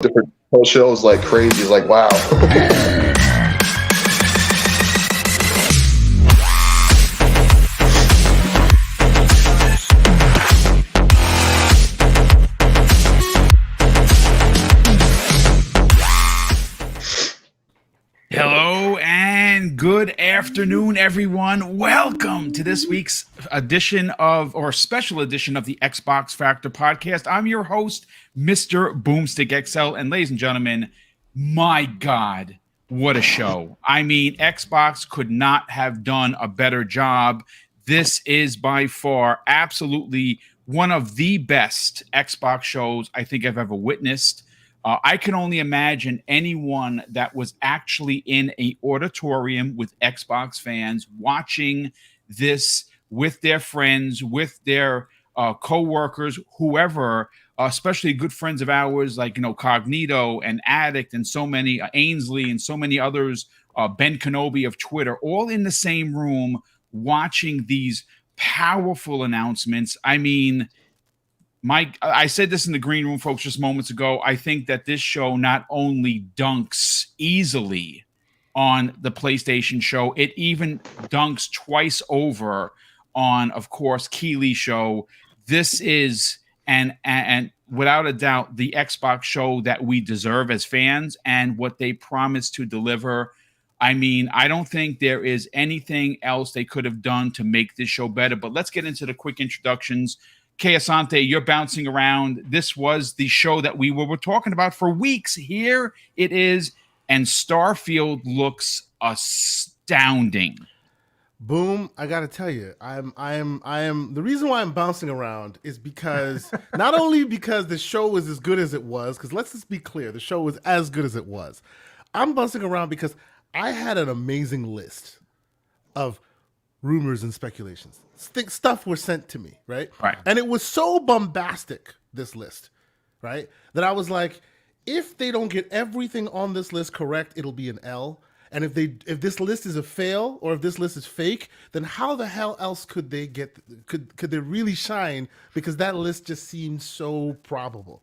different post shows like crazy. Like, wow. Hello and good afternoon, everyone. Welcome to this week's edition of, or special edition of the Xbox Factor podcast. I'm your host, Mr. BoomStick XL. And ladies and gentlemen, my God, what a show. I mean, Xbox could not have done a better job. This is by far absolutely one of the best Xbox shows I think I've ever witnessed. I can only imagine anyone that was actually in an auditorium with Xbox fans watching this with their friends, with their co-workers, whoever, especially good friends of ours like, Cognito and Addict and so many, Ainsley and so many others, Ben Kenobi of Twitter, all in the same room watching these powerful announcements. I mean, I said this in the green room, folks, just moments ago. I think that this show not only dunks easily on the PlayStation show, it even dunks twice over on, of course, Keeley's show. This is, and without a doubt, the Xbox show that we deserve as fans and what they promised to deliver. I mean, I don't think there is anything else they could have done to make this show better. But let's get into the quick introductions. Kay Asante, you're bouncing around. This was the show that we were talking about for weeks. Here it is, and Starfield looks astounding. Boom! I gotta tell you, I am. The reason why I'm bouncing around is because not only because the show was as good as it was, because let's just be clear, the show was as good as it was. I'm bouncing around because I had an amazing list of rumors and speculations. Stuff were sent to me, right? And it was so bombastic, this list, right, that I was like, if they don't get everything on this list correct, it'll be an L. And if this list is a fail, or if this list is fake, then how the hell else could they could they really shine? Because that list just seemed so probable.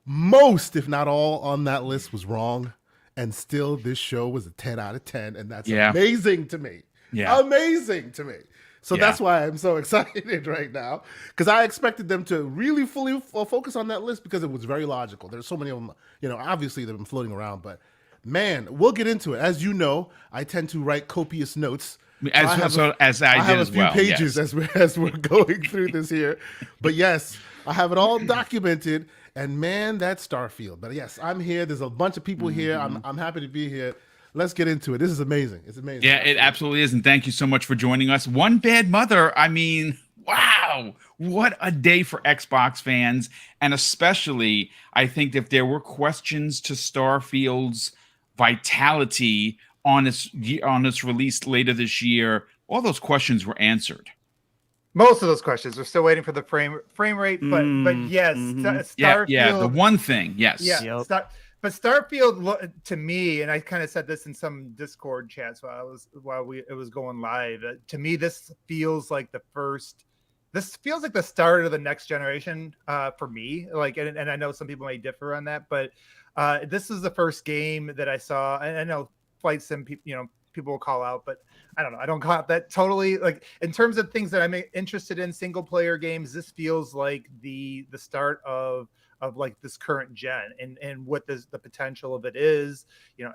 Most, if not all, on that list was wrong, and still this show was a 10 out of 10, and that's amazing to me. Amazing to me. So that's why I'm so excited right now, because I expected them to really fully focus on that list because it was very logical. There's so many of them, obviously they've been floating around, but man, we'll get into it. As you know, I tend to write copious notes. I have a few pages as we're going through this here. But yes, I have it all documented, and man, that's Starfield. But yes, I'm here. There's a bunch of people here. I'm happy to be here. Let's get into it. This is amazing. It's amazing. Yeah, it absolutely is. And thank you so much for joining us. One Bad Mother. I mean, wow. What a day for Xbox fans. And especially, I think if there were questions to Starfield's vitality on its release later this year, all those questions were answered. Most of those questions. We're still waiting for the frame rate, but yes, Starfield. The one thing, yes. Yeah, but Starfield, to me, and I kind of said this in some Discord chats while it was going live. To me, this feels like the start of the next generation for me. Like, and I know some people may differ on that, but this is the first game that I saw. And I know Flight Sim, people will call out, but I don't know. I don't call out that totally. Like, in terms of things that I'm interested in, single player games, this feels like the start of like this current gen and what the potential of it is.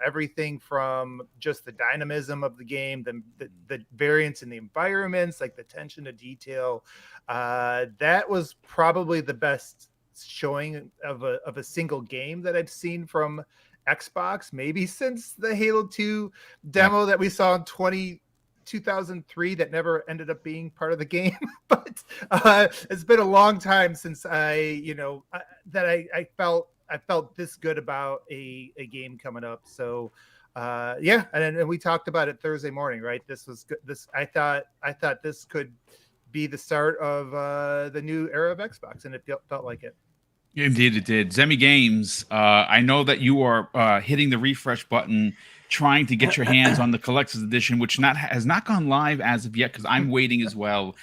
Everything from just the dynamism of the game, the variance in the environments, like the attention to detail. That was probably the best showing of a single game that I've seen from Xbox, maybe since the Halo 2 demo that we saw in 2003 that never ended up being part of the game. But it's been a long time since I felt this good about a game coming up. So and we talked about it Thursday morning, right? This was good. I thought this could be the start of the new era of Xbox, and it felt like it. Indeed, it did. Zemi Games, I know that you are hitting the refresh button, trying to get your hands on the collector's edition, which has not gone live as of yet, because I'm waiting as well.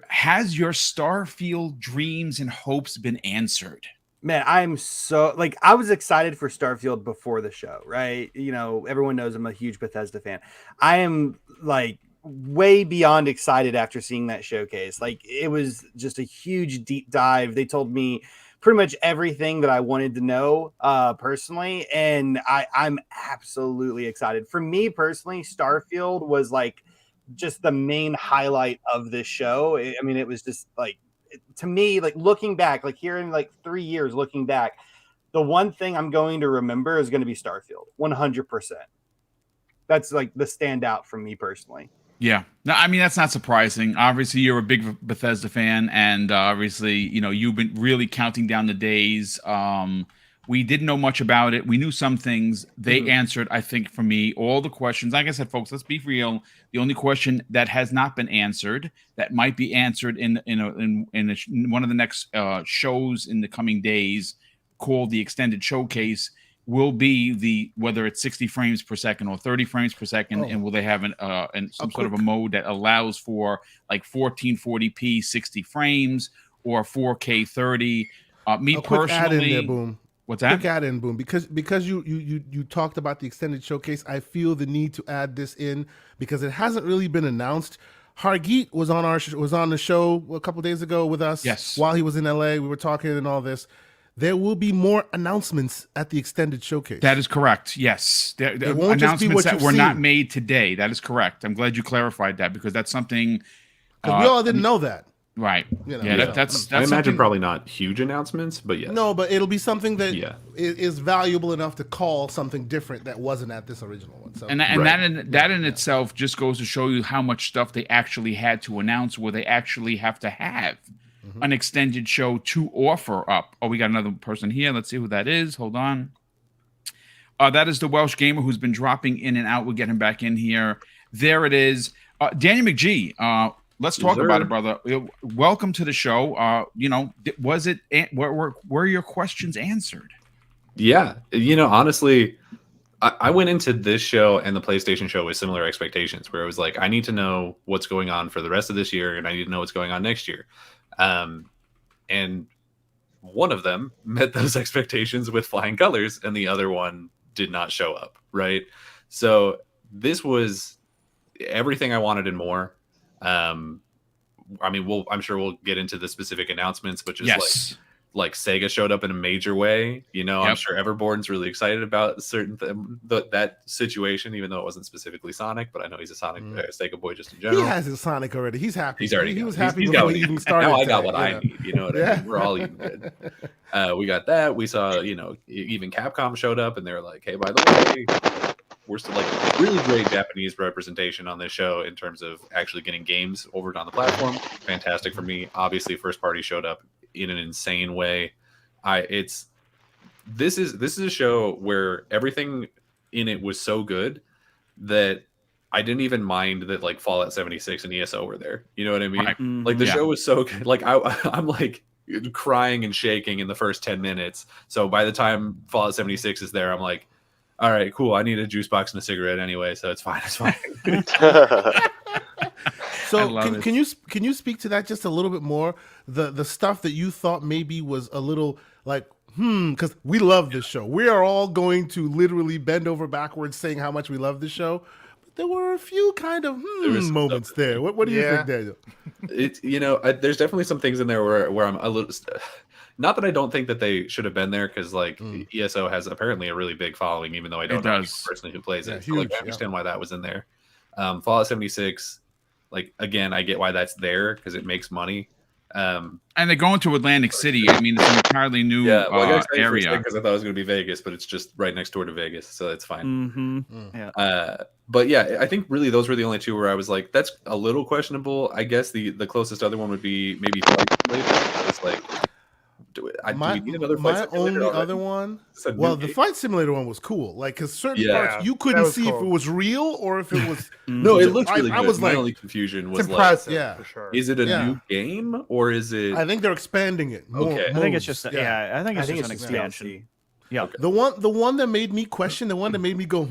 Has your Starfield dreams and hopes been answered? Man, I'm so like I was excited for Starfield before the show, right? Everyone knows I'm a huge Bethesda fan. I am like way beyond excited after seeing that showcase. Like it was just a huge deep dive. They told me pretty much everything that I wanted to know personally, and I'm absolutely excited. For me personally, Starfield was like just the main highlight of this show. I mean, it was just like to me, like looking back, like here in like 3 years, looking back, the one thing I'm going to remember is going to be Starfield, 100%. That's like the standout for me personally. Yeah, no, I mean that's not surprising. Obviously, you're a big Bethesda fan, and obviously, you've been really counting down the days. We didn't know much about it. We knew some things. They answered, I think, for me, all the questions. Like I said, folks, let's be real. The only question that has not been answered, that might be answered in one of the next shows in the coming days, called the extended showcase, will be whether it's 60 frames per second or 30 frames per second, and will they have some sort of a mode that allows for like 1440p 60 frames or 4K 30. Me personally, add in there, Boom. What's that? Quick add in, Boom, because you talked about the extended showcase. I feel the need to add this in because it hasn't really been announced. Hargeet was on the show a couple days ago with us. Yes. While he was in LA, we were talking and all this. There will be more announcements at the extended showcase. That is correct. Yes. It won't just be what that you've were not seen. made today. That is correct. I'm glad you clarified that because that's something. Because we all didn't know that. Right. That's I imagine something, probably not huge announcements, but yes. No, but it'll be something that is valuable enough to call something different that wasn't at this original one. So. And that in itself just goes to show you how much stuff they actually had to announce, where they actually have to have an extended show to offer up. Oh, we got another person here. Let's see who that is. Hold on. That is the Welsh gamer who's been dropping in and out. We'll get him back in here. There it is. Daniel McGee. Let's talk about it, brother. Welcome to the show. Were your questions answered? Yeah. Honestly, I went into this show and the PlayStation show with similar expectations where it was like, I need to know what's going on for the rest of this year and I need to know what's going on next year. And one of them met those expectations with flying colors and the other one did not show up. Right. So this was everything I wanted and more. I'm sure we'll get into the specific announcements, but just like Sega showed up in a major way. I'm sure Everborn's really excited about that situation, even though it wasn't specifically Sonic. But I know he's a Sonic Sega boy just in general. He has his Sonic already. He's happy. He was happy before he even started. Now I got what I need. You know what I mean? We're all eating good. We got that. We saw, even Capcom showed up, and they were like, "Hey, by the way, we're still like really great Japanese representation on this show in terms of actually getting games over on the platform. Fantastic for me. Obviously, first party showed up in an insane way. This is a show where everything in it was so good that I didn't even mind that like Fallout 76 and ESO were there. You know what I mean? Right. Like the show was so good. Like I'm like crying and shaking in the first 10 minutes. So by the time Fallout 76 is there, I'm like, all right, cool. I need a juice box and a cigarette anyway, so it's fine. It's fine. So can you speak to that just a little bit more? The stuff that you thought maybe was a little like because we love this show. We are all going to literally bend over backwards saying how much we love this show. But there were a few kind of moments there. What do you think, Daniel? It's there's definitely some things in there where I'm a little. Not that I don't think that they should have been there, because like ESO has apparently a really big following, even though I don't know anyone personally who plays it. So, like, I understand why that was in there. Fallout 76, like again, I get why that's there because it makes money. And they're going to Atlantic City. I mean, it's an entirely new area. Because I thought it was going to be Vegas, but it's just right next door to Vegas, so that's fine. Yeah. But yeah, I think really those were the only two where I was like, that's a little questionable. I guess the closest other one would be maybe Flight Simulator. It's like, do we need another Flight Simulator? My only other one. Well, the Flight Simulator one was cool. Like, because certain parts you couldn't see if it was real or if it was. No, it looks really good. I was my like, only confusion was impressive, like, for sure. Is it a new game or is it? I think they're expanding it. Okay. I think it's just I think it's just an expansion. Yeah. The one that made me question, the one that made me go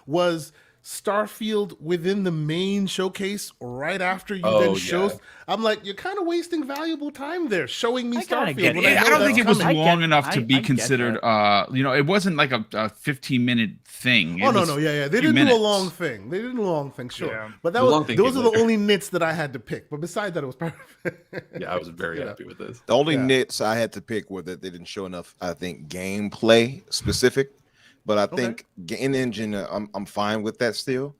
was Starfield within the main showcase right after you Oh, then yeah. show. I'm like, you're kind of wasting valuable time there showing me I kinda Starfield. get when it. I, know I don't that's think it was coming. long enough to be I get considered. It wasn't like a 15-minute thing. Oh It no, was no, yeah, yeah. They a few didn't do a minutes. long thing. They didn't do a long thing, sure. Yeah. But The that long was thing those came are the later. only nits that I had to pick. But besides that, it was perfect. Yeah, I was very Yeah. happy with this. The only Yeah. nits I had to pick were that they didn't show enough, I think, gameplay specific. But I think game engine, I'm fine with that still.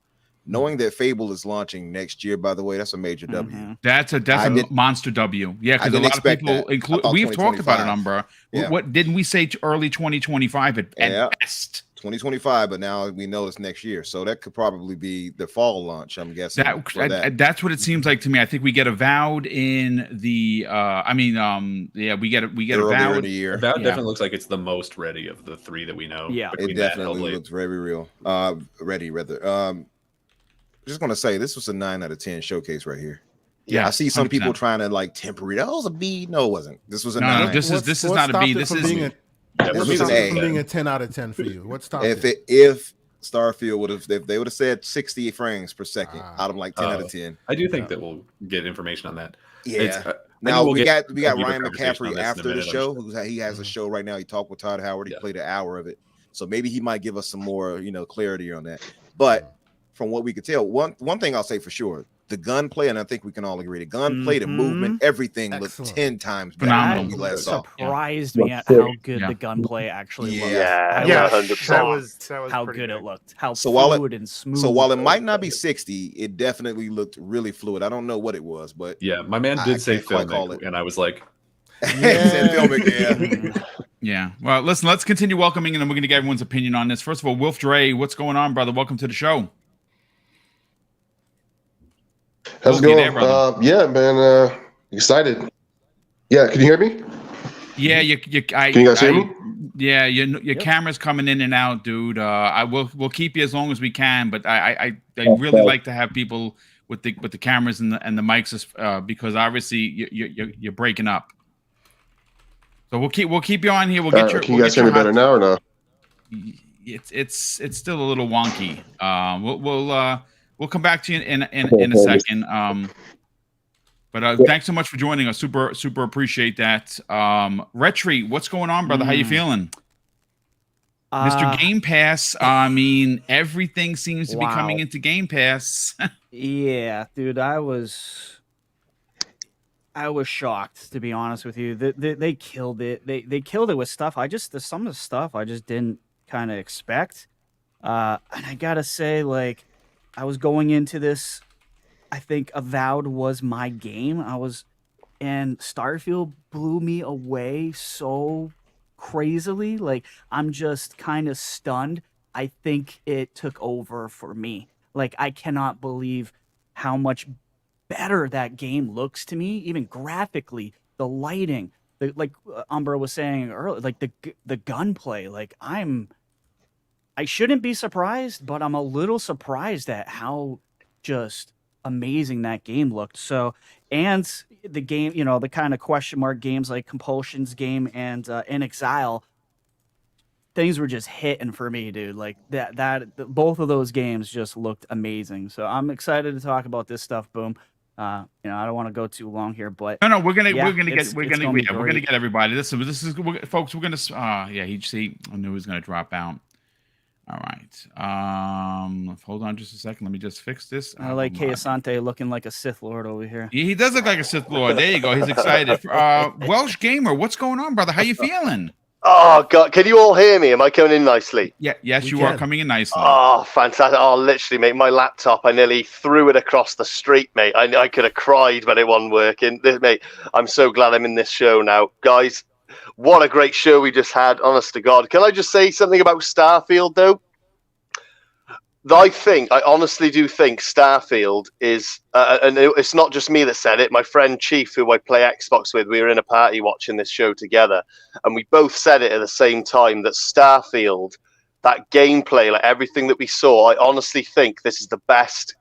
Knowing that Fable is launching next year, by the way, that's a major W. Mhm. That's I a didn't- monster W. Yeah, I because a didn't lot of expect people that. I include. thought We've talked about it, 2025. Umbra. Yeah. What didn't we say? Early 2025 Yeah. at best. 2025, but now we know it's next year. So that could probably be the fall launch, I'm guessing. for that. That's what it seems like to me. I think we get Avowed in the. We get Earlier in Avowed. the year. Avowed Yeah. definitely looks like it's the most ready of the three that we know. Yeah. between It that, definitely Hellblade. looks very real. Ready, rather. Just gonna say this was a 9 out of 10 showcase right here. Yeah, I see some 100%. people trying to like temper it. Oh, it was a B. No, it wasn't. This was a No, 9. this is What not a stopped B. it This from is being a, Yeah, what for This me, is stopped an it A. from being a 10 out of 10 for you? What stopped if it? Starfield would have, if they would have said 60 frames per second out of like 10 out Oh. of 10. I do think that we'll get information on that. Yeah. It's, I Now think we'll we get got a deeper Ryan conversation on McCaffrey this in a after the minute, I'm show. sure. He has a show right now. He talked with Todd Howard. He Yeah. played an hour of it, so maybe he might give us some more, clarity on that. But from what we could tell, one thing I'll say for sure, the gunplay, and I think we can all agree, the gunplay, the movement, everything Excellent. looked 10 times better Phenomenal. than we last saw. Surprised me at Yeah. how good Yeah. the gunplay actually Yeah. looked. Yeah, I Yeah, was 100%. that was how pretty good big. it looked. How So while fluid and smooth. So while it might not be 60, it definitely looked really fluid. I don't know what it was, but Yeah, my man I did say can't quite call filmic, it. and I was like, he said filmic, yeah. Mhm. Yeah. Well, listen. Let's continue welcoming, and then we're going to get everyone's opinion on this. First of all, Wilf Dre, what's going on, brother? Welcome to the show. How's it Okay, going? there, brother. Yeah, man. Excited. Yeah, can you hear me? Yeah, can Can you guys hear me? Yeah, your camera's coming in and out, dude. We'll keep you as long as we can, but I really like to have people with the cameras and the mics, because obviously you're breaking up. So we'll keep you on here. We'll get your. Can you guys hear me better now or no? It's still a little wonky. We'll come back to you in a second. But thanks so much for joining us. Super appreciate that. Retri, what's going on, brother? How you feeling? Mr. Game Pass. I mean, everything seems to be coming into Game Pass. Yeah, dude, I was shocked, to be honest with you. They killed it. They killed it with stuff. Some of the stuff I just didn't kind of expect. And I gotta say, like, I was going into this, I think Avowed was my game. And Starfield blew me away so crazily. Like, I'm just kind of stunned. I think it took over for me. Like, I cannot believe how much better that game looks to me, even graphically, the lighting, like Umbra was saying earlier, like the gunplay. Like, I shouldn't be surprised, but I'm a little surprised at how just amazing that game looked. So, and the game, the kind of question mark games like Compulsion's game and In Exile, things were just hitting for me, dude. Like both of those games just looked amazing. So I'm excited to talk about this stuff. Boom. I don't want to go too long here, but No, we're gonna Yeah, get it's gonna be great. everybody. This is folks. We're gonna. I knew he was gonna drop out. All right. Hold on just a second. Let me just fix this. I like Hold on. Keisante looking like a Sith Lord over here. He does look like a Sith Lord. There you go. He's excited. Welsh Gamer, what's going on, brother? How you feeling? Oh God, can you all hear me? Am I coming in nicely? Yeah. Yes, We you are can. coming in nicely. Oh, fantastic! Oh, literally, mate, my laptop, I nearly threw it across the street, mate. I could have cried when it wasn't working. Mate, I'm so glad I'm in this show now, guys. What a great show we just had, honest to God. Can I just say something about Starfield, though? I honestly do think Starfield is, and it's not just me that said it. My friend Chief, who I play Xbox with, we were in a party watching this show together, and we both said it at the same time, that Starfield, that gameplay, like everything that we saw, I honestly think this is the best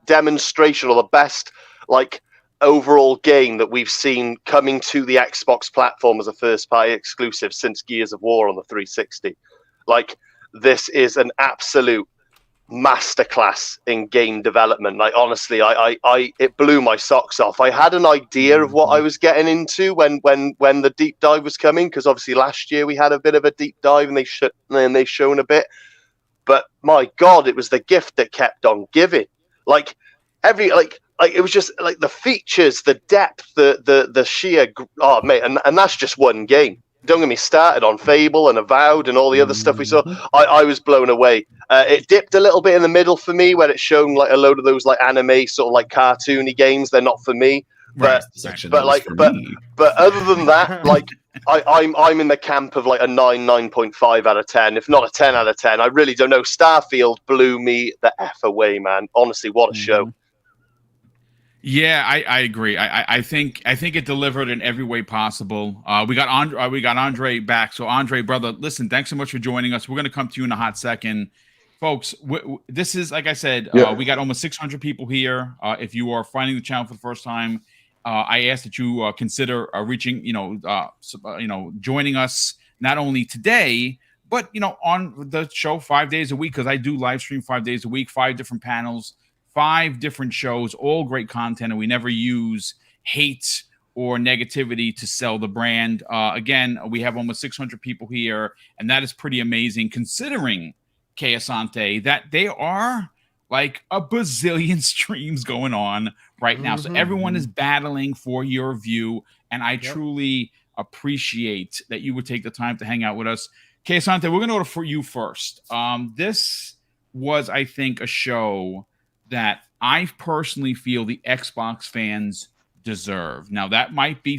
demonstration, or the best, like, overall game that we've seen coming to the Xbox platform as a first-party exclusive since Gears of War on the 360. Like, this is an absolute masterclass in game development. Like honestly, I it blew my socks off. I had an idea of what I was getting into when the deep dive was coming, because obviously last year we had a bit of a deep dive and they shown a bit. But my God, it was the gift that kept on giving. Like it was just like the features, the depth, the sheer. Oh mate, and that's just one game. Don't get me started on Fable and Avowed and all the other stuff we saw. I was blown away. It dipped a little bit in the middle for me, where it's shown like a load of those like anime sort of like cartoony games. They're not for me. But but other than that, like I'm in the camp of like a 9.5 out of 10, if not a 10 out of 10. I really don't know. Starfield blew me the F away, man. Honestly, what a show. Yeah, I agree. I think it delivered in every way possible. We got Andre back. So Andre, brother, listen, thanks so much for joining us. We're going to come to you in a hot second. Folks, this is, like I said, we got almost 600 people here. If you are finding the channel for the first time, I ask that you consider reaching, joining us not only today, but, on the show 5 days a week, because I do live stream 5 days a week, 5 different panels, 5 different shows, all great content, and we never use hate or negativity to sell the brand. Again, we have almost 600 people here, and that is pretty amazing, considering, Que Asante, that they are like a bazillion streams going on right now. So everyone is battling for your view, and I truly appreciate that you would take the time to hang out with us. Que Asante, we're going to go for you first. This was, I think, a show that I personally feel the Xbox fans deserve. Now, that might be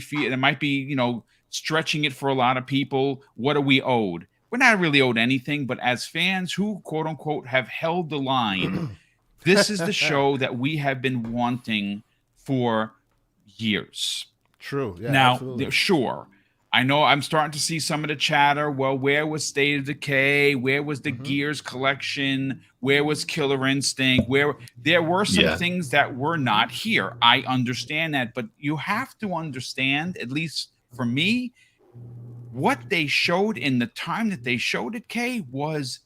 stretching it for a lot of people. What are we owed? We're not really owed anything, but as fans who, quote unquote, have held the line, this is the show that we have been wanting for years. True. Yeah, now, absolutely. Sure. I know I'm starting to see some of the chatter. Well, where was State of Decay? Where was the Gears collection? Where was Killer Instinct? There were some things that were not here. I understand that, but you have to understand, at least for me, what they showed in the time that they showed it, Kay, was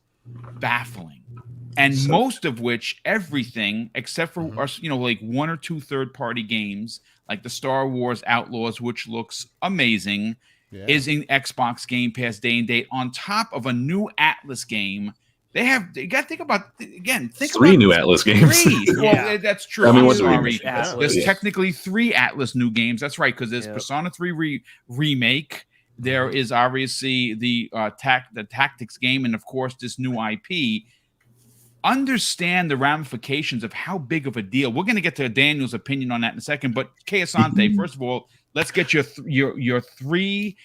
baffling. And most of which, everything except for like 1 or 2 third-party games, like the Star Wars Outlaws, which looks amazing, is in Xbox Game Pass day and date, on top of a new Atlas game. You got to think about, again, 3 new Atlas games. 3. Well, that's true. I mean, I'm sorry. Atlas. There's technically 3 Atlas new games. That's right, because there's Persona 3 remake. There is obviously the tactics game, and of course this new IP. Understand the ramifications of how big of a deal. We're going to get to Daniel's opinion on that in a second, but Que Asante, first of all, let's get your 3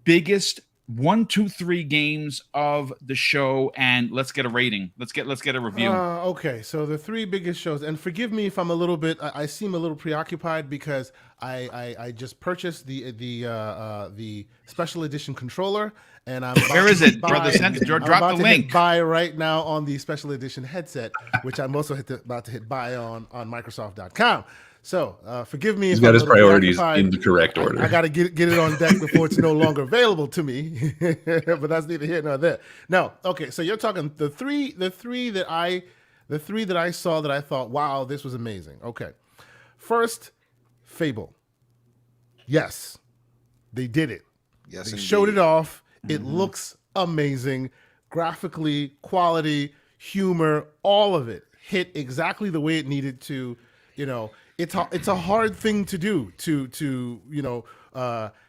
biggest 1, 2, 3 games of the show, and let's get a rating. Let's get a review. Okay, so the 3 biggest shows, and forgive me if I'm a little bit. I seem a little preoccupied because I just purchased the special edition controller, and I'm where is it, brother? Drop the link. Buy right now on the special edition headset, which I'm also about to hit buy on Microsoft.com. So forgive me. He's got his priorities in the correct order. I got to get it on deck before it's no longer available to me. But that's neither here nor there. No, okay. So you're talking the three that I saw that I thought, wow, this was amazing. Okay, first, Fable. Yes, they did it. Yes, they showed it off. It looks amazing, graphically, quality, humor, all of it hit exactly the way it needed to. It's a hard thing to do to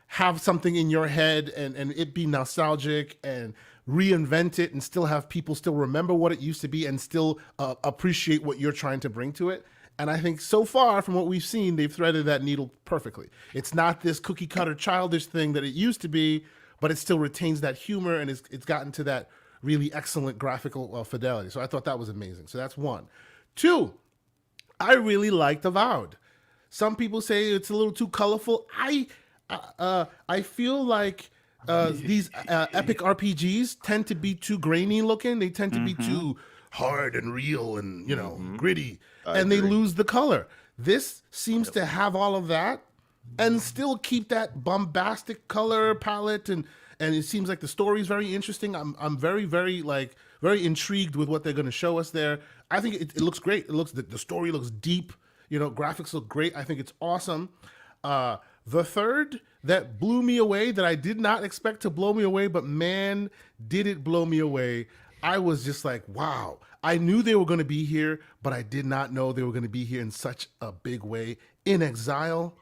have something in your head and it be nostalgic and reinvent it and still have people still remember what it used to be and still appreciate what you're trying to bring to it. And I think so far from what we've seen, they've threaded that needle perfectly. It's not this cookie cutter childish thing that it used to be, but it still retains that humor and it's gotten to that really excellent graphical fidelity. So I thought that was amazing. So that's 1. 2, I really liked Avowed. Some people say it's a little too colorful. I feel like these epic RPGs tend to be too grainy looking. They tend to be too hard and real and gritty, and they lose the color. This seems to have all of that and still keep that bombastic color palette, and and it seems like the story is very interesting. I'm very very intrigued with what they're going to show us there. I think it looks great. It looks the story looks deep. Graphics look great. I think it's awesome. The third that blew me away, that I did not expect to blow me away, but man, did it blow me away. I was just like, wow. I knew they were going to be here, but I did not know they were going to be here in such a big way. In Exile.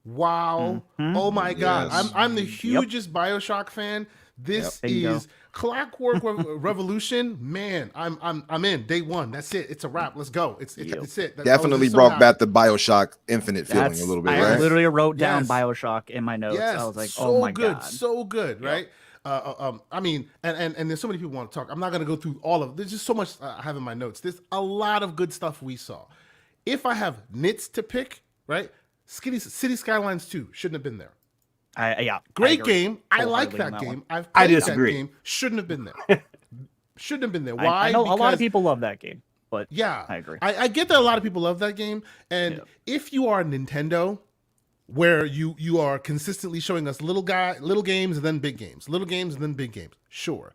Wow. Oh my God. I'm the hugest BioShock fan. This is Clockwork Revolution. Man, I'm in day one. That's it. It's a wrap. Let's go. It's it. Definitely brought back the BioShock Infinite feeling a little bit. I right? literally wrote down BioShock in my notes. I was like, oh my God. So good, right? I mean, and there's so many people want to talk. I'm not going to go through all of. There's just so much I have in my notes. There's a lot of good stuff we saw. If I have nits to pick, right? City Skylines 2 shouldn't have been there. Great game. I like that game. I disagree. That game. Shouldn't have been there. Shouldn't have been there. Why? I know a lot of people love that game, but yeah, I agree. I get that a lot of people love that game, and if you are Nintendo, where you are consistently showing us little games and then big games, little games and then big games, sure.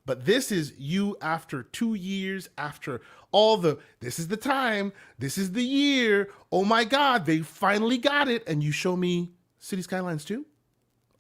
But this is you after 2 years, after all this is the time, this is the year, oh my God, they finally got it, and you show me City Skylines 2?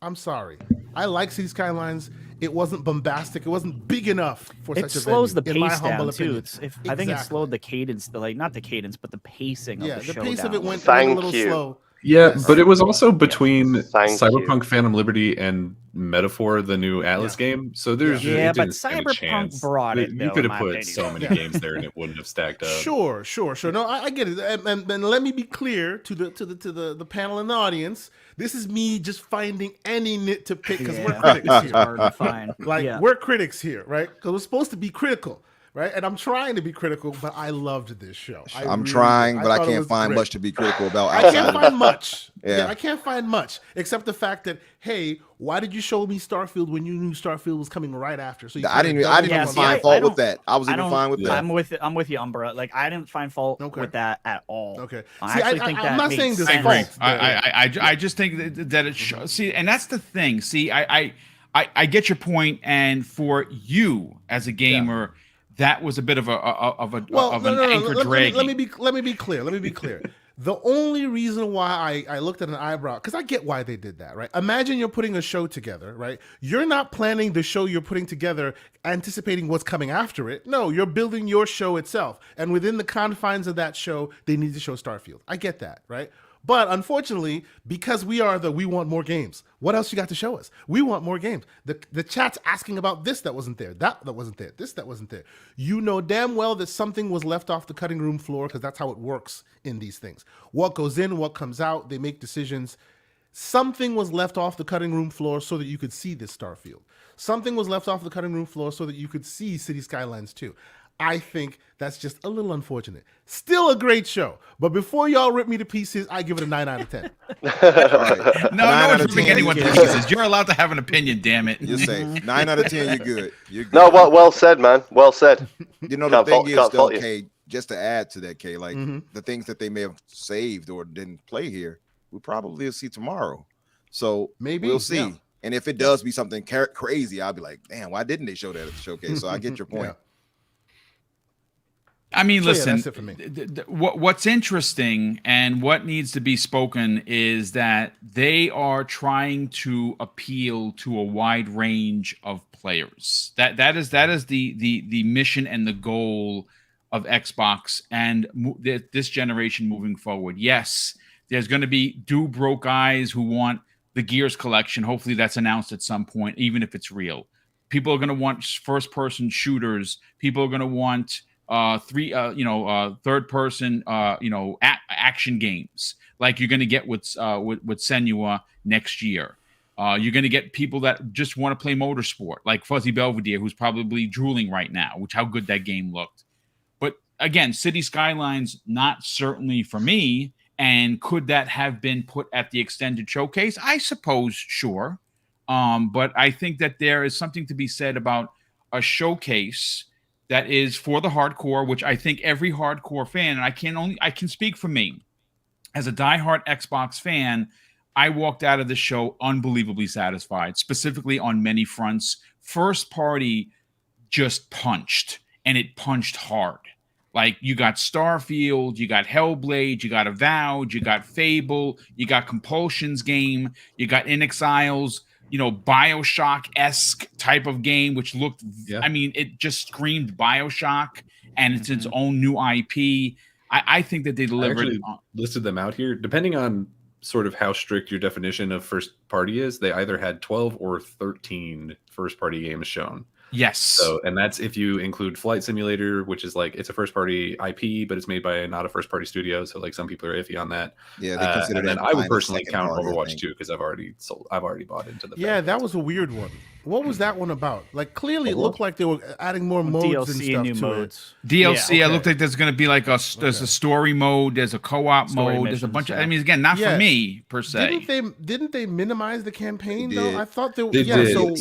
I'm sorry. I like City Skylines. It wasn't bombastic. It wasn't big enough for such a venue. It slows the pace down, opinion. too. I think it slowed the cadence, not the cadence, but the pacing of the show pace down. of it went a little slow. Yeah, but it was also between Cyberpunk Phantom Liberty and Metaphor, the new Atlas game. So there's but Cyberpunk brought it. You could have put so many games there, and it wouldn't have stacked up. Sure. No, I get it. And let me be clear to the panel and the audience. This is me just finding any nit to pick because we're critics here. Hard to find. We're critics here, right? Because we're supposed to be critical. Right, and I'm trying to be critical, but I loved this show. I'm trying, but I can't find much to be critical about. I can't find much. I can't find much except the fact that, hey, why did you show me Starfield when you knew Starfield was coming right after? So I didn't even find fault with that. I was even fine with that. I'm with you, Umbra. Like I didn't find fault with that at all. Okay, I actually think that I'm not saying this. I agree. I just think that it shows. See, and that's the thing. See, I get your point, and for you as a gamer. Yeah. That was a bit of an anchor drag. Let me be clear. The only reason why I looked at an eyebrow, because I get why they did that, right? Imagine you're putting a show together, right? You're not planning the show you're putting together, anticipating what's coming after it. No, you're building your show itself. And within the confines of that show, they need to show Starfield. I get that, right? But unfortunately, because we want more games. What else you got to show us? We want more games. The chat's asking about this that wasn't there, that wasn't there, this that wasn't there. You know damn well that something was left off the cutting room floor because that's how it works in these things. What goes in, what comes out, they make decisions. Something was left off the cutting room floor so that you could see this Starfield. Something was left off the cutting room floor so that you could see City Skylines 2. I think that's just a little unfortunate. Still a great show, but before y'all rip me to pieces, I give it a 9 out of 10. Right. No one's ripping anyone to pieces. You're allowed to have an opinion, damn it. You're safe. 9 out of 10, you're good. No, well said, man. Well said. You know, the thing is, though, Kay, just to add to that, Kay, like the things that they may have saved or didn't play here, we probably will see tomorrow. So maybe we'll see. Yeah. And if it does be something crazy, I'll be like, damn, why didn't they show that at the showcase? So I get your point. Yeah. I mean, listen, that's it for me. What's interesting and what needs to be spoken is that they are trying to appeal to a wide range of players. That is the mission and the goal of Xbox and this generation moving forward. Yes, there's going to be broke eyes who want the Gears collection. Hopefully that's announced at some point, even if it's real. People are going to want first-person shooters. People are going to want third person action games like you're going to get with Senua next year. You're going to get people that just want to play motorsport like Fuzzy Belvedere, who's probably drooling right now, which how good that game looked. But again, City Skylines, not certainly for me. And could that have been put at the extended showcase? I suppose, sure. But I think that there is something to be said about a showcase that is for the hardcore, which I think every hardcore fan, and I can speak for me as a diehard Xbox fan, I walked out of the show unbelievably satisfied, specifically on many fronts. First party just punched, and it punched hard. Like, you got Starfield, you got Hellblade, you got Avowed, you got Fable, you got Compulsion's game, you got In Exile's, Bioshock-esque type of game, which looked, I mean, it just screamed Bioshock, and it's its own new IP. I think that they delivered. I actually listed them out here. Depending on sort of how strict your definition of first party is, they either had 12 or 13 first party games shown. Yes. So, and that's if you include Flight Simulator, which is like, it's a first party IP, but it's made by not a first party studio. So like some people are iffy on that. Yeah, they consider that. And then I would personally count Overwatch 2 because I've already bought into the. Yeah, that was a weird one. What was that one about? Like, clearly it looked like they were adding more modes DLC and stuff and new to modes. it. DLC. It looked like there's going to be like there's a story mode, there's a co-op mode, there's a bunch of. I mean, again, not for me per se. Didn't they minimize the campaign though? I thought they did.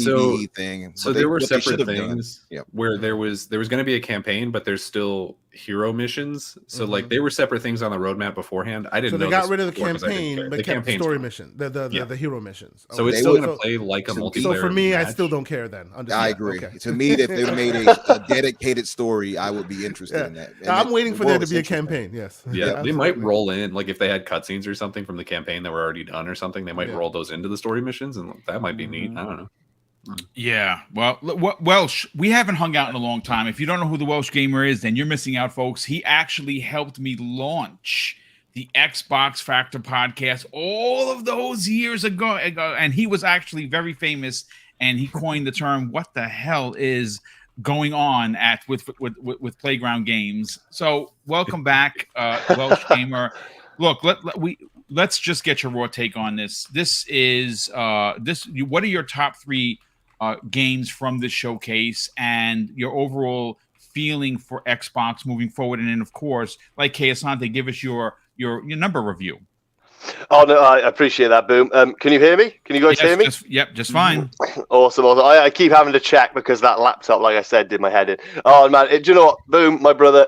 So there were separate things Yep. where there was going to be a campaign, but there's still hero missions. So like they were separate things on the roadmap beforehand. I didn't. So know they got rid of the campaign, but kept the story fine. mission, the hero missions. So it's still going to play like a multiplayer. So for me, match. I still don't care then. I agree. Okay. To me, if they made a dedicated story, I would be interested in that. And I'm waiting for there to be a campaign. Yes. Yeah, they might roll in, like if they had cutscenes or something from the campaign that were already done or something, they might roll those into the story missions, and that might be neat. I don't know. Yeah, well, Welsh, we haven't hung out in a long time. If you don't know who the Welsh Gamer is, then you're missing out, folks. He actually helped me launch the Xbox Factor podcast all of those years ago, and he was actually very famous, and he coined the term, what the hell is going on with Playground Games. So welcome back, Welsh Gamer. Look, let's just get your raw take on this. This is what are your top 3 games from this showcase and your overall feeling for Xbox moving forward? And then, of course, like Kay Asante, give us your number review. Oh no, I appreciate that, Boom. Can you hear me? Can you guys hear me? Just fine. Awesome. I keep having to check because that laptop, like I said, did my head in. Oh man, do you know what, Boom, my brother?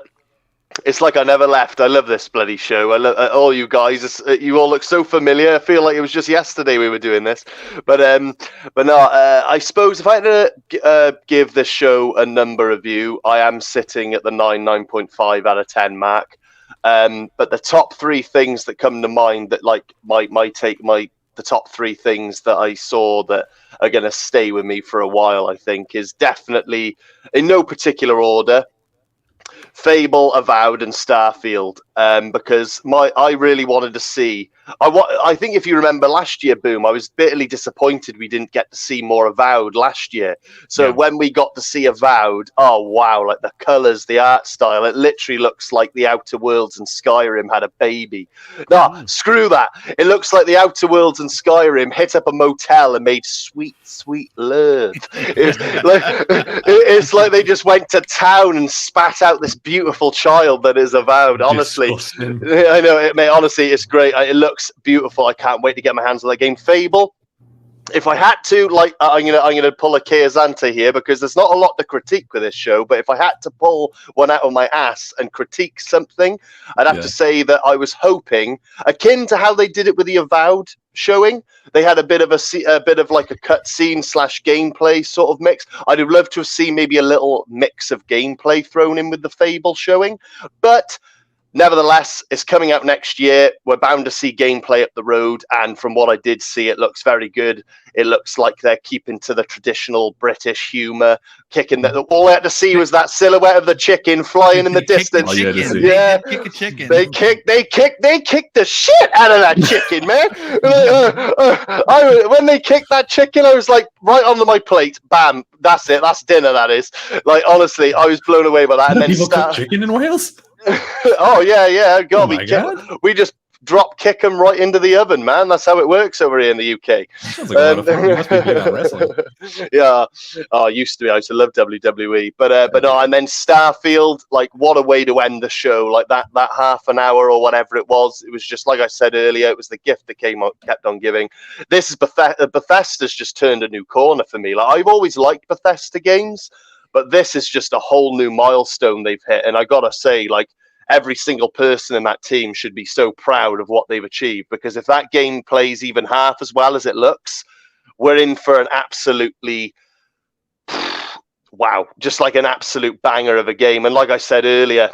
It's like I never left. I love this bloody show. I love all you guys. You all look so familiar. I feel like it was just yesterday we were doing this. But no. I suppose if I had to give this show a number review, I am sitting at the 9.5 out of 10 mark. But the top 3 things that come to mind that like the top 3 things that I saw that are going to stay with me for a while, I think, is definitely in no particular order. Fable, Avowed, and Starfield, because I really wanted to see. I think if you remember last year, Boom, I was bitterly disappointed we didn't get to see more Avowed last year. So when we got to see Avowed, oh wow, like the colors, the art style, it literally looks like the Outer Worlds and Skyrim had a baby. No, screw that. It looks like the Outer Worlds and Skyrim hit up a motel and made sweet, sweet love. It's like they just went to town and spat out this beautiful child that is Avowed. Honestly, I know it, mate. Honestly, it's great. It looks beautiful. I can't wait to get my hands on that game. Fable, if I had to, like, I'm gonna pull a Kazanta here because there's not a lot to critique with this show. But if I had to pull one out of my ass and critique something, I'd have to say that I was hoping, akin to how they did it with the Avowed showing, they had a bit of like a cutscene / gameplay sort of mix. I'd have loved to have seen maybe a little mix of gameplay thrown in with the Fable showing, but nevertheless, it's coming out next year. We're bound to see gameplay up the road, and from what I did see, it looks very good. It looks like they're keeping to the traditional British humor. All I had to see was that silhouette of the chicken flying in the distance. Yeah, kick a chicken. They kicked the shit out of that chicken, man. When they kicked that chicken, I was like, right onto my plate. Bam, that's it. That's dinner. That is. Like, honestly, I was blown away by that. And then people cook chicken in Wales. Oh yeah, God, we just drop kick them right into the oven, man. That's how it works over here in the UK. Sounds like a lot of fun. You must be good at wrestling. Yeah, I used to be. I used to love WWE, but no. And then Starfield, like, what a way to end the show! Like that half an hour or whatever it was. It was just like I said earlier. It was the gift that kept on giving. This is Bethesda's just turned a new corner for me. Like, I've always liked Bethesda games, but this is just a whole new milestone they've hit. And I gotta say, like, every single person in that team should be so proud of what they've achieved, because if that game plays even half as well as it looks, we're in for an absolutely wow, just like an absolute banger of a game. And like I said earlier,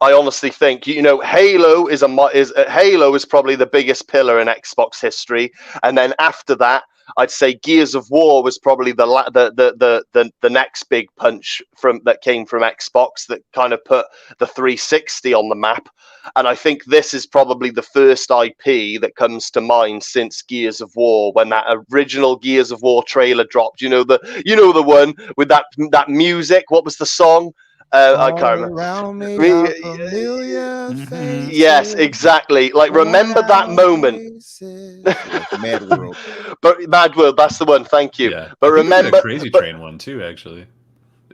I honestly think, Halo is probably the biggest pillar in Xbox history, and then after that, I'd say Gears of War was probably the next big punch that came from Xbox that kind of put the 360 on the map. And I think this is probably the first IP that comes to mind since Gears of War, when that original Gears of War trailer dropped. The one with that music. What was the song? I can't remember. Around me, Yes, exactly. Like, remember that moment. Mad World. But Mad World, that's the one. Thank you. Yeah. But I think they did remember, a Crazy Train one too, actually.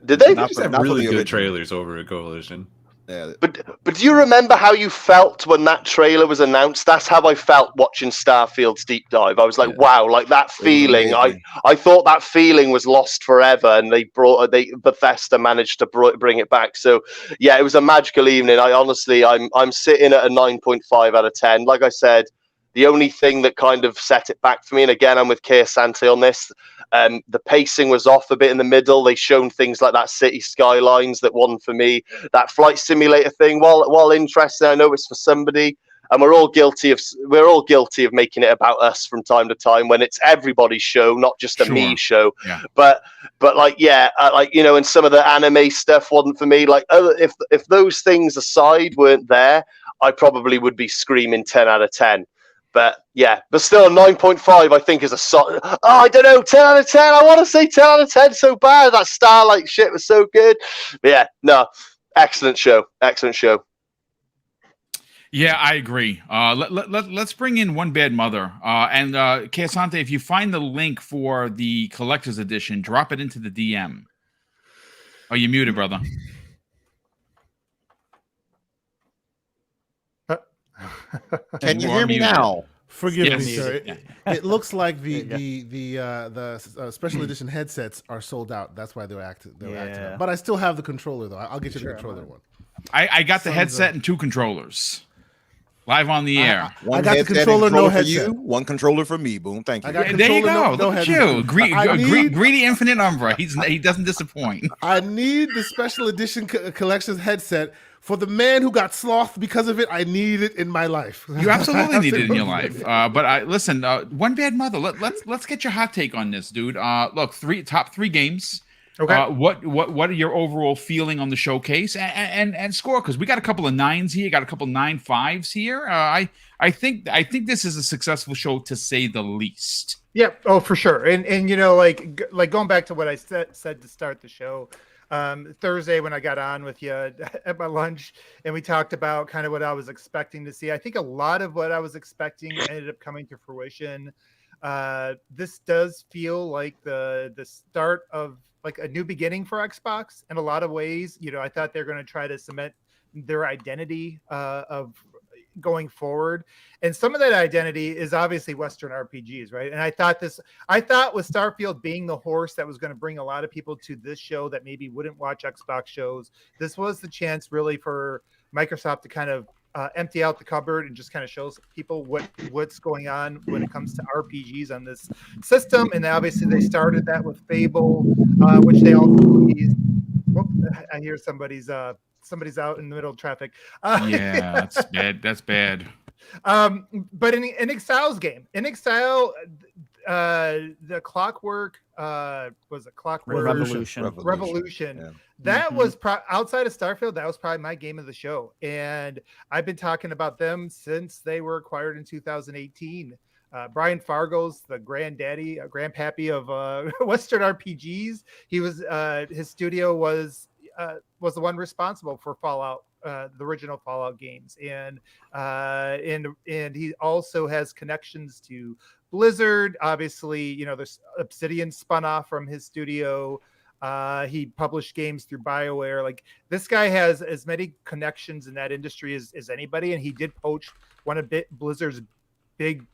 Did they? They just have not for really the good original. trailers over at Coalition. Yeah. But do you remember how you felt when that trailer was announced? That's how I felt watching Starfield's deep dive. I was like, wow, like that feeling. I thought that feeling was lost forever, and Bethesda managed to bring it back. So yeah, it was a magical evening. I'm sitting at a 9.5 out of 10. Like I said, the only thing that kind of set it back for me, and again, I'm with Keir Sante on this, the pacing was off a bit in the middle. They shown things like that city skylines that won for me. That flight simulator thing, while interesting, I know it's for somebody, and we're all guilty of making it about us from time to time when it's everybody's show, not just a me show. Yeah. But and some of the anime stuff wasn't for me. Like, if those things aside weren't there, I probably would be screaming 10 out of 10. But yeah, but still 9.5 I think is a solid. Oh, I don't know, 10 out of 10. I want to say 10 out of 10 so bad. That Starlight shit was so good. But yeah, no, excellent show. Yeah, I agree. Let's bring in One Bad Mother. And Casante, if you find the link for the collector's edition, drop it into the DM. Oh, you muted, brother. Can you hear me now? Forgive me, Yes. sir. Yeah. It looks like the special edition headsets are sold out. That's why they're active. Yeah. But I still have the controller though. I'll get you the controller one. I got the headset and 2 controllers. Live on the air. I got the controller, no for headset. you, one controller for me. Boom, thank you. I got There you controller, go. no Look at headset. you. Greedy Infinite Umbra. He doesn't disappoint. I need the special edition collector's headset for the man who got slothed because of it. I need it in my life. You absolutely need it in your life. But listen, One Bad Mother. Let's get your hot take on this, dude. Look, top 3 games. Okay. What are your overall feeling on the showcase and score? Because we got a couple of 9s here, got a couple of 9.5s here. I think this is a successful show, to say the least. Yeah. Oh, for sure. And like going back to what I said to start the show, Thursday when I got on with you at my lunch, and we talked about kind of what I was expecting to see. I think a lot of what I was expecting ended up coming to fruition. This does feel like the start of like a new beginning for Xbox in a lot of ways. I thought they're going to try to cement their identity of going forward, and some of that identity is obviously Western RPGs, right? And I thought with Starfield being the horse that was going to bring a lot of people to this show that maybe wouldn't watch Xbox shows, this was the chance really for Microsoft to kind of empty out the cupboard and just kind of shows people what's going on when it comes to RPGs on this system. And obviously they started that with Fable, which they also released. Whoop, I hear somebody's out in the middle of traffic. Yeah, that's bad. That's bad. But in Exile's game, the Clockwork was a Clockwork Revolution. Yeah. Mm-hmm. That was outside of Starfield. That was probably my game of the show, and I've been talking about them since they were acquired in 2018. Brian Fargo's the grandpappy of Western RPGs. He was his studio was the one responsible for Fallout, the original Fallout games, and he also has connections to Blizzard. Obviously, there's Obsidian spun off from his studio. He published games through BioWare. Like, this guy has as many connections in that industry as anybody, and he did poach one of Blizzard's big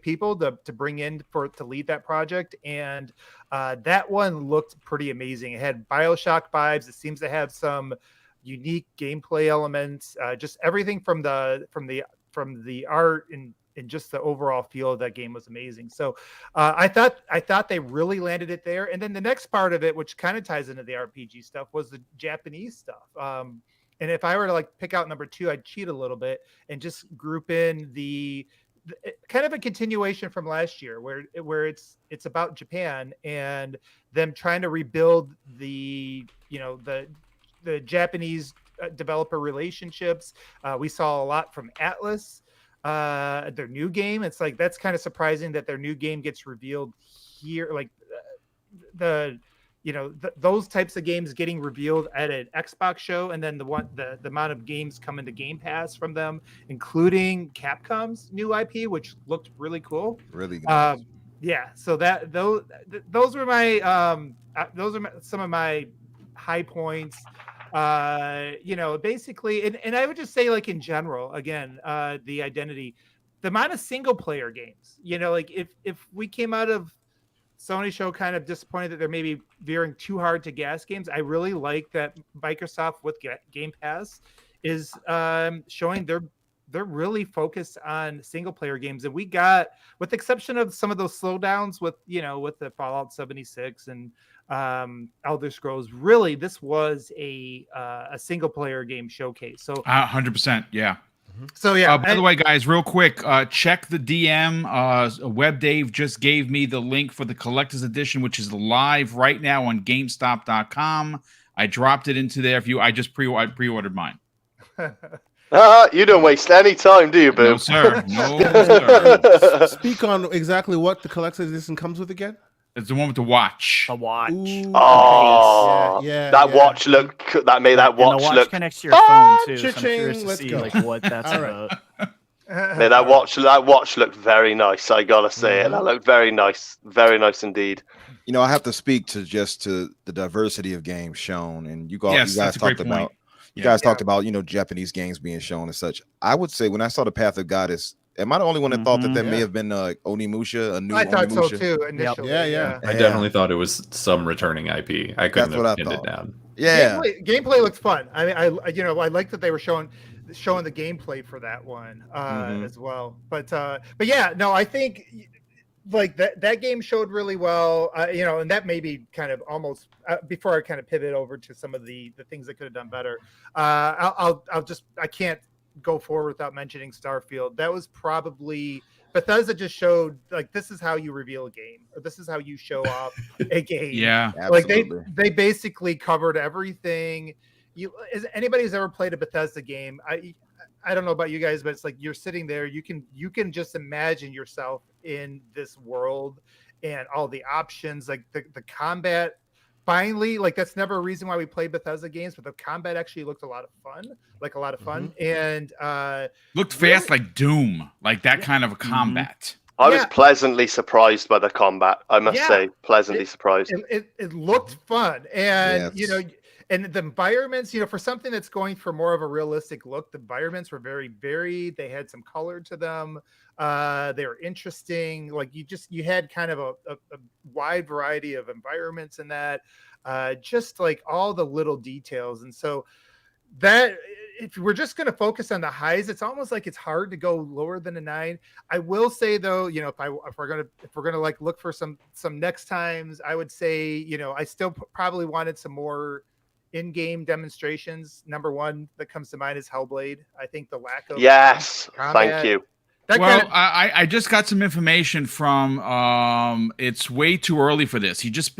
people to bring in to lead that project. And that one looked pretty amazing. It had BioShock vibes. It seems to have some unique gameplay elements, just everything from the art and just the overall feel of that game was amazing. So I thought they really landed it there. And then the next part of it, which kind of ties into the RPG stuff, was the Japanese stuff. And if I were to like pick out number 2, I'd cheat a little bit and just group in the kind of a continuation from last year where it's about Japan and them trying to rebuild the Japanese developer relationships. We saw a lot from Atlas, their new game. It's like, that's kind of surprising that their new game gets revealed here. Like those types of games getting revealed at an Xbox show, and then the amount of games coming to Game Pass from them, including Capcom's new IP, which looked really cool. Really good. Yeah. So those were my some of my high points. Basically, and I would just say, like, in general, again, the identity, the amount of single player games, like if we came out of Sony show kind of disappointed that they're maybe veering too hard to gas games, I really like that Microsoft with Game Pass is showing they're really focused on single player games. And we got, with the exception of some of those slowdowns with the Fallout 76 and Elder Scrolls, really this was a single player game showcase. So 100%, yeah. So yeah. By the way, guys, real quick, check the DM. Web Dave just gave me the link for the collector's edition, which is live right now on GameStop.com. I dropped it into there. I pre-ordered mine. You don't waste any time, do you, Boom? No, sir. No, sir. Speak on exactly what the collector's edition comes with again. It's the one with the watch. A watch. Ooh, Oh, yeah, watch look. That made that watch and the watch look. connects to your phone too. So I'm Cha-ching, curious to let's see go. like what that's All right. about. Made that watch looked very nice. I gotta say it. That looked very nice indeed. I have to speak to the diversity of games shown, and you guys that's a great talked point. about. You guys talked about Japanese games being shown and such. I would say when I saw the Path of Goddess, am I the only one that thought that may have been Onimusha, a new I thought Onimusha? so too initially. Yeah. I definitely thought it was some returning IP. I couldn't have pinned it down. Yeah, Gameplay looked fun. I mean, I like that they were showing the gameplay for that one as well. But yeah, no, I think like that game showed really well. And that may be kind of almost before I kind of pivot over to some of the things that could have done better. I can't go forward without mentioning Starfield. That was probably Bethesda just showed, like, this is how you reveal a game, or this is how you show off a game. Yeah, absolutely. Like they basically covered everything. Anybody who's ever played a Bethesda game, I don't know about you guys, but it's like you're sitting there, you can just imagine yourself in this world and all the options, like the combat. Finally, like, that's never a reason why we play Bethesda games, but the combat actually looked a lot of fun, and looked fast, like Doom, like that kind of a combat. I was pleasantly surprised by the combat. I must say, pleasantly surprised. It looked fun, and and the environments, for something that's going for more of a realistic look, the environments were very varied. They had some color to them. They were interesting. Like you had kind of a wide variety of environments in that, just like all the little details. And so that, if we're just going to focus on the highs, it's almost like it's hard to go lower than a 9. I will say though, if we're gonna like look for some next times, I would say, I still probably wanted some more in-game demonstrations. Number one that comes to mind is Hellblade. I think the lack of combat, thank you. I just got some information from it's way too early for this. He just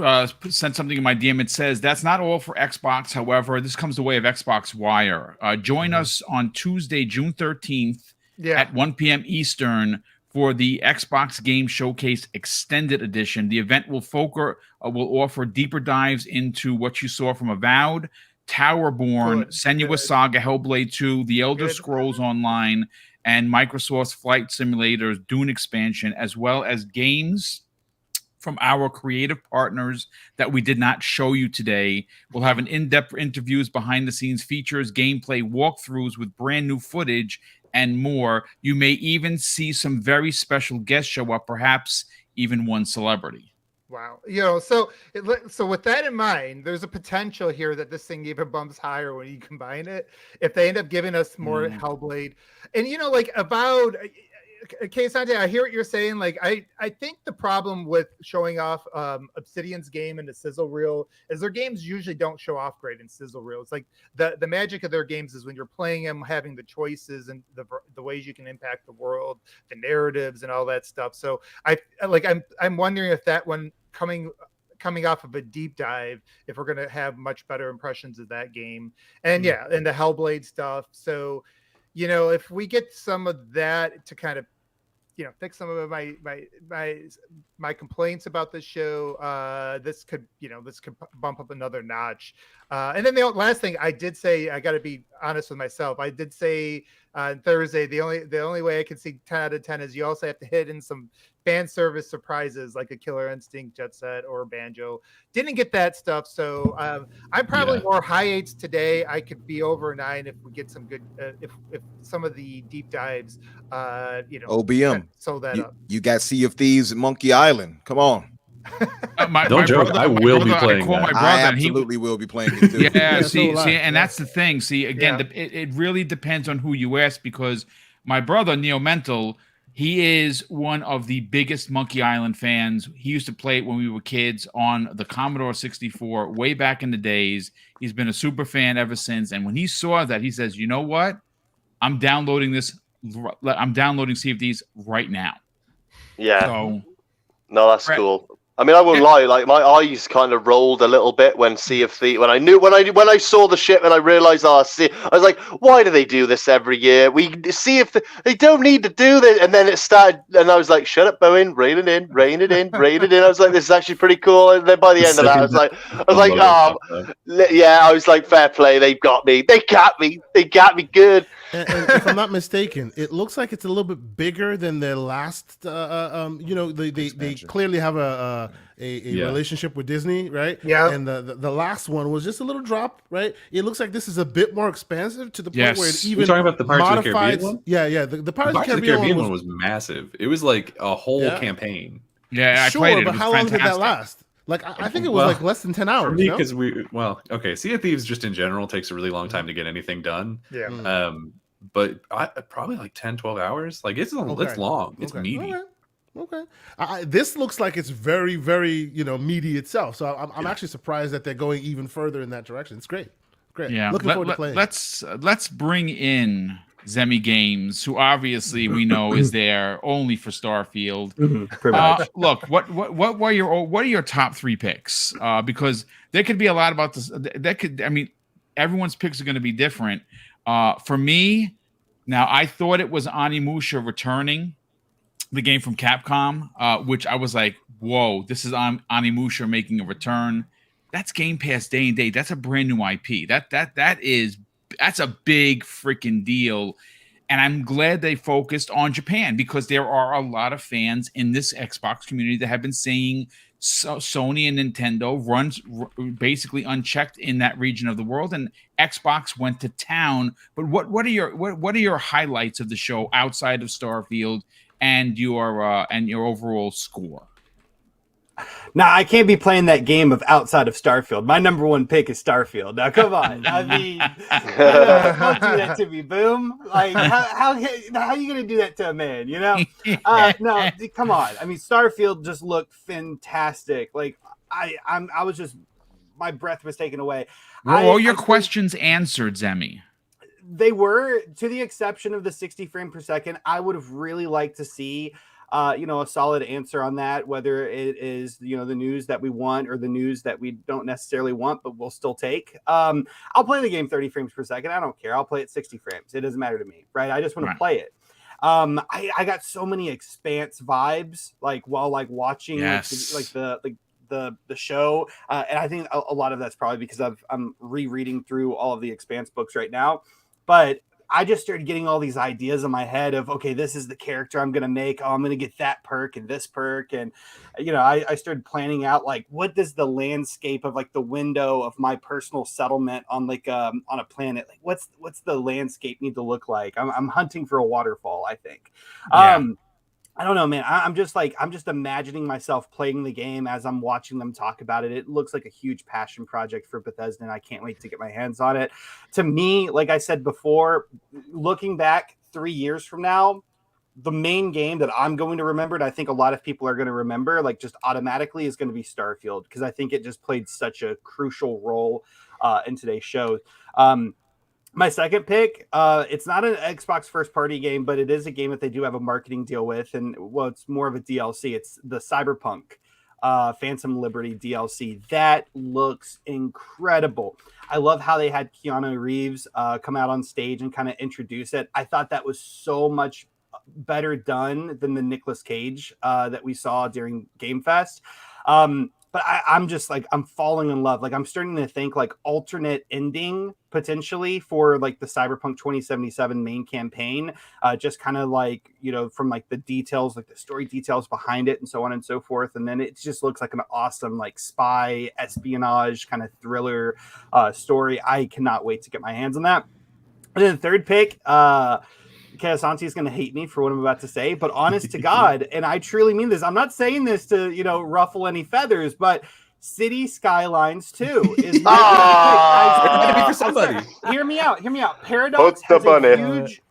sent something in my DM. It says that's not all for Xbox. However, this comes the way of Xbox Wire. Join us on Tuesday, June 13th at 1 p.m. Eastern for the Xbox Game Showcase Extended Edition. The event will offer deeper dives into what you saw from Avowed, Towerborn, Senua's Saga, Hellblade 2, The Elder Scrolls Online, and Microsoft's Flight Simulator's Dune expansion, as well as games from our creative partners that we did not show you today. We'll have an in-depth interviews, behind-the-scenes features, gameplay walkthroughs with brand new footage, and more. You may even see some very special guests show up, perhaps even one celebrity. Wow. So with that in mind, there's a potential here that this thing even bumps higher when you combine it. If they end up giving us more Hellblade, and about Sante, I hear what you're saying. Like, I think the problem with showing off Obsidian's game in the sizzle reel is their games usually don't show off great in sizzle reel. It's like the magic of their games is when you're playing them, having the choices and the ways you can impact the world, the narratives, and all that stuff. So I'm wondering if that one coming off of a deep dive, if we're going to have much better impressions of that game, and and the Hellblade stuff. So if we get some of that to kind of fix some of my complaints about this show, this could bump up another notch. And then the last thing I did say, I got to be honest with myself, I did say on Thursday, the only way I can see 10 out of 10 is you also have to hit in some fan service surprises like a Killer Instinct, Jet Set, or Banjo. Didn't get that stuff, so I'm probably more high 8s today. I could be over 9 if we get some good if some of the deep dives OBM sew that up. You got Sea of Thieves at Monkey Island. Come on. Don't joke. I will be playing that. I absolutely will be playing it too. See, and that's the thing. See, again, it really depends on who you ask, because my brother Neo Mental, he is one of the biggest Monkey Island fans. He used to play it when we were kids on the Commodore 64 way back in the days. He's been a super fan ever since. And when he saw that, he says, "You know what? I'm downloading this. I'm downloading Sea of Thieves right now." Yeah. So, no, that's cool. I mean, I won't lie. Like, my eyes kind of rolled a little bit when Sea of Thieves. When I saw the ship and I realized, I was like, why do they do this every year? We see if they don't need to do this. And then it started, and I was like, shut up, Bowen, rein it in. I was like, this is actually pretty cool. And then by the end of that, I was like, I was like, fair play. They got me. They got me good. And if I'm not mistaken, it looks like it's a little bit bigger than their last. They clearly have a relationship with Disney, right? Yeah. And the last one was just a little drop, right? It looks like this is a bit more expansive to the point where it even You're talking about the Pirates of the modifies. Caribbean one? Yeah. The Pirates of the Caribbean one was massive. It was like a whole campaign. Yeah, I played it. But how long did that last? Like, I think it was like less than 10 hours. For me, because Sea of Thieves just in general takes a really long time to get anything done. Yeah. But probably like 10, 12 hours. Like, it's long. It's meaty. Okay. This looks like it's very, very, meaty itself. So I'm actually surprised that they're going even further in that direction. It's great. Yeah. Looking forward to playing. Let's bring in Zemi Games, who obviously we know is there only for Starfield. Look, what are your top 3 picks? Because there could be a lot about this. Everyone's picks are going to be different. For me, now I thought it was Onimusha returning, the game from Capcom, which I was like, whoa, this is Onimusha making a return. That's Game Pass day and date. That's a brand new IP. That's a big freaking deal. And I'm glad they focused on Japan, because there are a lot of fans in this Xbox community that have been saying Sony and Nintendo runs basically unchecked in that region of the world, and Xbox went to town. But what are your highlights of the show outside of Starfield and your overall score? Now, I can't be playing that game of outside of Starfield. My number 1 pick is Starfield. Now, come on. I mean, don't do that to me, Boom. Like, how are you going to do that to a man, No, come on. I mean, Starfield just looked fantastic. Like, I was just, my breath was taken away. All your questions answered, Zemi. They were, to the exception of the 60 frame per second. I would have really liked to see a solid answer on that, whether it is, the news that we want or the news that we don't necessarily want, but we'll still take. I'll play the game 30 frames per second. I don't care. I'll play it 60 frames. It doesn't matter to me, right? I just want to play it. I got so many Expanse vibes, like while watching the show. And I think a lot of that's probably because I'm rereading through all of the Expanse books right now, but I just started getting all these ideas in my head of, okay, this is the character I'm going to make. Oh, I'm going to get that perk and this perk. And, I started planning out, like, what does the landscape of, like, the window of my personal settlement on, like, on a planet, like, what's the landscape need to look like? I'm hunting for a waterfall, I think. Yeah. I don't know, man. I'm just imagining myself playing the game as I'm watching them talk about it. It looks like a huge passion project for Bethesda, and I can't wait to get my hands on it. To me, like I said before, looking back 3 years from now, the main game that I'm going to remember, and I think a lot of people are going to remember, like just automatically, is going to be Starfield, because I think it just played such a crucial role in today's show. My second pick, it's not an Xbox first party game, but it is a game that they do have a marketing deal with. And well, it's more of a DLC. It's the Cyberpunk Phantom Liberty DLC. That looks incredible. I love how they had Keanu Reeves come out on stage and kind of introduce it. I thought that was so much better done than the Nicolas Cage that we saw during Game Fest. But I'm just like, I'm falling in love. Like, I'm starting to think like alternate ending potentially for like the Cyberpunk 2077 main campaign, just kind of like, you know, from like the details, like the story details behind it and so on and so forth. And then it just looks like an awesome like spy espionage kind of thriller story. I cannot wait to get my hands on that. And then the third pick, Kayasanti is going to hate me for what I'm about to say, but honest to God, and I truly mean this, I'm not saying this to, you know, ruffle any feathers, but City Skylines 2 is It's be for somebody. Hear me out. Paradox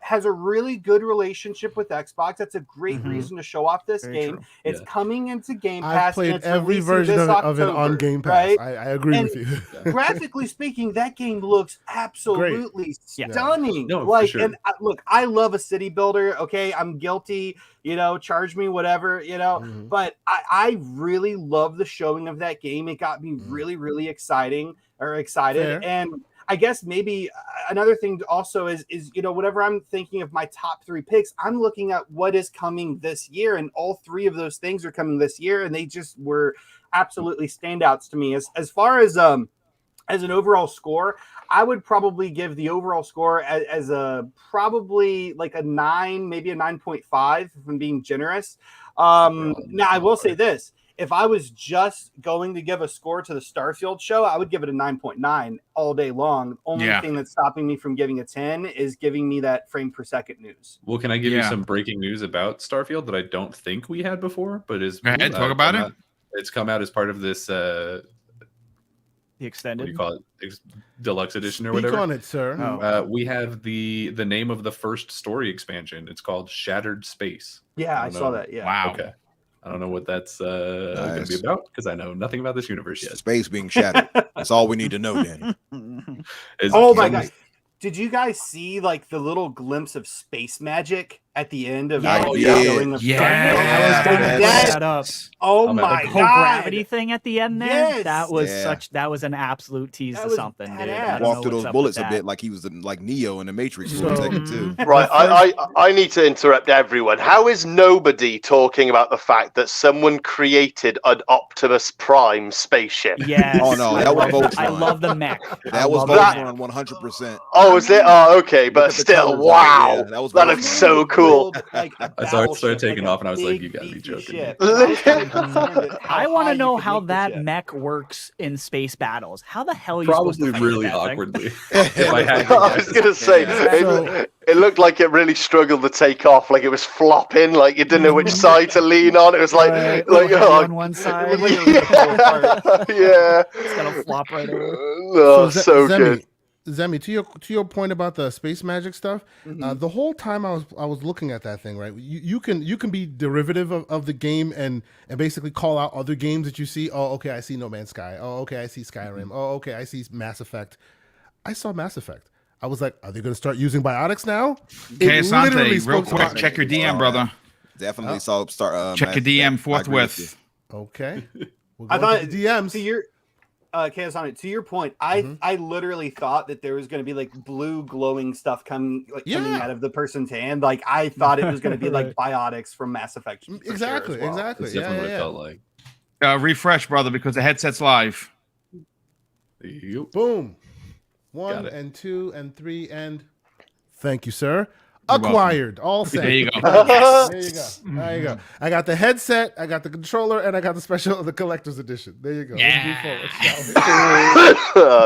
has a really good relationship with Xbox. That's a great reason to show off this game. True. It's coming into Game Pass. I've played every version of it on Game Pass. Right? I agree with you. Graphically speaking, that game looks absolutely stunning. No, like, sure. And look, I love a city builder. Okay, I'm guilty. You know, charge me whatever. You know, but I really love the showing of that game. It got me really, really excited. Fair. And I guess maybe another thing also is, you know, whenever I'm thinking of my top 3 picks, I'm looking at what is coming this year, and all 3 of those things are coming this year, and they just were absolutely standouts to me. As far as an overall score, I would probably give the overall score as a probably like a 9, maybe a 9.5 if I'm being generous. Now I will say this. If I was just going to give a score to the Starfield show, I would give it a 9.9 all day long. Only thing that's stopping me from giving a 10 is giving me that frame per second news. Well, can I give you some breaking news about Starfield that I don't think we had before, but is go ahead, talk about it. It's come out as part of this the extended, what do you call it, deluxe edition or whatever. Speak on it, sir. We have the name of the first story expansion. It's called Shattered Space. Yeah, I saw that. Yeah. Wow. Okay. I don't know what that's going to be about because I know nothing about this universe yet. Space being shattered. That's all we need to know, Danny. Oh my God. Did you guys see like the little glimpse of space magic at the end of that Oh my whole God. gravity thing at the end there? That was an absolute tease to something, dude. Walked through those bullets a bit like he was like Neo in the Matrix for a second too. Right, I need to interrupt everyone. How is nobody talking about the fact that someone created an Optimus Prime spaceship? Yes. Oh no, that was Voltron. I love the mech. That was Voltron 100%. Oh, is it? Oh, okay, but still, wow, that looks so cool. Like I started taking off, and I was like, "You gotta be joking." I want to know how that mech works in space battles. How the hell are you probably supposed to really awkwardly? If I had, I was gonna say it looked like it really struggled to take off. Like it was flopping. Like you didn't know which side to lean on. It was like on one side. Yeah, it's gonna flop right over. No, so good. Zemi, to your point about the space magic stuff, the whole time I was looking at that thing, right? You can be derivative of the game and basically call out other games that you see. Oh, okay, I see No Man's Sky. Oh, okay, I see Skyrim. Oh, okay, I see Mass Effect. I saw Mass Effect. I was like, are they going to start using biotics now? Okay, Asante, real quick, check your DM, brother. Definitely saw start. Check your DM forthwith. Okay, I thought DMs. To your Asante, to your point, I literally thought that there was going to be like blue glowing stuff coming out of the person's hand. Like I thought it was going to be like biotics from Mass Effect. Exactly, sure exactly. That's definitely what it felt like. Refresh, brother, because the headset's live. Boom. 1 and 2 and 3 and thank you, sir. Acquired. All set. There you go. Yes. There you go. There you go. I got the headset, I got the controller, and I got the collector's edition. There you go. Yes.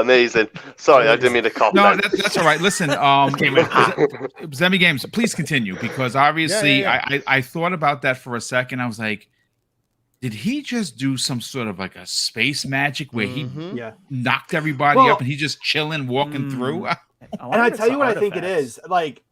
Amazing. Sorry, I didn't mean to cop No, that. that's all right. Listen, Zemi Games, please continue, because obviously Yeah. I thought about that for a second. I was like, did he just do some sort of like a space magic where he Yeah. knocked everybody Well- up and he's just chilling, walking through? And I tell you what I think it is. Like,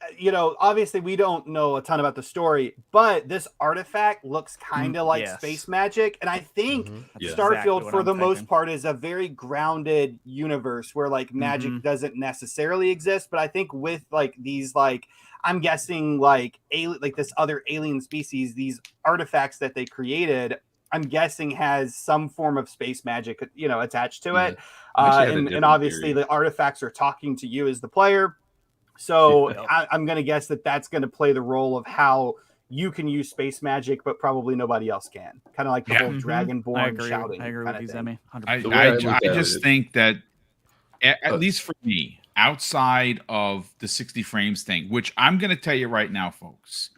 obviously we don't know a ton about the story, but this artifact looks kind of like yes. space magic. And I think Yeah. Starfield, Exactly what for I'm the most thinking. part, is a very grounded universe where like magic doesn't necessarily exist. But I think with like these, like, I'm guessing like this other alien species, these artifacts that they created, I'm guessing has some form of space magic, attached to it. I actually had a And different obviously theory. the artifacts are talking to you as the player. So Yeah. I'm going to guess that's going to play the role of how you can use space magic, but probably nobody else can. Kind of like the Yeah. whole I Dragonborn agree. shouting. I agree kinda with you, thing. Zemi. The way I I look at just it- think that at least for me, outside of the 60 frames thing, which I'm going to tell you right now, folks,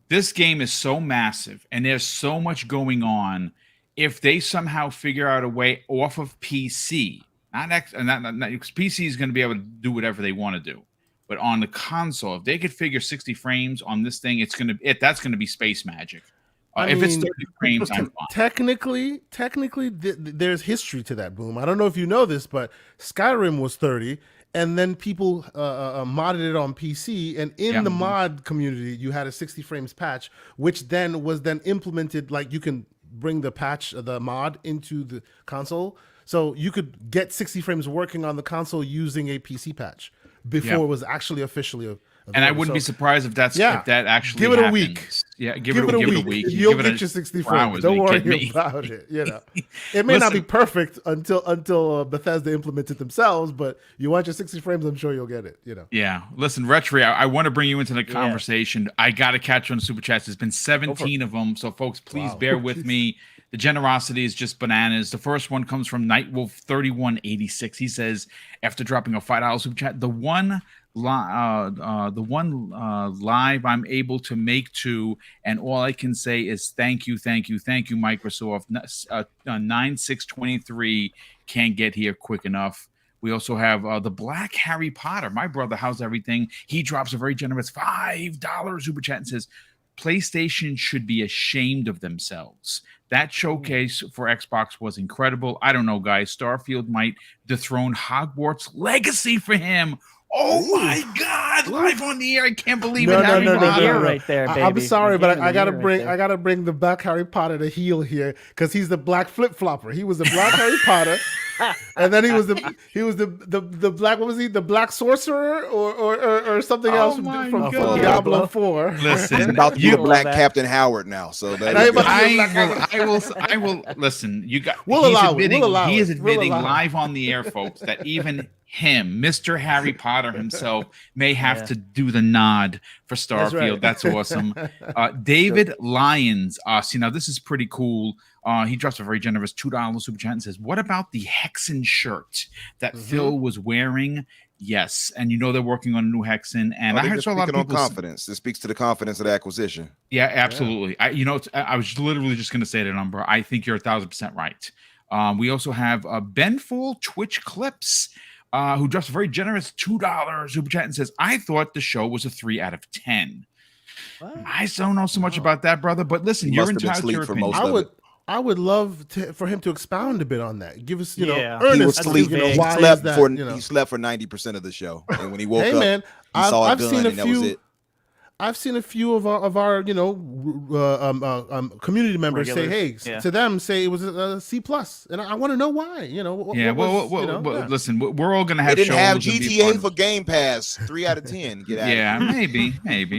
this game is so massive and there's so much going on. If they somehow figure out a way off of PC, not because PC is going to be able to do whatever they want to do, but on the console, if they could figure 60 frames on this thing, that's going to be space magic. If it's 30 frames, I'm fine. Technically, there's history to that, Boom. I don't know if you know this, but Skyrim was 30, and then people modded it on PC, and in the mod community, you had a 60 frames patch, which then was implemented. Like, you can bring the mod into the console, so you could get 60 frames working on the console using a PC patch before it was actually officially available. And I wouldn't be surprised if that actually give it a happens. week. Yeah, give it a week. You'll Give it get your 60 frames. Don't worry about it. It may not be perfect until Bethesda implements it themselves, but you want your 60 frames, I'm sure you'll get it. Yeah. Listen, Retri, I want to bring you into the conversation. I got to catch you on the super chats. There's been 17 of them, so folks, please bear with me. The generosity is just bananas. The first one comes from Nightwolf 3186. He says, after dropping a $5 super chat, the one live I'm able to make to, and all I can say is thank you, Microsoft. 9623 can't get here quick enough. We also have the Black Harry Potter. My brother, how's everything? He drops a very generous $5 super chat and says, PlayStation should be ashamed of themselves. That showcase for Xbox was incredible. I don't know, guys. Starfield might dethrone Hogwarts Legacy for him. Oh my God! Live on the air, I can't believe it. No. Right there, baby. I'm sorry, but I gotta right there. bring the Black Harry Potter to heel here, because he's the Black Flip Flopper. He was the Black Harry Potter, and then he was the Black, what was he? The Black Sorcerer or something else from Diablo 4. Listen, He's about to be you a Black love that. Captain Howard now. So that I will listen. You got. He is admitting live on the air, folks, that even him, Mr. Harry Potter himself, may have to do the nod for Starfield. That's awesome. David Lyons, see, now this is pretty cool. He drops a very generous $2 super chat and says, "What about the Hexen shirt that Phil was wearing?" Yes, and they're working on a new Hexen, and I saw a lot of people. Confidence. This speaks to the confidence of the acquisition. Yeah, absolutely. Yeah. I was literally just going to say the number. I think you're 1,000% right. We also have Benful Twitch Clips, who drops a very generous $2 super chat and says, "I thought the show was a 3 out of 10." What? I don't know so much about that, brother, but listen, you're entitled to your opinion. I would love for him to expound a bit on that. Give us, Earnest. He was asleep. He slept for 90% of the show, and when he woke up, man, he saw a I've gun, seen and that was it. I've seen a few of our community members Regulars. say, to them, say it was a C+, and I want to know why. Listen, we're all gonna have. They didn't have shows and GTA for Game Pass. 3 out of 10. Get out. Yeah, maybe.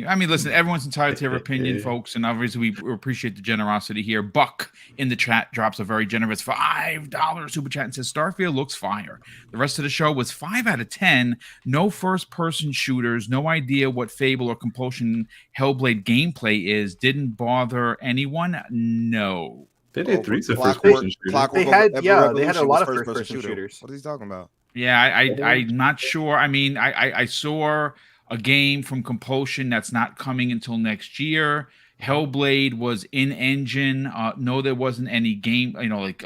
I mean, listen, everyone's entitled to their opinion, folks, and obviously we appreciate the generosity here. Buck in the chat drops a very generous $5 super chat and says, "Starfield looks fire. The rest of the show was 5 out of 10. No first-person shooters. No idea what Fable or Compulsion Hellblade gameplay is. Didn't bother anyone. No." They did 3 first-person shooters. They had a lot of first-person shooters. What is he talking about? Yeah, I'm not sure. I mean, I saw a game from Compulsion that's not coming until next year. Hellblade was in engine. No, there wasn't any game, like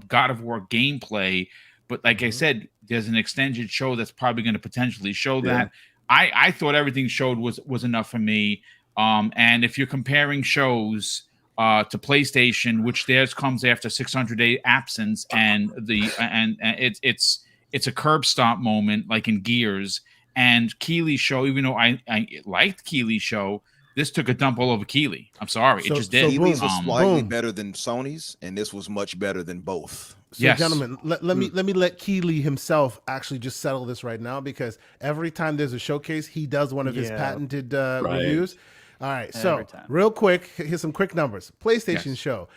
God of War gameplay. But like I said, there's an extended show that's probably going to potentially show that. I thought everything showed was enough for me. And if you're comparing shows to PlayStation, which theirs comes after 600-day absence, and it's a curb stop moment like in Gears, and Keeley's show, even though I liked Keeley's show, this took a dump all over Keeley. I'm sorry, it just did. Keeley's was slightly better than Sony's, and this was much better than both. So, gentlemen, let me let Keeley himself actually just settle this right now, because every time there's a showcase, he does one of his patented reviews. All right, so real quick, here's some quick numbers. PlayStation show,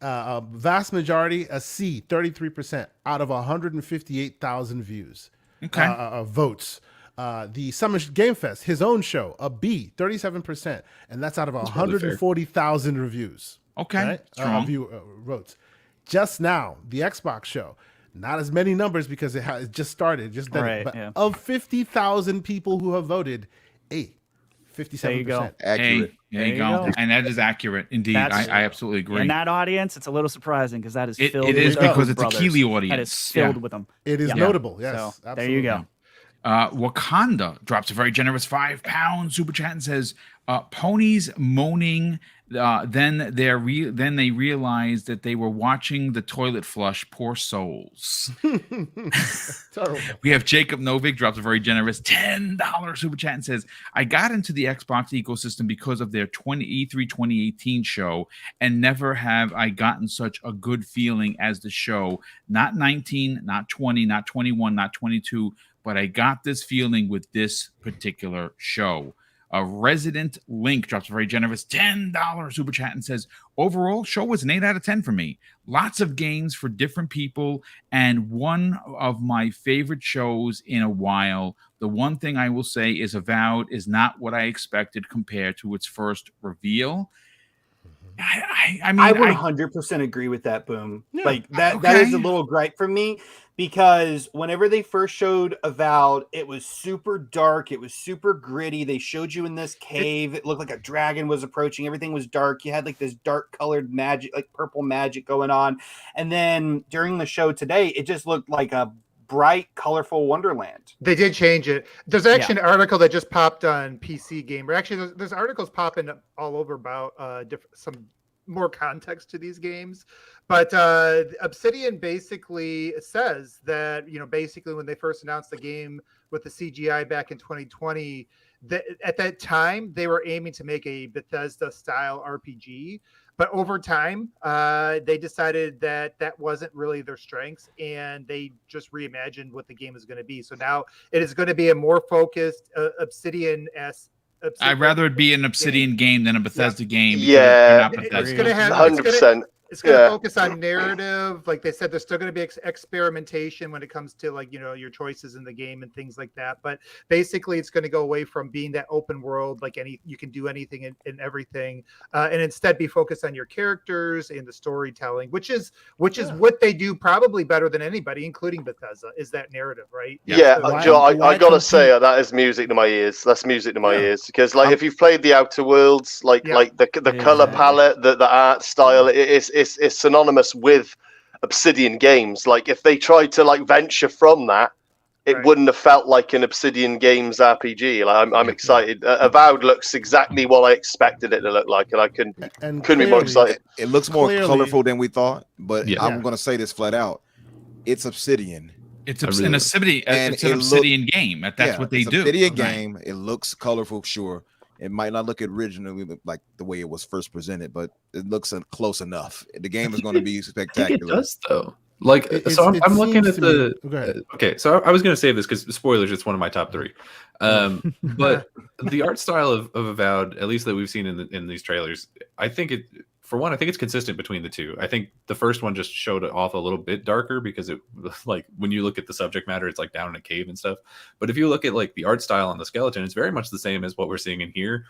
vast majority a C, 33% out of 158,000 views. Votes. The Summer Game Fest, his own show, a B, 37%, and that's out of 140,000 reviews. Okay, strong. Votes. Just now, the Xbox show, not as many numbers because it just started, of 50,000 people who have voted, 57%. There you go. Accurate. There you go. And that is accurate indeed. I absolutely agree. In that audience, it's a little surprising because that is filled. It is with because it's a brothers. Keeley audience. That is filled with them. It is notable. Yes, so, there you go. Wakanda drops a very generous £5 super chat and says, "Ponies moaning. Then they realized that they were watching the toilet flush. Poor souls." Terrible. We have Jacob Novik drops a very generous $10 super chat and says, "I got into the Xbox ecosystem because of their E3 2018 show, and never have I gotten such a good feeling as the show. Not 19, not 20, not 21, not 22, but I got this feeling with this particular show." A Resident Link drops a very generous $10 super chat and says, "Overall, show was an 8 out of 10 for me. Lots of games for different people, and one of my favorite shows in a while. The one thing I will say is Avowed is not what I expected compared to its first reveal." I mean, I would 100% agree with that, Boom. Yeah. Like that is a little gripe for me, because whenever they first showed Avowed, it was super dark, it was super gritty. They showed you in this cave, it looked like a dragon was approaching, everything was dark. You had like this dark colored magic, like purple magic going on. And then during the show today, it just looked like a bright, colorful wonderland. They did change it. There's actually an article that just popped on PC Gamer. Actually, there's articles popping up all over about some more context to these games. But Obsidian basically says that, basically when they first announced the game with the CGI back in 2020, that at that time they were aiming to make a Bethesda-style RPG. But over time, they decided that wasn't really their strengths, and they just reimagined what the game is going to be. So now it is going to be a more focused Obsidian-esque. I'd rather it be an Obsidian game than a Bethesda game. Yeah, it's going to have 100%. It's going to focus on narrative. Like they said, there's still going to be experimentation when it comes to your choices in the game and things like that. But basically, it's going to go away from being that open world, you can do anything and everything, and instead be focused on your characters and the storytelling, which is what they do probably better than anybody, including Bethesda, is that narrative, right? Yeah, Joe, I gotta say that is music to my ears. That's music to my ears, because if you've played the Outer Worlds, the color palette, the art style, it's synonymous with Obsidian games. Like if they tried to venture from that, it wouldn't have felt like an Obsidian Games RPG. I'm excited. Avowed looks exactly what I expected it to look like, and I couldn't be more excited. It looks more colorful than we thought, but I'm going to say this flat out: it's Obsidian. It's an Obsidian game. That's what they do. Obsidian game. It looks colorful, sure. It might not look originally like the way it was first presented, but it looks close enough. The game is going to be spectacular. I think it does, though. I'm looking at the. Okay, so I was going to say this because spoilers. It's one of my top 3. But the art style of Avowed, at least that we've seen in these trailers, I think it's consistent between the two. I think the first one just showed it off a little bit darker because it when you look at the subject matter, it's down in a cave and stuff. But if you look at the art style on the skeleton, it's very much the same as what we're seeing in here.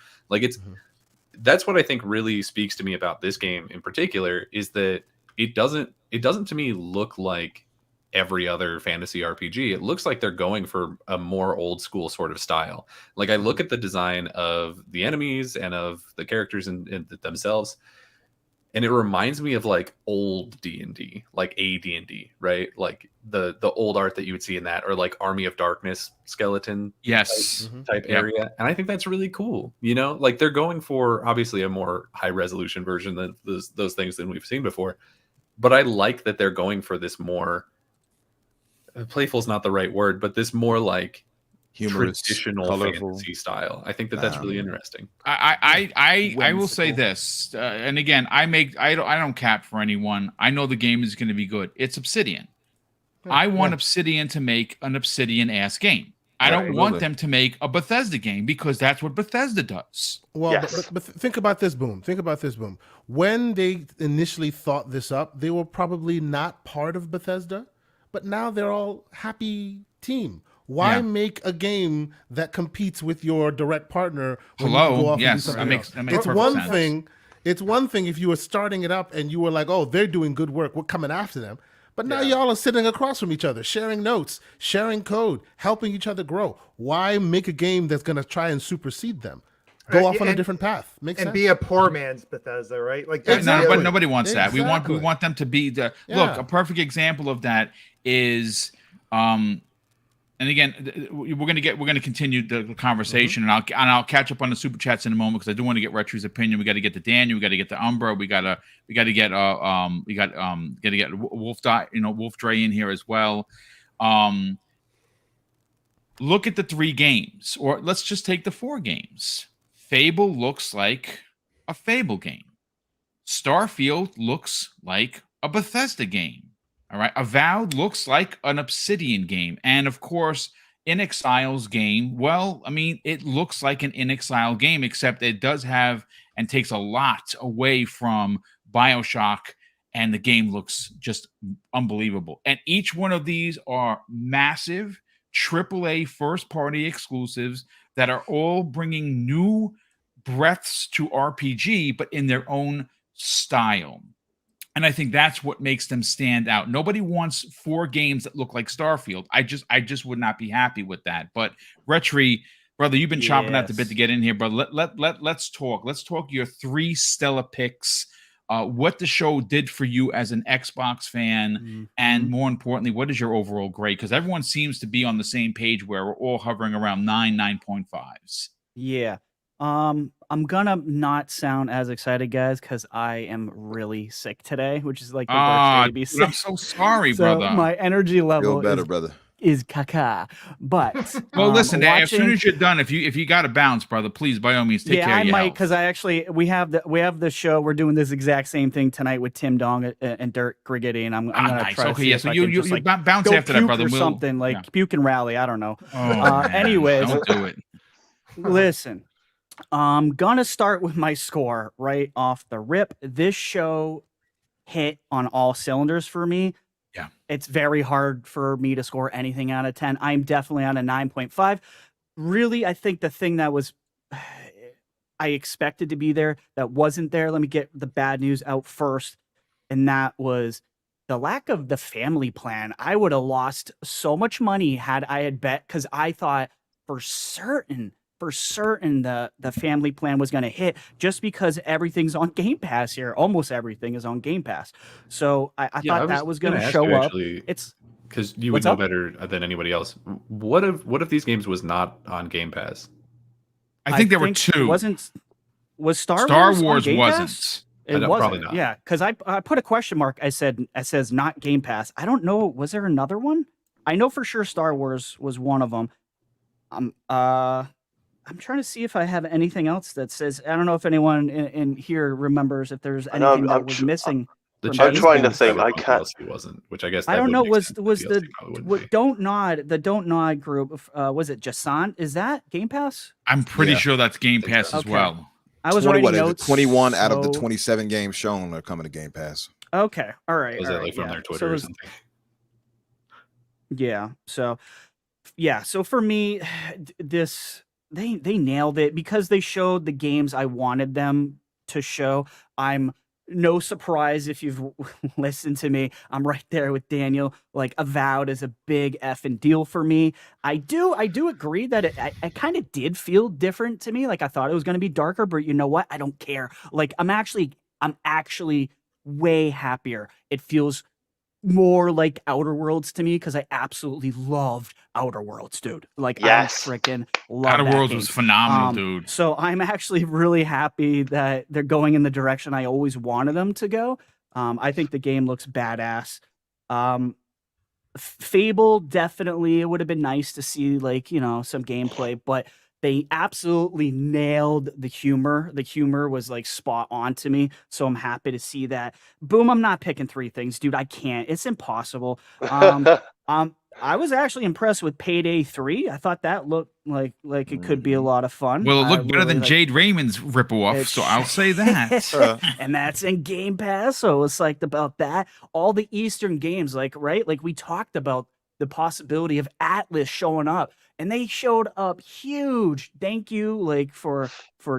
That's what I think really speaks to me about this game in particular, is that it doesn't to me look like every other fantasy RPG. It looks like they're going for a more old school sort of style. Like I look at the design of the enemies and of the characters in themselves, and it reminds me of like old D&D, like AD&D, right? Like the old art that you would see in that, or like Army of Darkness skeleton Yes. type area. And I think that's really cool. You know, like they're going for obviously a more high resolution version than those things than we've seen before. But I like that they're going for this more playful is not the right word, but this more like Humorous, traditional colorful. fantasy style. I think that's really interesting. I will say this, and again, I don't cap for anyone. I know the game is going to be good. It's Obsidian. I want Obsidian to make an Obsidian ass game. I don't want them to make a Bethesda game because that's what Bethesda does. Well, Yes. but think about this, Boom. Think about this, Boom. When they initially thought this up, they were probably not part of Bethesda, but now they're all happy team. Why make a game that competes with your direct partner when you go off and do something else? That makes It's perfect one sense. thing. It's one thing if you were starting it up and you were like, "Oh, they're doing good work. We're coming after them." But now y'all are sitting across from each other, sharing notes, sharing code, helping each other grow. Why make a game that's going to try and supersede them? Go off on a different path. Makes sense. And be a poor man's Bethesda, right? Like But nobody wants that. We Exactly. want them to be the Yeah. look. A perfect example of that is and again, we're gonna continue the conversation, and I'll catch up on the super chats in a moment because I do want to get Retro's opinion. We got to get to Daniel, we got to get to Umbra, we got to get Wolf Dre in here as well. Look at the 3 games, or let's just take the 4 games. Fable looks like a Fable game. Starfield looks like a Bethesda game. All right. Avowed looks like an Obsidian game. And of course, In Exile's game, well, I mean, it looks like an In Exile game, except it does have and takes a lot away from BioShock, and the game looks just unbelievable. And each one of these are massive AAA first-party exclusives that are all bringing new breaths to RPG, but in their own style. And I think that's what makes them stand out. Nobody wants 4 games that look like Starfield. I just would not be happy with that. But Retri, brother, you've been chomping at the bit to get in here, but let's talk. Let's talk your 3 stellar picks. What the show did for you as an Xbox fan, and more importantly, what is your overall grade? Because everyone seems to be on the same page where we're all hovering around 9.5s. Yeah. I'm gonna not sound as excited, guys, because I am really sick today, which is like the worst day to be Dude, sick. I'm so sorry, So brother. my energy level Feel better, brother. is caca. But Well, listen, as soon watching- as you're done, if you got to bounce, brother, please by all means take care I of your might, health. because we have the show. We're doing this exact same thing tonight with Tim Dong and Dirk Griggity, and I'm gonna nice. try to Okay, see yeah. if So I you can just, like, bounce go after that, puke brother. or We'll, something like yeah. puke and rally. I don't know. Oh, man. Anyways, Don't do it. Listen, I'm gonna start with my score right off the rip. This show hit on all cylinders for me. Yeah. It's very hard for me to score anything out of 10. I'm definitely on a 9.5. Really, I think the thing that was I expected to be there that wasn't there. Let me get the bad news out first. And that was the lack of the family plan. I would have lost so much money had I had bet, because I thought for certain the family plan was going to hit, just because everything's on Game Pass here. Almost everything is on Game Pass. So I thought that was going to show up. It's because you would know better than anybody else. What if these games was not on Game Pass? I think there were it 2. Was Star Wars on Game wasn't. Pass? It wasn't. Probably not. Yeah, because I put a question mark. It says not Game Pass. I don't know. Was there another one? I know for sure Star Wars was one of them. I'm trying to see if I have anything else that says. I don't know if anyone in here remembers if there's anything that was missing. The I'm trying to think. I can't. DLC wasn't, which I guess I don't know. Was the DLC Don't Nod group? Was it Jasant? Is that Game Pass? I'm pretty sure that's Game Pass as Okay. well. I was 20, writing what is it? notes. 21 out of the so- 27 games shown are coming to Game Pass. Okay. All right. Was all it right, like from yeah. their Twitter So it or was- something? Yeah. So for me, they nailed it because they showed the games I wanted them to show. I'm no surprise if you've listened to me. I'm right there with Daniel. Like, Avowed is a big effing deal for me. I do agree that it kind of did feel different to me. Like, I thought it was going to be darker, but you know what? I don't care. Like, I'm actually way happier. It feels more like Outer Worlds to me because I absolutely loved Outer Worlds, dude. Like, Yes. I freaking love Outer that Worlds game. was phenomenal, dude. So I'm actually really happy that they're going in the direction I always wanted them to go. I think the game looks badass. Fable, definitely, it would have been nice to see, like, you know, some gameplay, but they absolutely nailed the humor. The humor was like spot on to me, so I'm happy to see that. Boom, I'm not picking three things, dude. I can't. It's impossible. I was actually impressed with Payday 3. I thought that looked like it could be a lot of fun. Well, it I looked better really than like- Jade Raymond's ripoff, so I'll say that. and that's in Game Pass, so it's like about that. All the Eastern games, like, right? Like, we talked about the possibility of Atlas showing up, and they showed up huge. Thank you, like, for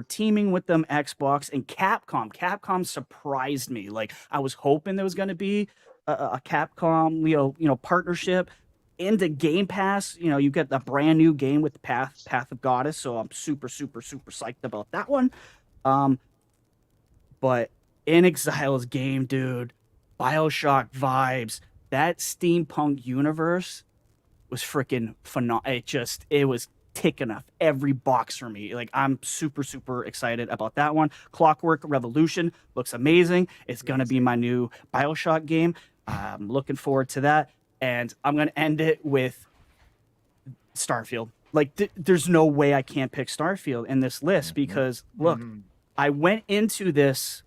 teaming with them, Xbox and Capcom. Capcom surprised me. Like, I was hoping there was going to be a Capcom, you know, partnership. Into Game Pass, you know, you get a brand new game with Path of Goddess, so I'm super psyched about that one. But In Exile's game, dude, BioShock vibes. That steampunk universe was freaking phenomenal. It was ticking off every box for me. Like, I'm super excited about that one. Clockwork Revolution looks amazing. It's gonna be my new BioShock game. I'm looking forward to that. And I'm going to end it with Starfield. Like, there's no way I can't pick Starfield in this list because, look, I went into this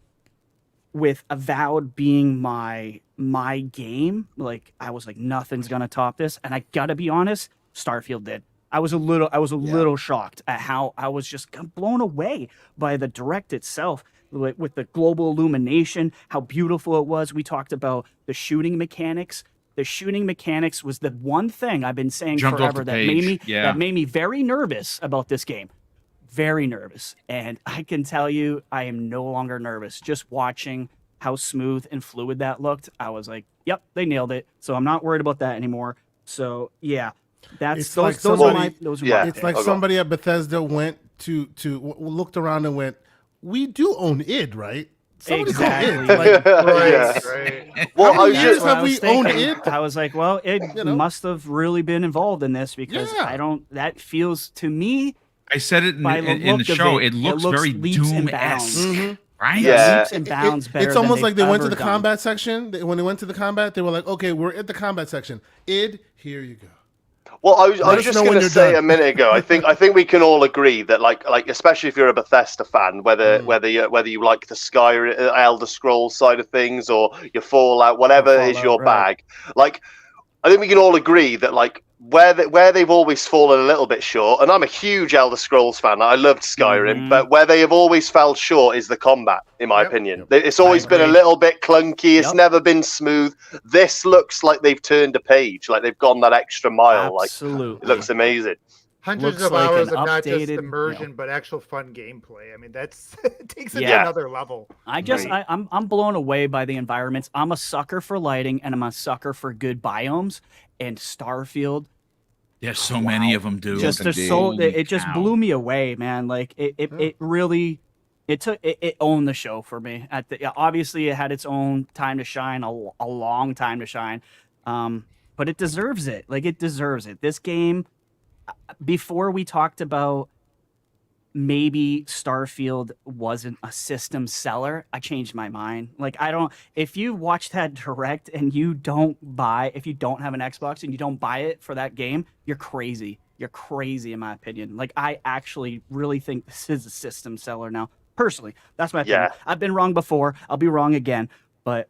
with Avowed being my game. Like, I was like, nothing's going to top this. And I got to be honest, Starfield did. I was a little shocked at how I was just blown away by the direct itself with the global illumination, how beautiful it was. We talked about the shooting mechanics. The shooting mechanics was the one thing I've been saying forever that made me very nervous about this game. Very nervous. And I can tell you, I am no longer nervous. Just watching how smooth and fluid that looked, I was like, yep, they nailed it. So I'm not worried about that anymore. So yeah, those are my It's like somebody at Bethesda went to looked around and went, we do own id, right? Exactly. Like, right. Well, how many years have we owned it? I was like, well, it must have really been involved in this because that feels to me. I said it in the show. It looks very Doom-esque. Right? Yeah. Leaps and bounds better. It's almost like they went to the done. combat section. When they went to the combat, they were like, okay, we're at the combat section. Id, here you go. Well, I was just going to say a minute ago. I think we can all agree that, like especially if you're a Bethesda fan, whether you like the Skyrim, Elder Scrolls side of things, or your Fallout, whatever is your bag. Like, I think we can all agree that, like, where they've always fallen a little bit short, and I'm a huge Elder Scrolls fan. I loved Skyrim, but where they have always fell short is the combat, in my opinion. It's always been a little bit clunky. It's never been smooth. This looks like they've turned a page, like they've gone that extra mile. Absolutely. Like, it looks amazing. Hundreds Looks of like hours an of not just updated, immersion, but actual fun gameplay. I mean, that's it takes it to another level. I'm blown away by the environments. I'm a sucker for lighting, and I'm a sucker for good biomes. And Starfield, there's so many of them, dude. It just blew me away, man. Like, it really it owned the show for me. Obviously, it had its own time to shine, a long time to shine, but it deserves it. Like, it deserves it. This game. Before we talked about maybe Starfield wasn't a system seller, I changed my mind. Like, if you watch that direct and if you don't have an Xbox and you don't buy it for that game, you're crazy. You're crazy, in my opinion. Like, I actually really think this is a system seller now. Personally, that's my opinion. I've been wrong before. I'll be wrong again. But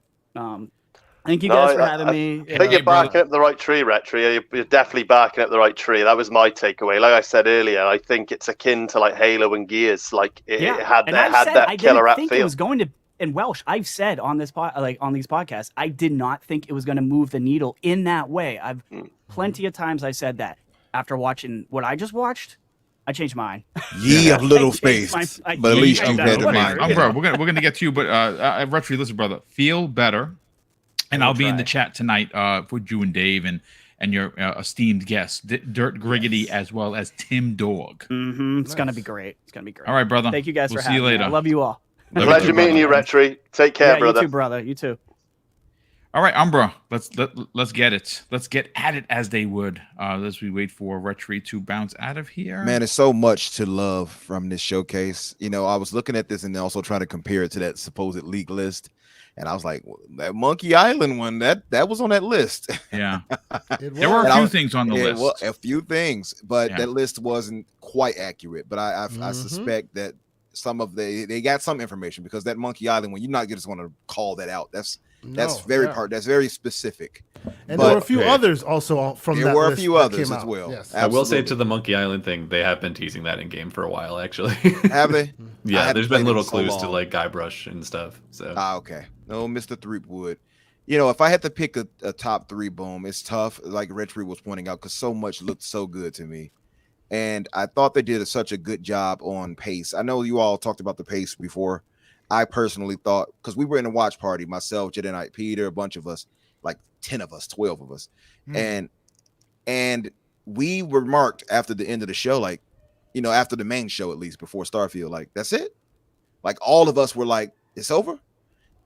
thank you guys for having me. I think you're barking up the right tree, Retri. You're definitely barking up the right tree. That was my takeaway. Like I said earlier, I think it's akin to like Halo and Gears. Like it had that killer app feel. It was going to. In Welsh, I've said on this on these podcasts, I did not think it was going to move the needle in that way. I've plenty of times I said that after watching what I just watched. I changed mine. Ye of little I faith, changed my- but at least you I- had the whatever. mind. Bro, we're gonna get to you, but Retri, listen, brother, feel better, and I'll be in the chat tonight with you and Dave and your esteemed guests, Dirt Griggity, as well as Tim Dog. It's gonna be great. It's gonna be great. All right, brother. Thank you guys We'll for see you having me. later. I love you all. Pleasure meeting you, Retri. Take care, Yeah, brother. you too, brother. You too. All right, Umbra, let's get it. Let's get at it, as they would, as we wait for Retri to bounce out of here. Man, it's so much to love from this showcase. You know, I was looking at this and also trying to compare it to that supposed leak list, and I was like, well, that Monkey Island one, that was on that list. Yeah, It there were was. a few things on the Yeah, list. well, a few things, but Yeah. that list wasn't quite accurate. But I suspect that some of they got some information, because that Monkey Island one, you're not just going to call that out. That's very specific. And But- there were a few others also from There that were a list few that others came as out. well. Yes. I will say Absolutely. to the Monkey Island thing, they have been teasing that in game for a while, actually. Have they? I Yeah, haven't there's played been it little in so clues to long. like Guybrush and stuff. So Okay. No, Mr. Threepwood. You know, if I had to pick a top three, Boom, it's tough, like Retri was pointing out, because so much looked so good to me. And I thought they did such a good job on pace. I know you all talked about the pace before. I personally thought, because we were in a watch party, myself, Jedi Knight, Peter, a bunch of us, like 10 of us, 12 of us. And we were marked after the end of the show, like, you know, after the main show, at least before Starfield, like, that's it. Like, all of us were like, it's over.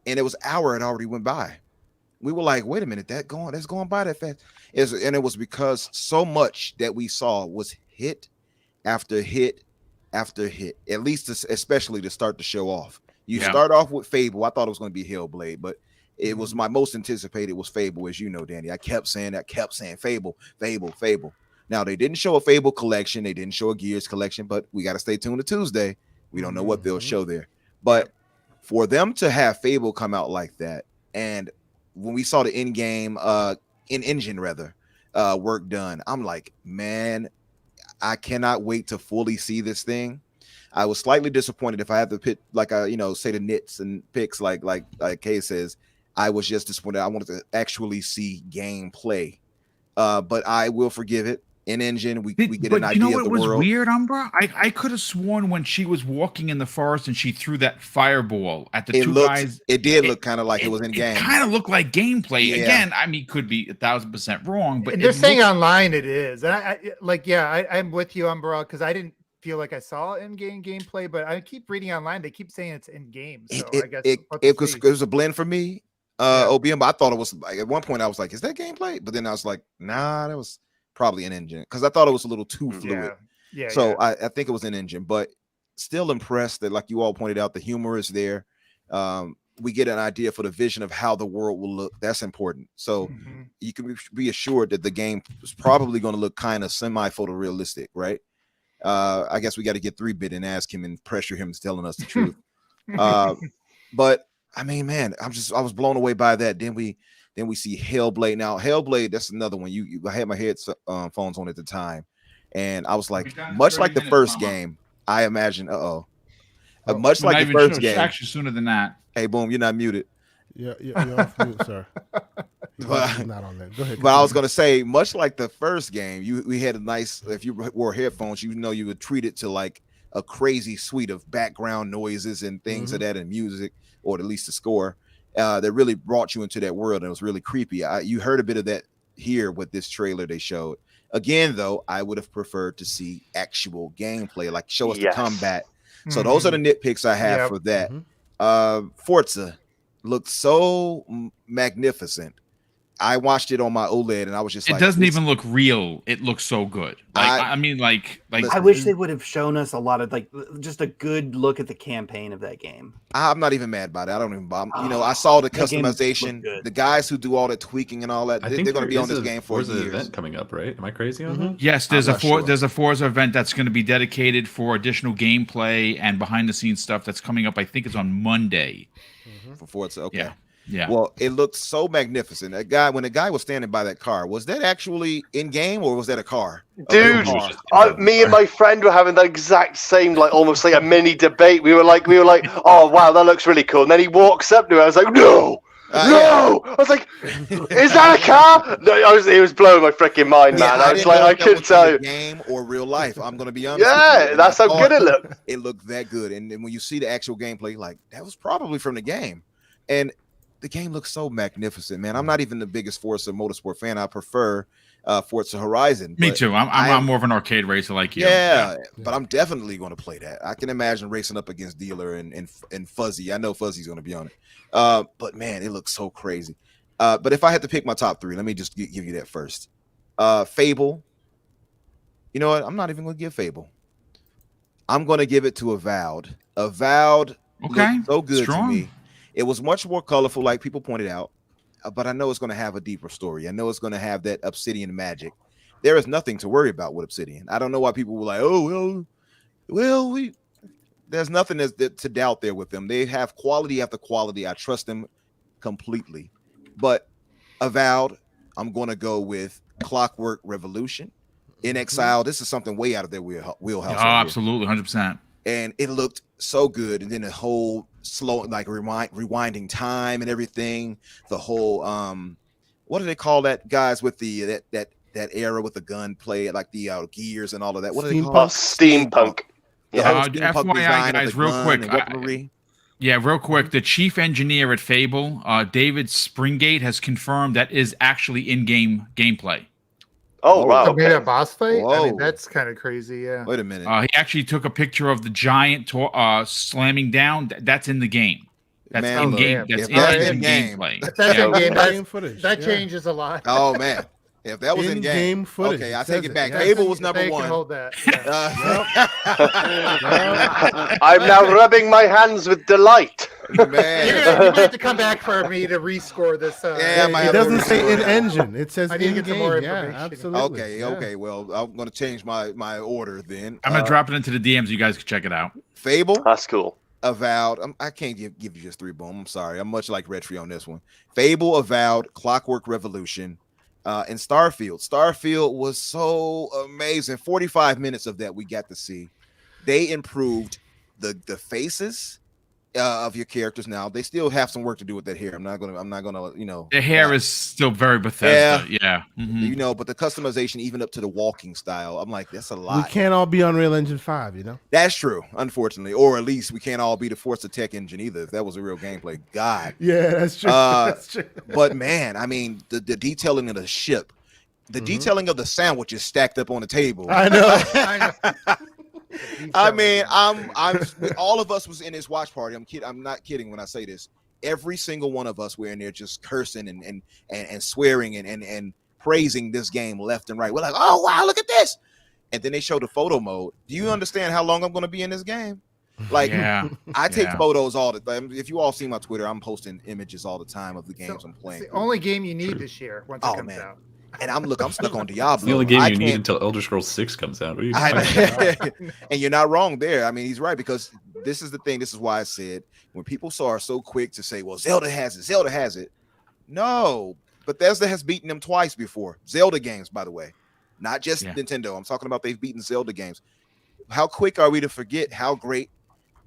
And it was an hour, it already went by. We were like, wait a minute, that's going by that fast. And it was because so much that we saw was hit after hit after hit, at least especially to start the show off. You start off with Fable. I thought it was going to be Hellblade, but it was my most anticipated was Fable, as you know, Danny. I kept saying Fable, Fable, Fable. Now, they didn't show a Fable collection. They didn't show a Gears collection, but we got to stay tuned to Tuesday. We don't know what they'll show there. But for them to have Fable come out like that, and when we saw the in-game, in-engine work done, I'm like, man, I cannot wait to fully see this thing. I was slightly disappointed if I had to pick, like, say the nits and picks, like Kay says. I was just disappointed. I wanted to actually see gameplay, but I will forgive it. In engine, we get an idea of the world. You know what was weird, Umbra? I could have sworn when she was walking in the forest and she threw that fireball at the two guys. It did look kind of like it was in game. It kind of looked like gameplay. Yeah. Again, I mean, could be 1,000% wrong, but And they're saying online it is. And I'm with you, Umbra, because I didn't feel like I saw in-game gameplay, but I keep reading online. They keep saying it's in game. So I guess it was a blend for me. OBM, but I thought it was like, at one point I was like, is that gameplay? But then I was like, nah, that was probably an engine, because I thought it was a little too fluid. I think it was an engine, but still impressed that, like you all pointed out, the humor is there. We get an idea for the vision of how the world will look. That's important. So you can be assured that the game is probably going to look kind of semi-photorealistic, right? I guess we got to get 3-bit and ask him and pressure him telling us the truth. But I mean, man, I was blown away by that. Then we see Hellblade. Now, Hellblade, that's another one. I had my headphones on at the time, and I was like, much like the first game, I imagine. Much like the first game. Actually, sooner than that. Hey, Boom, you're not muted. Yeah, you're off mute, sir. He's not on there. Go ahead. But I was gonna say, much like the first game, we had a nice. If you wore headphones, you would treat it to like a crazy suite of background noises and things of that, and music, or at least the score. That really brought you into that world, and it was really creepy. You heard a bit of that here with this trailer they showed. Again, though, I would have preferred to see actual gameplay, like show us the combat. So those are the nitpicks I have for that. Forza looked so magnificent. I watched it on my OLED, and I was just like, it doesn't even look real. It looks so good. I mean, I wish they would have shown us a lot of just a good look at the campaign of that game. I'm not even mad about it. I don't even bother. I saw the customization, the guys who do all the tweaking and all that. They're going to be on this game for years. There's an event coming up, right? Am I crazy on that? Yes, there's a Forza event that's going to be dedicated for additional gameplay and behind the scenes stuff that's coming up. I think it's on Monday. For Forza, okay. Yeah. Well, it looked so magnificent. When the guy was standing by that car, was that actually in game or was that a car? Dude, me and my friend were having the exact same, like almost like a mini debate. We were like, oh wow, that looks really cool. And then he walks up to it. I was like, no, No, I was like, "Is that a car?" No, it was blowing my freaking mind, man. I was didn't like, know I if that couldn't was in tell the you. game or real life. I'm gonna be honest. Yeah, with you. that's how good it looked. It looked that good, and when you see the actual gameplay, like that was probably from the game, and the game looks so magnificent, man. I'm not even the biggest Forza Motorsport fan. I prefer Forza Horizon. Me but too. I'm more of an arcade racer like you. Yeah, but I'm definitely going to play that. I can imagine racing up against Dealer and Fuzzy. I know Fuzzy's going to be on it. But man, it looks so crazy. But if I had to pick my top three, let me just give you that first. Fable. You know what? I'm not even going to give Fable. I'm going to give it to Avowed. Avowed looked so good to me. It was much more colorful, like people pointed out. But I know it's going to have a deeper story. I know it's going to have that Obsidian magic. There is nothing to worry about with Obsidian. I don't know why people were like, "Oh, well, there's nothing to doubt there with them. They have quality after quality. I trust them completely." But Avowed, I'm going to go with Clockwork Revolution. In Exile, this is something way out of their wheelhouse. Oh, absolutely, 100%. And it looked so good. And then the whole slow, like rewinding time and everything. The whole what do they call that, guys, with the that era with the gunplay, like the gears and all of that? What do they call it? Steampunk. Yeah, FYI, guys, real quick. Real quick. The chief engineer at Fable, David Springate, has confirmed that is actually in-game gameplay. Oh, wow. So maybe a boss fight? Whoa. I mean, that's kind of crazy, yeah. Wait a minute. He actually took a picture of the giant slamming down. That's in the game. That's Man, in-game. look, That's if that's in in-game. gameplay. If that's Yeah. in-game, In-game footage. that Yeah. changes a lot. Oh man, if that was in game footage, okay, I it take says it back. it. Fable was number They can one. hold that. I'm now rubbing my hands with delight. Man, You might have to come back for me to rescore this. It doesn't say in engine. It says I need to in get some game. more Yeah, information. absolutely. okay, Yeah. okay. Well, I'm gonna change my order then. I'm gonna drop it into the DMs. You guys can check it out. Fable, That's cool. Avowed. I can't give you just three. Boom. I'm sorry. I'm much like Redtree on this one. Fable, Avowed, Clockwork Revolution, and Starfield. Starfield was so amazing. 45 minutes of that we got to see. They improved the faces of your characters. Now they still have some work to do with that hair. I'm not gonna The hair is still very Bethesda. Yeah. Mhm. but the customization, even up to the walking style, I'm like, that's a lot. We can't all be Unreal Engine 5, you know? That's true, unfortunately, or at least we can't all be the Forza Tech engine either. If that was a real gameplay, God. Yeah, that's true. That's true. But man, I mean, the detailing of the ship, the detailing of the sandwiches stacked up on the table. I know. I mean, I'm all of us was in this watch party. I'm not kidding when I say this. Every single one of us were in there just cursing and swearing and praising this game left and right. We're like, oh wow, look at this. And then they showed the photo mode. Do you understand how long I'm going to be in this game? Like, I take photos all the time. If you all see my Twitter, I'm posting images all the time of the games I'm playing. It's the only game you need this year once it comes out. And I'm stuck on Diablo. The only game you need until Elder Scrolls 6 comes out. What are you talking about? And you're not wrong there. I mean, he's right, because this is the thing. This is why I said when people are so quick to say, well, Zelda has it. No, Bethesda has beaten them twice before. Zelda games, by the way, not just Nintendo. I'm talking about they've beaten Zelda games. How quick are we to forget how great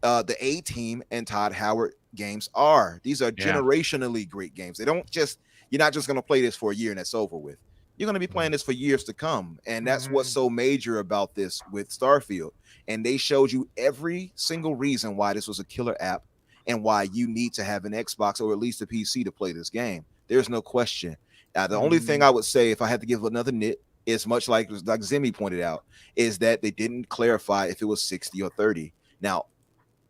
the A-Team and Todd Howard games are? These are generationally great games. You're not just going to play this for a year and that's over with. You're going to be playing this for years to come. And that's what's so major about this with Starfield. And they showed you every single reason why this was a killer app and why you need to have an Xbox or at least a PC to play this game. There's no question. The only thing I would say, if I had to give another nit, is much like Zimmy pointed out, is that they didn't clarify if it was 60 or 30. Now,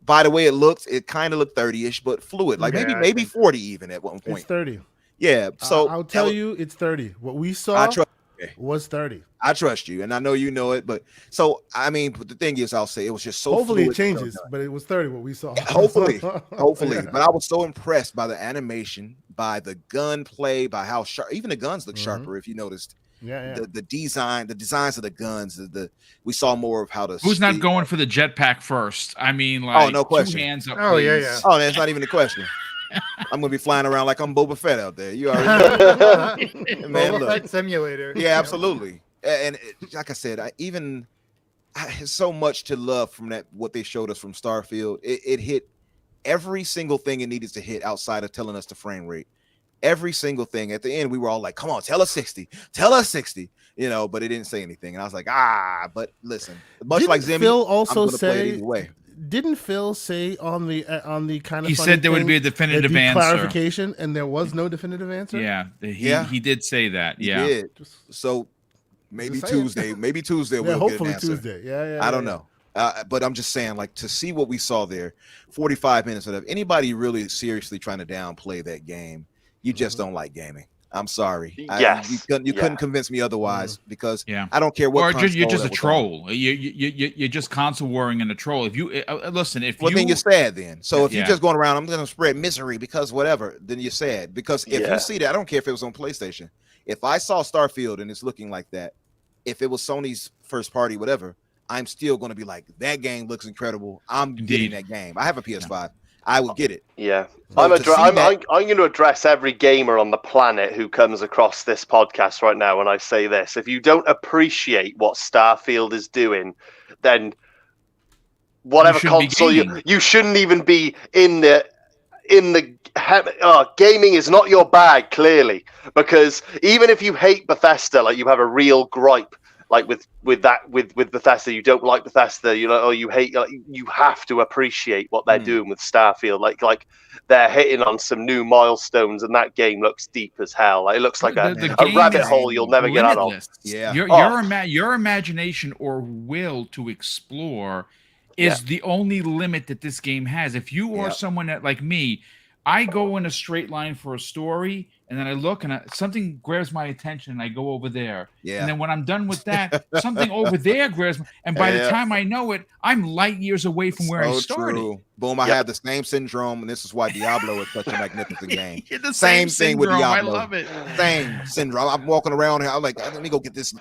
by the way it kind of looked 30-ish, but fluid. Like maybe 40 even at one point. It's 30. Yeah, so I'll tell you, it's 30. What we saw was 30. I trust you, and I know you know it. But so I mean, but the thing is, I'll say it was just so. Hopefully it changes, but it was 30. What we saw. Hopefully. But I was so impressed by the animation, by the gunplay, by how sharp. Even the guns look sharper. If you noticed. The designs of the guns. We saw more of how to. Who's not going for the jetpack first? I mean, like, no question. 2 hands up. Oh please. yeah. Oh, that's not even a question. I'm gonna be flying around like I'm Boba Fett out there. You already know. Man, Boba look. Fett simulator. Yeah, absolutely. And like I said, I so much to love from what they showed us from Starfield. It hit every single thing it needed to hit outside of telling us the frame rate. every single thing. At the end, we were all like, "Come on, tell us 60, tell us 60." You know, but it didn't say anything, and I was like, But listen, much Didn't like Zimmy, Phil also I'm gonna play it say? either way. Didn't Phil say on the kind of He said there would be a definitive answer. clarification, and there was no definitive answer. Yeah, he did say that. He Yeah, did. So maybe Just saying. Tuesday, maybe Tuesday Yeah, we'll hopefully get an answer. Tuesday. Yeah. I don't know. But I'm just saying, like, to see what we saw there, 45 minutes of anybody really seriously trying to downplay that game, you just don't like gaming. I'm sorry. Yes. You couldn't convince me otherwise because Yeah. I don't care what. Or you're just a console that was on. troll. You're just console warring and a troll. If you listen, Well, then you're sad then. So if Yeah. you're just going around, I'm going to spread misery because whatever, then you're sad. Because if Yeah. you see that, I don't care if it was on PlayStation. If I saw Starfield and it's looking like that, if it was Sony's first party, whatever, I'm still going to be like, that game looks incredible. I'm getting that game. I have a PS5. I would get it. Yeah, So I'm to see I'm that- going to address every gamer on the planet who comes across this podcast right now when I say this. If you don't appreciate what Starfield is doing, then whatever shouldn't be console gaming. you shouldn't even be in the gaming is not your bag, clearly, because even if you hate Bethesda, like you have a real gripe, like with Bethesda, you don't like Bethesda, you know, or you hate, like, you have to appreciate what they're doing with Starfield. Like they're hitting on some new milestones, and that game looks deep as hell. Like, it looks like The a game rabbit is hole you'll never get out of. limitless. Yeah. Your imagination or will to explore is the only limit that this game has. If you are someone that, like me, I go in a straight line for a story, and then I look and something grabs my attention, and I go over there. Yeah. And then when I'm done with that, something over there grabs me, and by the time I know it, I'm light years away from where I started. True. Boom, I have the same syndrome, and this is why Diablo is such a magnificent game. The Same thing with syndrome. Diablo. I love it. Same syndrome. I'm walking around here. I'm like, let me go get this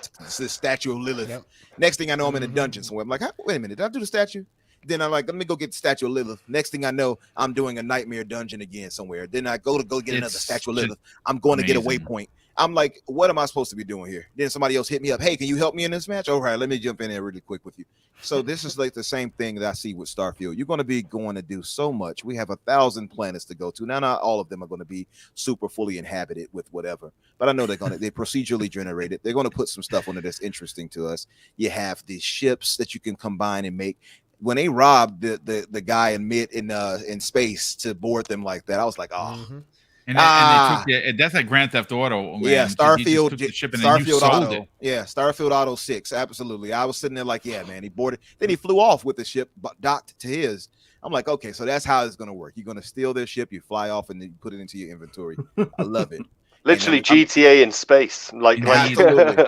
statue of Lilith. Yep. Next thing I know, I'm in a dungeon somewhere. I'm like, wait a minute, did I do the statue? Then I'm like, let me go get the statue of Lilith. Next thing I know, I'm doing a nightmare dungeon again somewhere. Then I go get another statue of Lilith. I'm going to get a waypoint. I'm like, what am I supposed to be doing here? Then somebody else hit me up. Hey, can you help me in this match? All right, let me jump in there really quick with you. So this is like the same thing that I see with Starfield. You're going to be going to do so much. We have 1,000 planets to go to. Now, not all of them are going to be super fully inhabited with whatever, but I know they're procedurally generated. They're going to put some stuff on it that's interesting to us. You have these ships that you can combine and make. When they robbed the guy in space to board them like that, I was like, oh. And they took that's like Grand Theft Auto. Man. Yeah, Starfield, Starfield Auto. Yeah, Starfield Auto 6. Absolutely. I was sitting there like, yeah, man, he boarded. Then he flew off with the ship docked to his. I'm like, okay, so that's how it's going to work. You're going to steal their ship, you fly off, and then you put it into your inventory. I love it. Literally GTA in space. Absolutely.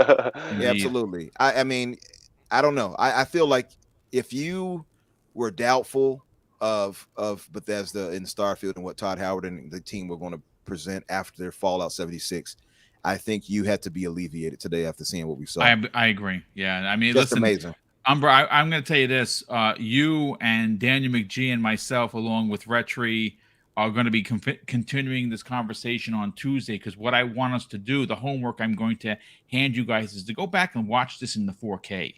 Yeah, absolutely. I mean, I don't know. I feel like if you were doubtful of Bethesda and Starfield and what Todd Howard and the team were going to present after their Fallout 76, I think you had to be alleviated today after seeing what we saw. I agree. Yeah, I mean, just listen, amazing. Umber, I'm going to tell you this: you and Daniel McGee and myself, along with Retri, are going to be continuing this conversation on Tuesday, because what I want us to do, the homework I'm going to hand you guys, is to go back and watch this in the 4K.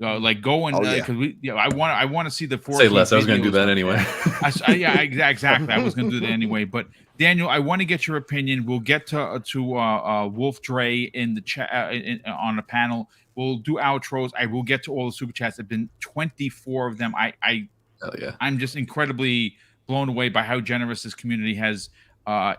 Like go and because I want to see the 4K. Say less. I was going to do that anyway. Exactly. I was going to do that anyway. But Daniel, I want to get your opinion. We'll get to Wolf Dre in the chat on the panel. We'll do outros. I will get to all the super chats. There've been 24 of them. I'm just incredibly blown away by how generous this community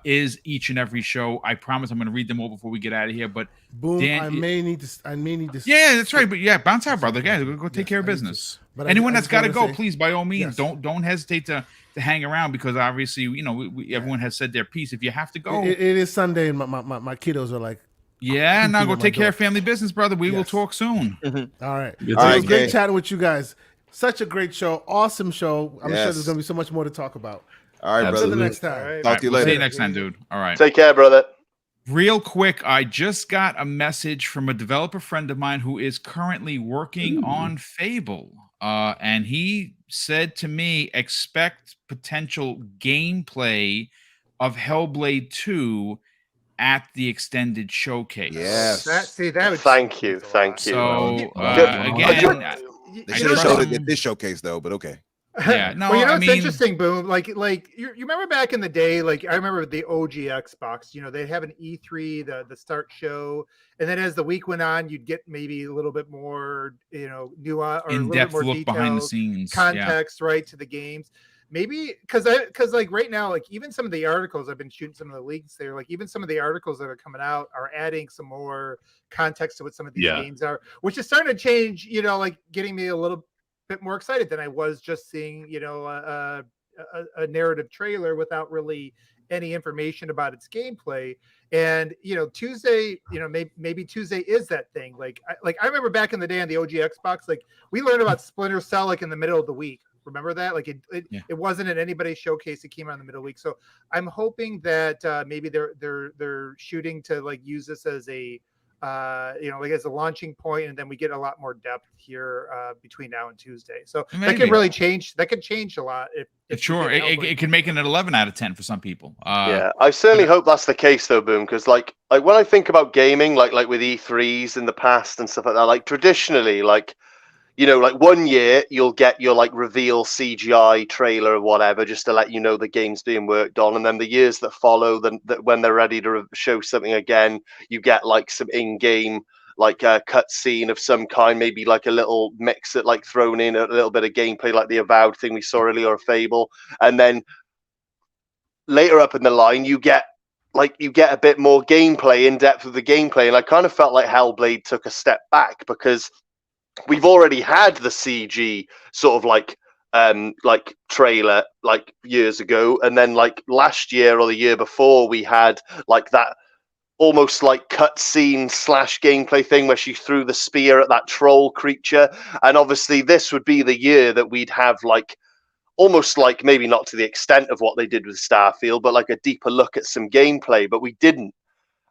is each and every show. I promise I'm going to read them all before we get out of here. But Boom, I may need to. Yeah, that's right. But yeah, bounce out, brother. Yeah, go take care of business. But anyone that's got to go, please, by all means, don't hesitate to hang around, because obviously, you know, everyone has said their piece. If you have to go, it is Sunday, and my kiddos are like, yeah, now go take care of family business, brother. We will talk soon. All right. All right, it was great chatting with you guys. Such a great show. Awesome show. I'm sure there's going to be so much more to talk about. All right, Until brother. the next time. Talk to you later. See you next time, dude. All right. Take care, brother. Real quick, I just got a message from a developer friend of mine who is currently working on Fable. And he said to me, expect potential gameplay of Hellblade 2 at the extended showcase. Yes. Thank you. So, again, they should have showed it at this showcase, though, but okay. Yeah, no, well, you know, I it's mean, interesting, Boom. Like you remember back in the day, like I remember the OG Xbox. You know, they'd have an E3, the start show, and then as the week went on, you'd get maybe a little bit more, you know, nuance or a little bit in-depth more look behind the details, scenes. context, right, to the games. Maybe because like right now, like even some of the articles I've been shooting some of the leaks there, like even some of the articles that are coming out are adding some more context to what some of these Yeah. games are, which is starting to change. You know, like getting me a little bit more excited than I was just seeing, you know, a narrative trailer without really any information about its gameplay. And you know, Tuesday, you know, maybe Tuesday is that thing. Like I remember back in the day on the OG Xbox, like we learned about Splinter Cell like in the middle of the week. Remember that? Like it wasn't at anybody's showcase. It came out in the middle of the week. So I'm hoping that maybe they're shooting to like use this as a you know, like as a launching point, and then we get a lot more depth here between now and Tuesday. So that could really change. That could change a lot. If sure, it could make it an 11 out of 10 for some people. Yeah, I certainly hope that's the case, though, Boom. Because like when I think about gaming, like with E3s in the past and stuff like that, like traditionally, like, you know, like 1 year you'll get your like reveal CGI trailer or whatever, just to let you know the game's being worked on, and then the years that follow, then when they're ready to show something again, you get like some in-game like a cutscene of some kind, maybe like a little mix that like thrown in a little bit of gameplay, like the Avowed thing we saw earlier, or Fable, and then later up in the line you get a bit more gameplay, in depth of the gameplay, and I kind of felt like Hellblade took a step back because we've already had the CG sort of like trailer like years ago, and then like last year or the year before we had like that almost like cutscene / gameplay thing where she threw the spear at that troll creature, and obviously this would be the year that we'd have like almost like, maybe not to the extent of what they did with Starfield, but like a deeper look at some gameplay, but we didn't.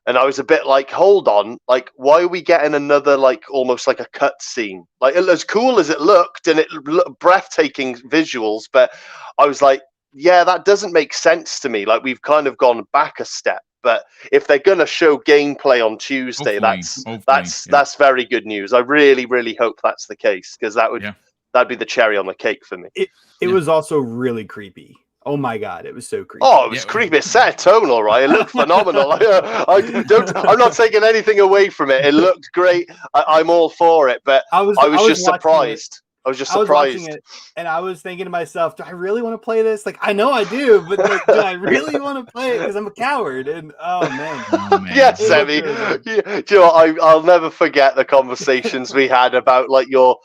And I was a bit like, hold on, like, why are we getting another, like, almost like a cutscene? Like, as cool as it looked, and it looked breathtaking visuals, but I was like, yeah, that doesn't make sense to me. Like, we've kind of gone back a step. But if they're gonna show gameplay on Tuesday, that's very good news. I really, really hope that's the case, because that'd be the cherry on the cake for me. It was also really creepy. Oh my god, it was so creepy. Oh, it was creepy. It set a tone, all right. It looked phenomenal. I'm not taking anything away from it. It looked great. I'm all for it, but I was just surprised. I was watching it, and I was thinking to myself, do I really want to play this? Like, I know I do, but like, do I really want to play it? Because I'm a coward. And oh man. Yes, Sammy. Yeah, do you know what? I'll never forget the conversations we had about like your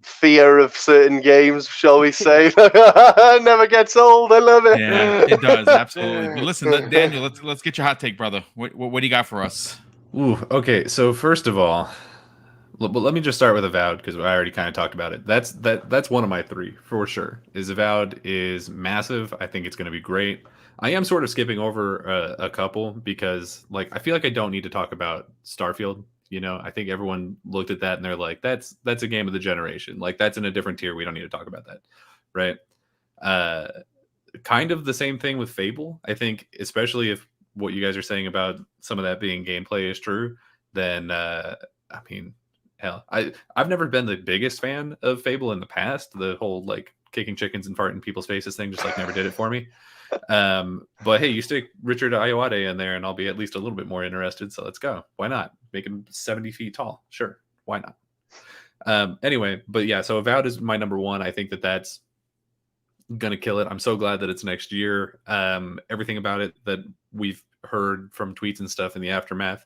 fear of certain games, shall we say. Never gets old. I love it. Yeah, it does, absolutely. But listen, Daniel, let's get your hot take, brother. What do you got for us? Ooh, okay. So first of all, let me just start with Avowed, because I already kind of talked about it. That's one of my three for sure. Avowed is massive. I think it's going to be great. I am sort of skipping over a couple because like I feel like I don't need to talk about Starfield. You know, I think everyone looked at that and they're like, that's a game of the generation. Like, that's in a different tier. We don't need to talk about that. Right. Kind of the same thing with Fable. I think, especially if what you guys are saying about some of that being gameplay is true, then, I mean, hell, I've never been the biggest fan of Fable in the past. The whole, like, kicking chickens and farting in people's faces thing just, like, never did it for me. But hey, you stick Richard Ayoade in there and I'll be at least a little bit more interested, so let's go. Why not? Make him 70 feet tall. Sure, why not? Anyway, but yeah, so Avowed is my number one. I think that's gonna kill it. I'm so glad that it's next year. Everything about it that we've heard from tweets and stuff in the aftermath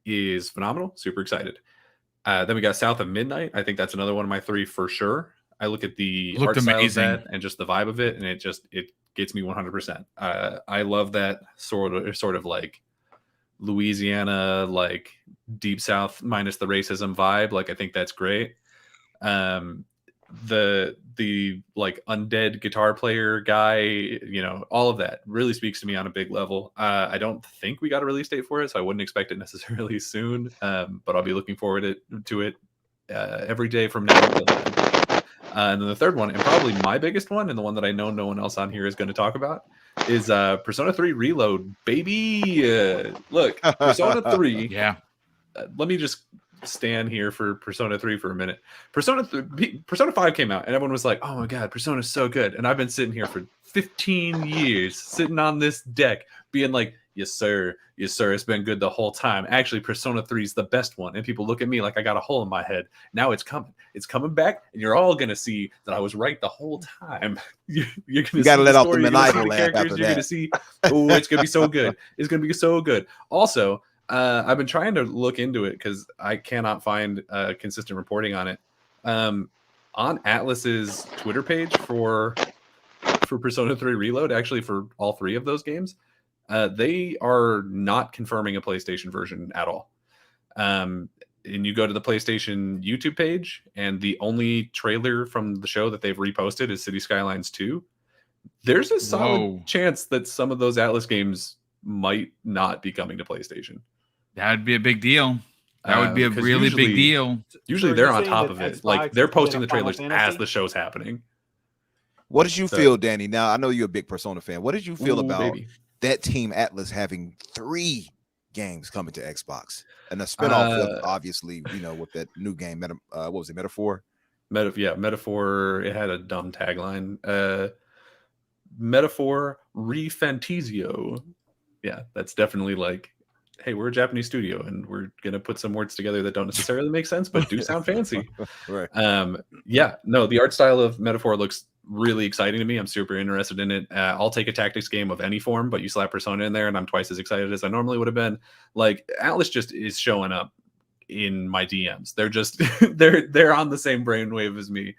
is phenomenal. Super excited. Then we got South of Midnight. I think that's another one of my three for sure. I look at the art style of that and just the vibe of it, and it gets me 100%. I love that sort of like Louisiana, like deep South minus the racism vibe. Like, I think that's great. The like undead guitar player guy, you know, all of that really speaks to me on a big level. I don't think we got a release date for it, so I wouldn't expect it necessarily soon. But I'll be looking forward to it every day from now until then. And then the third one, and probably my biggest one, and the one that I know no one else on here is going to talk about, is Persona 3 Reload, baby. Look, Persona 3. Yeah. Let me just stand here for Persona 3 for a minute. Persona 5 came out, and everyone was like, "Oh my god, Persona's so good." And I've been sitting here for 15 years, sitting on this deck, being like, "Yes, sir. Yes, sir. It's been good the whole time. Actually, Persona 3 is the best one." And people look at me like I got a hole in my head. Now it's coming. It's coming back, and you're all gonna see that I was right the whole time. You're gonna You gotta see let the off the story, you're gonna see maniacal the laugh characters, after you're gonna that. see, oh, it's gonna be so good. It's gonna be so good. Also, I've been trying to look into it because I cannot find consistent reporting on it. On Atlas's Twitter page for Persona 3 Reload, actually for all three of those games, they are not confirming a PlayStation version at all. And you go to the PlayStation YouTube page, and the only trailer from the show that they've reposted is City Skylines 2. There's a solid chance that some of those Atlas games might not be coming to PlayStation. That would be a big deal. That would be a really big deal. Usually So they're you're on saying top that of it. Xbox Like they're is gonna posting the Final trailers as Fantasy? the show's happening. What did you feel, Danny? Now I know you're a big Persona fan. What did you feel Ooh, about baby. that Team Atlas having 3 games coming to Xbox and a spinoff with obviously, with that new game, what was it, Metaphor? Metaphor. It had a dumb tagline. Metaphor Refantizio. Yeah, that's definitely like, hey, we're a Japanese studio and we're gonna put some words together that don't necessarily make sense, but do sound fancy. Right. The art style of Metaphor looks really exciting to me. I'm super interested in it. I'll take a tactics game of any form, but you slap Persona in there and I'm twice as excited as I normally would have been. Like Atlas just is showing up in my DMs. They're just they're on the same brainwave as me.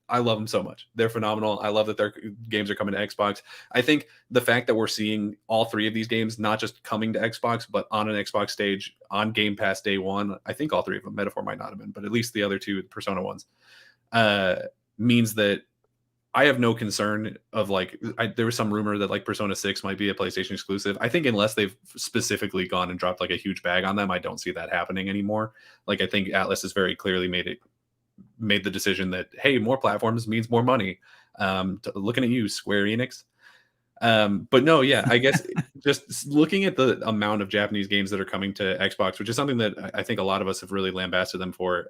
I love them so much. They're phenomenal. I love that their games are coming to Xbox. I think the fact that we're seeing all three of these games not just coming to Xbox, but on an Xbox stage on Game Pass day one, I think all three of them, Metaphor might not have been, but at least the other two Persona ones, means that I have no concern of there was some rumor that like Persona 6 might be a PlayStation exclusive. I think unless they've specifically gone and dropped like a huge bag on them, I don't see that happening anymore. Like I think Atlas has very clearly made the decision that, hey, more platforms means more money. Looking at you, Square Enix. But no, yeah, I guess just looking at the amount of Japanese games that are coming to Xbox, which is something that I think a lot of us have really lambasted them for.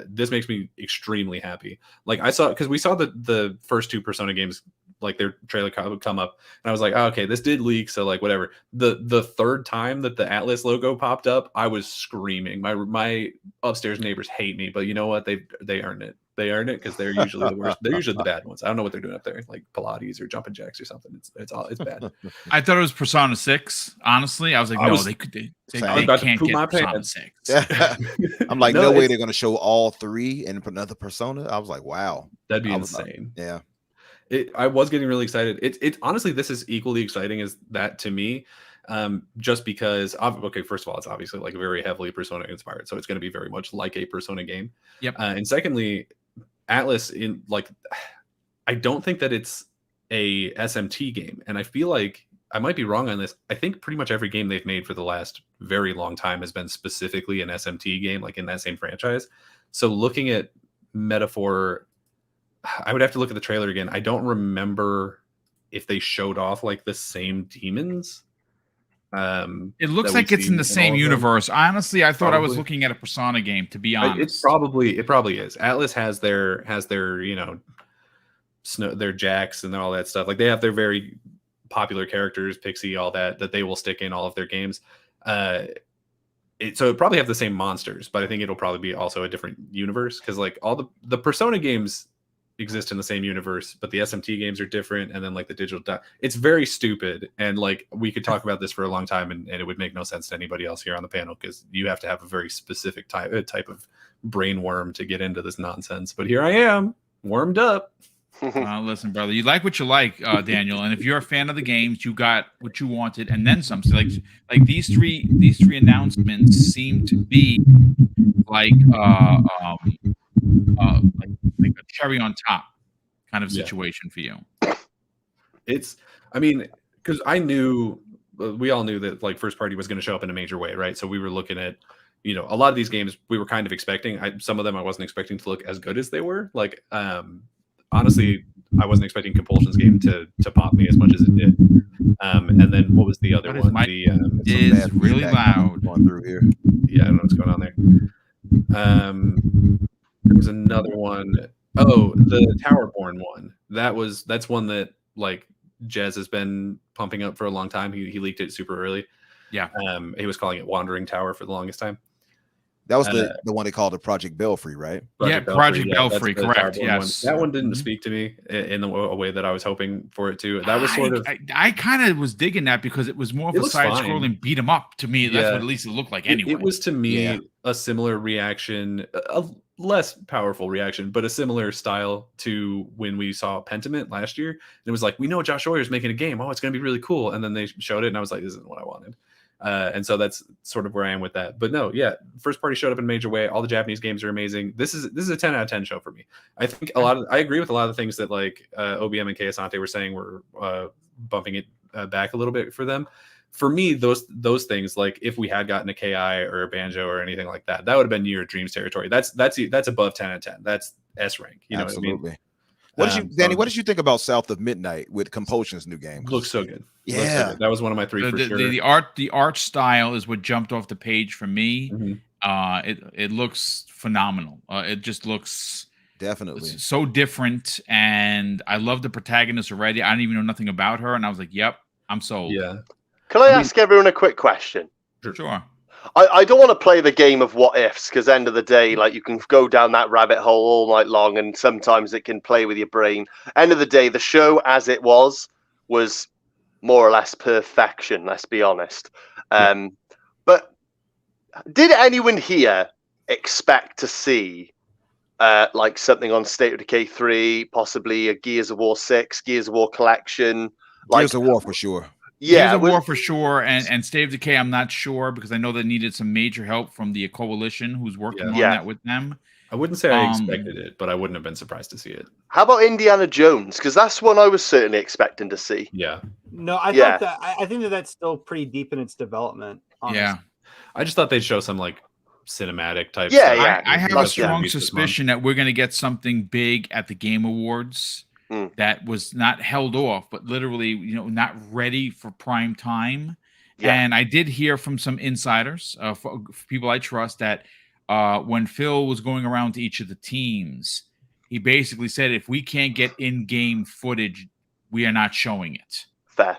This makes me extremely happy. Like because we saw the first two Persona games, like their trailer come up, and I was like, oh, okay, this did leak, so like whatever. The third time that the Atlas logo popped up, I was screaming. My upstairs neighbors hate me, but you know what? They earned it. They earn it because they're usually the worst. They're usually the bad ones. I don't know what they're doing up there, like Pilates or jumping jacks or something. It's bad. I thought it was Persona 6. Honestly, I was like, they can't get Persona 6. I'm like, no way they're going to show all 3 and another Persona. I was like, wow, that'd be insane. Yeah. I was getting really excited. It honestly, this is equally exciting as that to me. Just because, first of all, it's obviously like very heavily Persona inspired, so it's going to be very much like a Persona game. Yep. And secondly, Atlas I don't think that it's a SMT game, and I feel like I might be wrong on this. I think pretty much every game they've made for the last very long time has been specifically an SMT game, like in that same franchise. So looking at Metaphor, I would have to look at the trailer again. I don't remember if they showed off like the same demons. It looks like it's in the same universe. Honestly, I thought I was looking at a Persona game, to be honest. It probably is. Atlas has their their Jacks and all that stuff. Like they have their very popular characters, Pixie, all that they will stick in all of their games. So it probably have the same monsters, but I think it'll probably be also a different universe because like all the Persona games exist in the same universe, but the SMT games are different, and then like the digital it's very stupid, and like we could talk about this for a long time, and it would make no sense to anybody else here on the panel because you have to have a very specific type of brain worm to get into this nonsense. But here I am, warmed up. Listen, brother, you like what you like, Daniel, and if you're a fan of the games, you got what you wanted, and then some. So like these three announcements seem to be like a cherry on top kind of situation for you. Because we all knew that like first party was going to show up in a major way, right? So we were looking at, a lot of these games we were kind of expecting. Some of them I wasn't expecting to look as good as they were. Like, honestly, I wasn't expecting Compulsion's game to pop me as much as it did. And then what was the other What is one? my- The is really loud. going through here. yeah, I don't know what's going on there. There was another one. Oh, the Towerborn one. That's one that like Jez has been pumping up for a long time. He leaked it super early. Yeah. He was calling it Wandering Tower for the longest time. That was the one they called the Project Belfry, right? Project Belfry, that's the correct. Towerborn Yes. one. That one didn't Mhm. speak to me in a way that I was hoping for it to. That was sort of. I kind of was digging that because it was more of It a looks side-scrolling beat 'em up to me. That's Yeah. what at least it looked like anyway. It was to me Yeah. a similar reaction, a less powerful reaction, but a similar style to when we saw Pentiment last year. And it was like, we know Josh Hoyer's making a game. Oh, it's going to be really cool. And then they showed it, and I was like, this isn't what I wanted. And so that's sort of where I am with that. But no, yeah, first party showed up in a major way. All the Japanese games are amazing. This is a 10 out of 10 show for me. I think I agree with a lot of the things that like OBM and Asante were saying were bumping it back a little bit for them. For me, those things, like if we had gotten a KI or a Banjo or anything like that, that would have been your dreams territory. That's above 10 out of 10. That's S rank. You know Absolutely. what I mean? What did you, Danny? What did you think about South of Midnight with Compulsion's new game? Looks so good. Yeah. Looks so good. That was one of my three for sure. The art style is what jumped off the page for me. Mhm. It looks phenomenal. It just looks Definitely so different, and I love the protagonist already. I didn't even know nothing about her, and I was like, "Yep, I'm sold." Yeah. Can I ask everyone a quick question? Sure. I don't want to play the game of what ifs, because end of the day, like you can go down that rabbit hole all night long, and sometimes it can play with your brain. End of the day, the show as it was more or less perfection. Let's be honest. But did anyone here expect to see like something on State of Decay 3, possibly a Gears of War 6, Gears of War collection? Like, Gears of War for sure. Yeah, Gears of War for sure, and State of Decay, I'm not sure because I know they needed some major help from the coalition who's working on that with them. I wouldn't say I expected it, but I wouldn't have been surprised to see it. How about Indiana Jones? Because that's one I was certainly expecting to see. Yeah. No, I thought that. I think that's still pretty deep in its development. Honestly. Yeah. I just thought they'd show some like cinematic type. Yeah, stuff. yeah. I have a strong suspicion that we're going to get something big at the Game Awards that was not held off, but literally, not ready for prime time. Yeah. And I did hear from some insiders, for people I trust, that when Phil was going around to each of the teams, he basically said, if we can't get in-game footage, we are not showing it. Fair.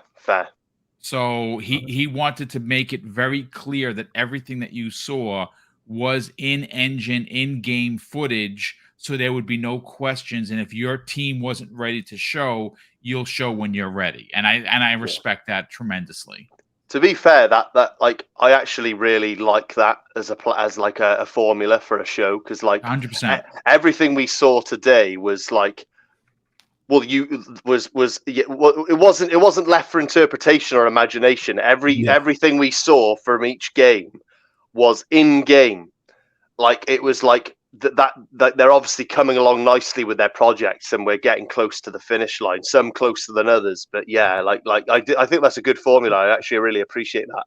So he wanted to make it very clear that everything that you saw was in-engine, in-game footage, so there would be no questions. And if your team wasn't ready to show, you'll show when you're ready. And I respect that tremendously. To be fair, that like I actually really like that as a formula for a show, because like 100%, everything we saw today was like, well, it wasn't left for interpretation or imagination. Everything we saw from each game was in game. Like it was like that they're obviously coming along nicely with their projects, and we're getting close to the finish line. Some closer than others, but yeah, I think that's a good formula. I actually really appreciate that.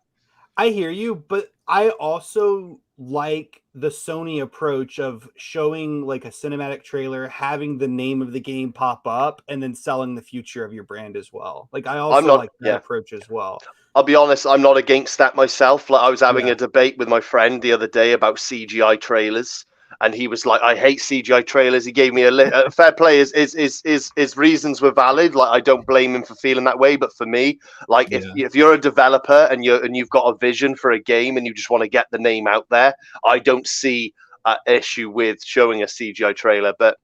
I hear you, but I also like the Sony approach of showing like a cinematic trailer, having the name of the game pop up, and then selling the future of your brand as well. Like I also like that approach as well. I'll be honest, I'm not against that myself. Like I was having a debate with my friend the other day about CGI trailers, and he was like, "I hate CGI trailers." He gave me a fair play. His reasons were valid. Like I don't blame him for feeling that way, but for me, like if you're a developer and you've got a vision for a game and you just want to get the name out there, I don't see an issue with showing a CGI trailer. But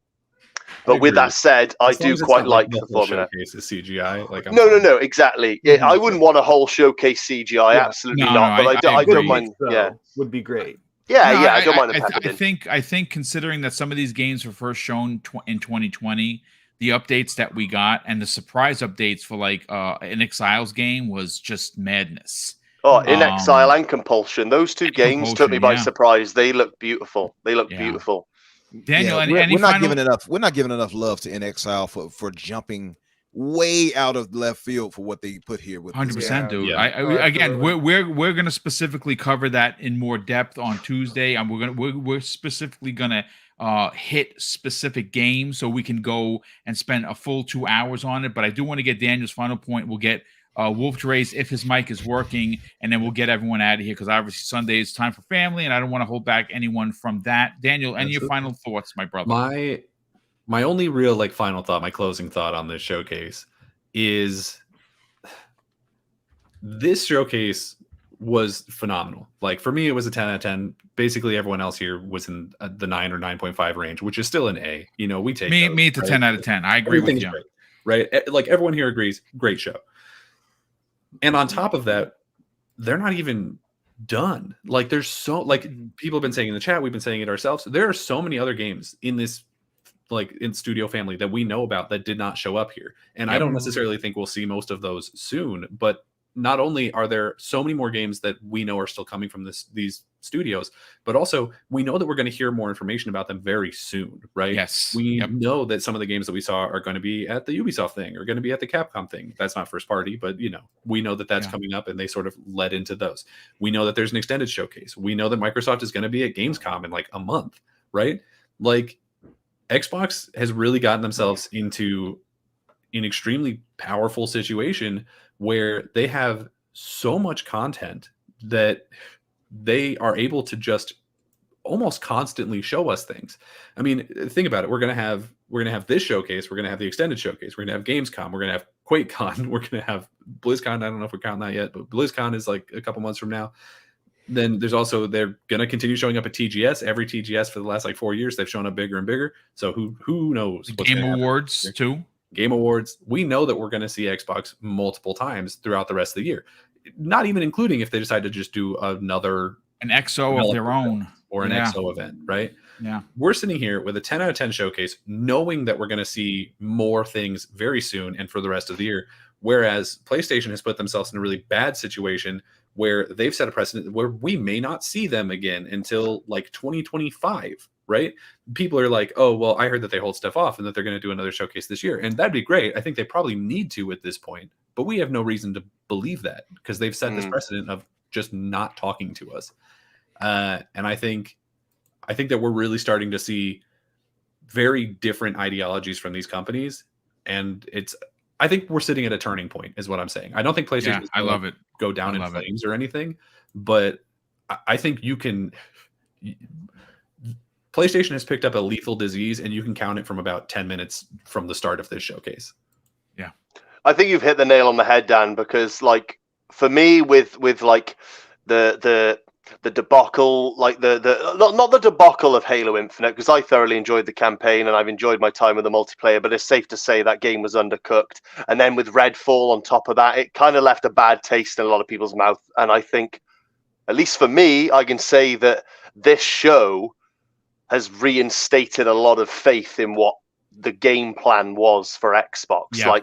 with that said, I do quite like the formula. Showcase is CGI. Like no, exactly. I wouldn't want a whole showcase CGI. Absolutely not. But I don't mind. Would be great. I don't mind. I think considering that some of these games were first shown in 2020, the updates that we got and the surprise updates for like an Exiles game was just madness. Oh, In Exile and Compulsion, those two games took me by surprise. They look beautiful. Beautiful. Daniel, we're not giving enough love to In Exile for jumping way out of left field for what they put here with 100%, dude. Yeah. Again, we're gonna specifically cover that in more depth on Tuesday, and we're specifically gonna hit specific games so we can go and spend a full 2 hours on it. But I do want to get Daniel's final point. We'll get Wolf to raise if his mic is working, and then we'll get everyone out of here because obviously Sunday is time for family, and I don't want to hold back anyone from that. Daniel, any of your final thoughts, my brother? My only real final thought, my closing thought on this showcase is this showcase was phenomenal. Like for me, it was a 10 out of 10. Basically, everyone else here was in the 9 or 9.5 range, which is still an A. We take me those, to right? 10 out of 10. I agree with you. Great, right? Like everyone here agrees, great show. And on top of that, they're not even done. Like there's people have been saying in the chat, we've been saying it ourselves. There are so many other games in this in studio family that we know about that did not show up here. And I don't necessarily think we'll see most of those soon, but not only are there so many more games that we know are still coming from these studios, but also we know that we're going to hear more information about them very soon, right? Yes. We know that some of the games that we saw are going to be at the Ubisoft thing or going to be at the Capcom thing. That's not first party, but we know that that's coming up, and they sort of led into those. We know that there's an extended showcase. We know that Microsoft is going to be at Gamescom in a month, right? Xbox has really gotten themselves into an extremely powerful situation where they have so much content that they are able to just almost constantly show us things. I mean, think about it. We're gonna have this showcase. We're gonna have the extended showcase. We're gonna have Gamescom. We're gonna have QuakeCon. We're gonna have BlizzCon. I don't know if we're counting that yet, but BlizzCon is a couple months from now. Then there's also, they're going to continue showing up at TGS. Every TGS for the last 4 years, they've shown up bigger and bigger. So who knows? The Game Awards too. Game Awards. We know that we're going to see Xbox multiple times throughout the rest of the year. Not even including if they decide to just do an XO of their own or an XO event, right? Yeah. We're sitting here with a 10 out of 10 showcase, knowing that we're going to see more things very soon and for the rest of the year. Whereas PlayStation has put themselves in a really bad situation where they've set a precedent where we may not see them again until 2025, right? People are like, oh, well, I heard that they hold stuff off and that they're going to do another showcase this year. And that'd be great. I think they probably need to at this point, but we have no reason to believe that because they've set this precedent of just not talking to us. And I think that we're really starting to see very different ideologies from these companies. And I think we're sitting at a turning point is what I'm saying. I don't think PlayStation is gonna go down in flames or anything, but I think PlayStation has picked up a lethal disease and you can count it from about 10 minutes from the start of this showcase. Yeah. I think you've hit the nail on the head, Dan, because for me with the debacle, not the debacle of Halo Infinite, because I thoroughly enjoyed the campaign and I've enjoyed my time with the multiplayer, but it's safe to say that game was undercooked. And then with Redfall on top of that, it kind of left a bad taste in a lot of people's mouth. And I think, at least for me, I can say that this show has reinstated a lot of faith in what the game plan was for Xbox. Yeah.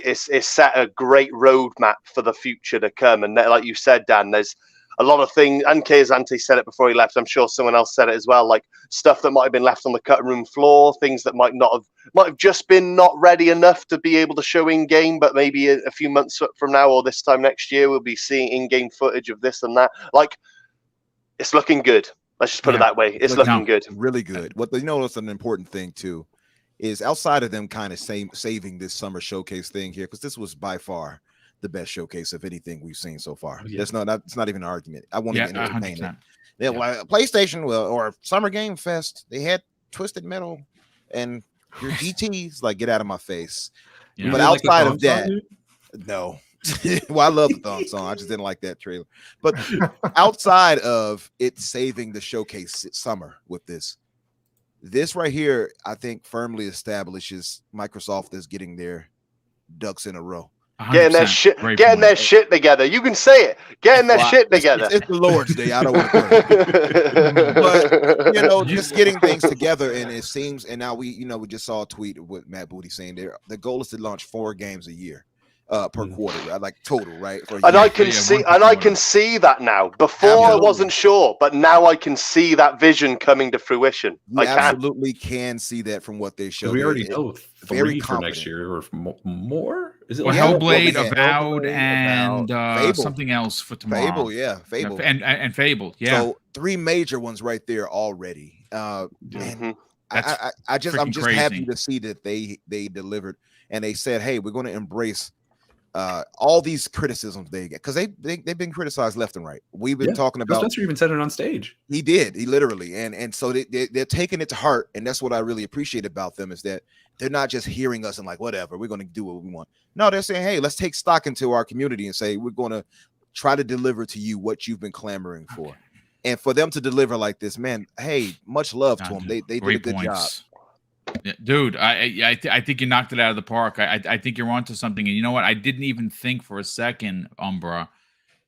It's set a great roadmap for the future to come. And like you said, Dan, there's a lot of things, and Kazante said it before he left, I'm sure someone else said it as well, stuff that might have been left on the cutting room floor, things that might have just been not ready enough to be able to show in game, but maybe a few months from now or this time next year we'll be seeing in-game footage of this and that. It's looking good. Let's just put it that way. It's looking good. Really good. What's an important thing too is outside of them kind of saving this summer showcase thing here, because this was by far the best showcase of anything we've seen so far. Yeah. It's not even an argument. I won't even entertain it. PlayStation or Summer Game Fest, they had Twisted Metal and your GTs. Get out of my face. Yeah. But outside of that, no. Well, I love the thong song. I just didn't like that trailer. But outside of it saving the showcase summer with this right here, I think firmly establishes Microsoft as getting their ducks in a row. Getting their shit together. You can say it. Getting their shit together. It's the Lord's Day. I don't want to but just getting things together, and it seems, and now we just saw a tweet with Matt Booty saying the goal is to launch 4 games a year. per quarter, right? Like total, right? For a And year. I can see that now. Before I wasn't sure, but now I can see that vision coming to fruition. You absolutely can see that from what they showed. We already know very 3 for confident. next year or more. Is it Well, like Hellblade, Hellblade, Avowed, and Fable. something else for tomorrow. Fable, yeah, Fable, and Fable, yeah. So 3 major ones right there already. Man, I'm just crazy. happy to see that they delivered and they said, hey, we're going to embrace all these criticisms they get, because they've been criticized left and right. We've been talking about. Spencer even said it on stage. He did. He literally, and so they're taking it to heart, and that's what I really appreciate about them, is that they're not just hearing us and like, whatever, we're going to do what we want. No, they're saying, hey, let's take stock into our community and say we're going to try to deliver to you what you've been clamoring for. Okay. And for them to deliver like this, man, hey, much love to them. They did a good job. Yeah, dude, I think you knocked it out of the park. I think you're onto something. And you know what? I didn't even think for a second, Umbra,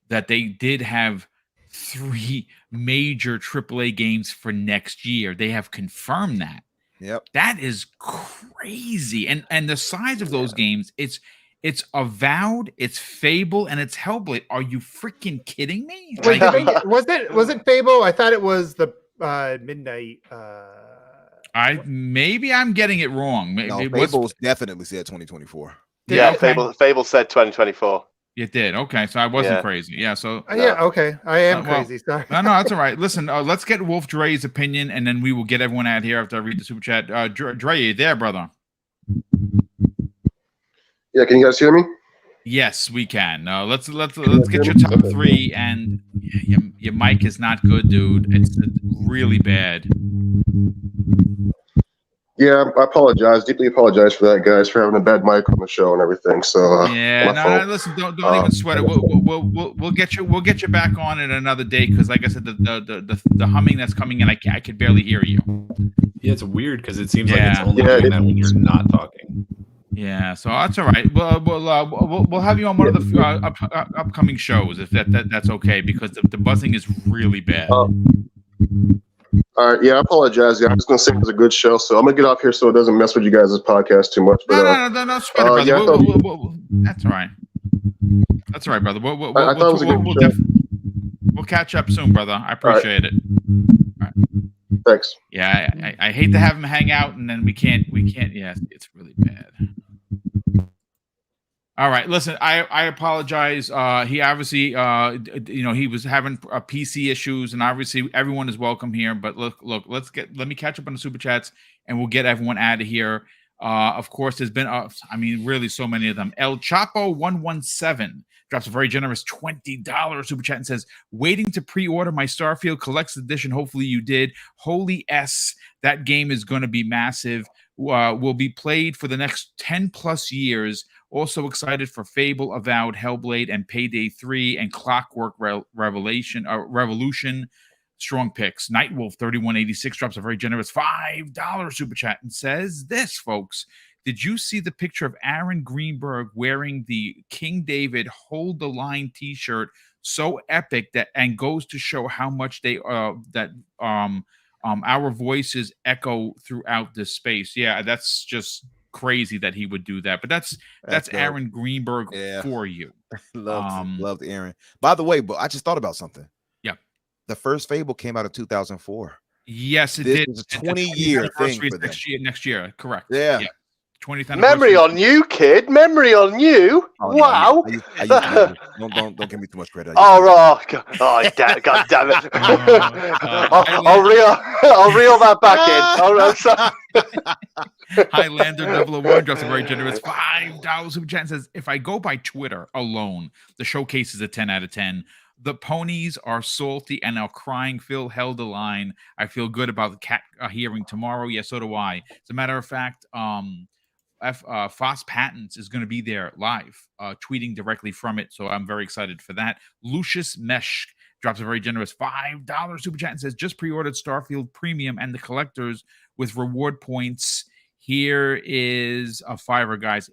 that they did have 3 major AAA games for next year. They have confirmed that. Yep. That is crazy. And the size of those games, it's Avowed, it's Fable, and it's Hellblade. Are you freaking kidding me? Wait, was it Fable? I thought it was the Midnight. Maybe I'm getting it wrong. No, Fable definitely said 2024. Yeah, okay. Fable said 2024. It did. Okay, so I wasn't crazy. Yeah, so okay, I am crazy. Sorry. No, that's all right. Listen, let's get Wolf Dre's opinion, and then we will get everyone out here after I read the super chat. Dre, you there, brother? Yeah, can you guys hear me? Yes, we can. Let's get your top 3. And your mic is not good, dude. It's really bad. Yeah, I apologize. Deeply apologize for that, guys, for having a bad mic on the show and everything. So listen, don't even sweat it. We'll get you back on it another day, because, like I said, the humming that's coming in, I could barely hear you. Yeah, it's weird because it seems like it's only doing that when you're not talking. Yeah, so that's all right. We'll have you on one of the upcoming shows, if that's okay, because the buzzing is really bad. All right, yeah, I apologize. Yeah, I was going to say it was a good show, so I'm going to get off here so it doesn't mess with you guys' podcast too much. But, no, sweat it, brother. That's all right. That's all right, brother. I thought it was a good show. We'll catch up soon, brother. I appreciate it. All right. Thanks. Yeah, I hate to have him hang out, and then we can't. Yeah, it's really bad. All right, listen, I apologize. He obviously, he was having PC issues, and obviously everyone is welcome here. But look, let me catch up on the super chats, and we'll get everyone out of here. Of course, there's been, really so many of them. El Chapo 117 drops a very generous $20 super chat and says, "Waiting to pre-order my Starfield Collector's Edition. Hopefully you did. Holy S, that game is going to be massive. Will be played for the next 10 plus years." Also excited for Fable, Avowed, Hellblade, and Payday 3 and Clockwork Revolution. Strong picks. Nightwolf 3186 drops a very generous $5 super chat and says this, folks. Did you see the picture of Aaron Greenberg wearing the King David Hold the Line t-shirt? So epic and goes to show how much our voices echo throughout this space. Yeah, that's just crazy that he would do that, but that's Aaron Greenberg for you. Loved Aaron. By the way, but I just thought about something. Yeah, the first Fable came out in 2004. Yes, it did. This is a 20-year thing for them. Next year, correct? Yeah. 20th anniversary. Memory on you, kid. Memory on you. Oh, wow. Don't give me too much credit. God damn it. I'll reel that back in. Highlander 001 drops a very generous $5 super chat and says, "If I go by Twitter alone, the showcase is a 10 out of 10. The ponies are salty and are crying. Phil held the line. I feel good about the cat hearing tomorrow. Yes, so do I. As a matter of fact, Foss Patents is going to be there live, tweeting directly from it. So I'm very excited for that. Lucius Mesh drops a very generous $5 super chat and says, "Just pre-ordered Starfield Premium and the collectors with reward points. Here is a $5, guys."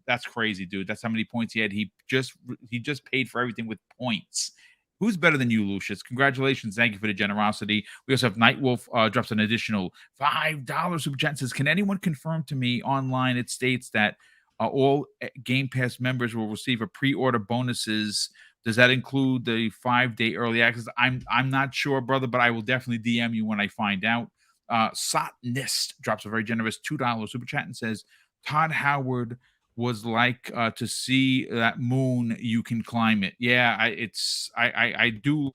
That's crazy, dude. That's how many points he had. He just paid for everything with points. Who's better than you, Lucius? Congratulations. Thank you for the generosity. We also have Nightwolf drops an additional $5 super chat and says, "Can anyone confirm to me online it states that All Game Pass members will receive a pre-order bonuses. Does that include the 5-day early access? I'm not sure, brother, but I will definitely DM you when I find out. Sotnist drops a very generous $2 super chat and says, Todd Howard was like to see that moon, you can climb it. Yeah, I do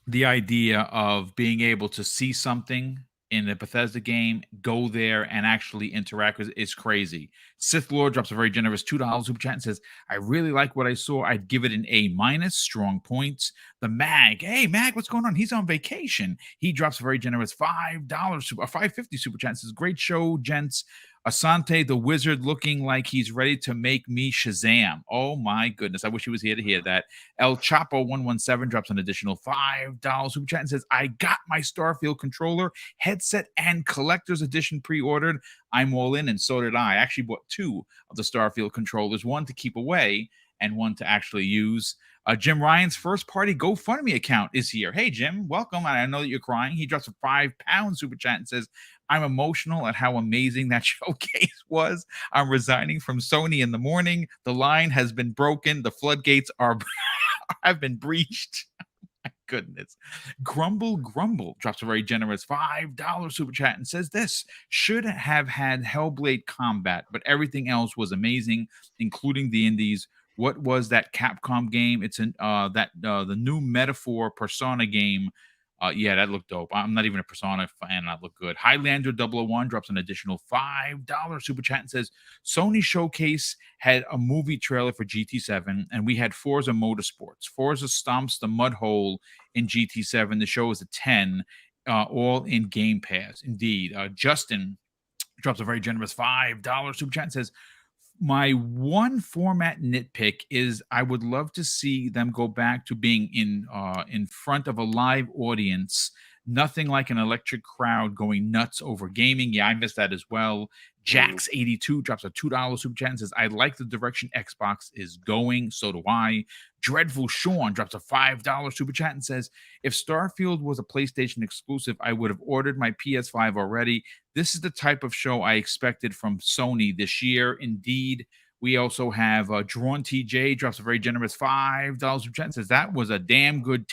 the idea of being able to see something in the Bethesda game, go there and actually interact with it is crazy. Sith Lord drops a very generous $2 super chat and says, I really like what I saw. I'd give it an A-, strong points. The Mag, hey Mag, what's going on? He's on vacation. He drops a very generous $5 $5.50 super chat and says, great show, gents. Asante the Wizard looking like he's ready to make me Shazam. Oh my goodness. I wish he was here to hear that. El Chapo 117 drops an additional $5 super chat and says, I got my Starfield controller, headset, and collector's edition pre-ordered. I'm all in, and so did I. I actually bought 2 of the Starfield controllers, one to keep away and one to actually use. Jim Ryan's first party GoFundMe account is here. Hey, Jim, welcome. I know that you're crying. He drops a £5 super chat and says, I'm emotional at how amazing that showcase was. I'm resigning from Sony in the morning. The line has been broken. The floodgates have been breached. My goodness. Grumble drops a very generous $5 super chat and says this should have had Hellblade combat, but everything else was amazing, including the indies. What was that Capcom game? It's the new Metaphor Persona game. Yeah, that looked dope. I'm not even a Persona fan. That looked good. Highlander 001 drops an additional $5 super chat and says, Sony Showcase had a movie trailer for GT7, and we had Forza Motorsports. Forza stomps the mud hole in GT7. The show is a 10, all in Game Pass. Indeed. Justin drops a very generous $5 super chat and says, my one format nitpick is I would love to see them go back to being in front of a live audience. Nothing like an electric crowd going nuts over gaming. Yeah, I missed that as well. Jax82 drops a $2 super chat and says, I like the direction Xbox is going. So do I. Dreadful Sean drops a $5 super chat and says, if Starfield was a PlayStation exclusive, I would have ordered my PS5 already. This is the type of show I expected from Sony this year. Indeed. We also have Drawn TJ drops a very generous $5 super chat and says, that was a damn good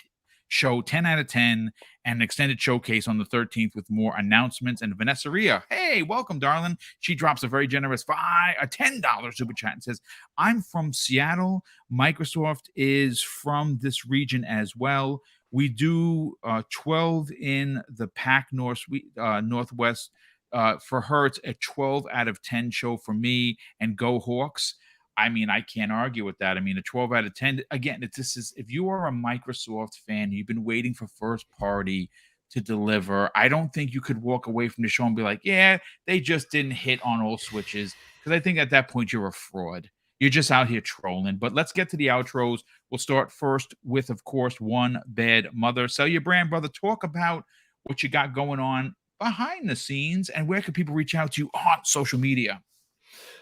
show, 10 out of 10, and an extended showcase on the 13th with more announcements. And Vanessa Ria, hey, welcome, darling. She drops a very generous $10 super chat and says, I'm from Seattle. Microsoft is from this region as well. We do 12 in the Pac Northwest. For her, it's a 12 out of 10 show for me, and go Hawks. I mean, I can't argue with that. I mean, a 12 out of 10. Again, if you are a Microsoft fan, you've been waiting for first party to deliver. I don't think you could walk away from the show and be like, yeah, they just didn't hit on all switches. Because I think at that point, you're a fraud. You're just out here trolling. But let's get to the outros. We'll start first with, of course, One Bad Mother. Sell your brand, brother. Talk about what you got going on behind the scenes and where can people reach out to you on social media?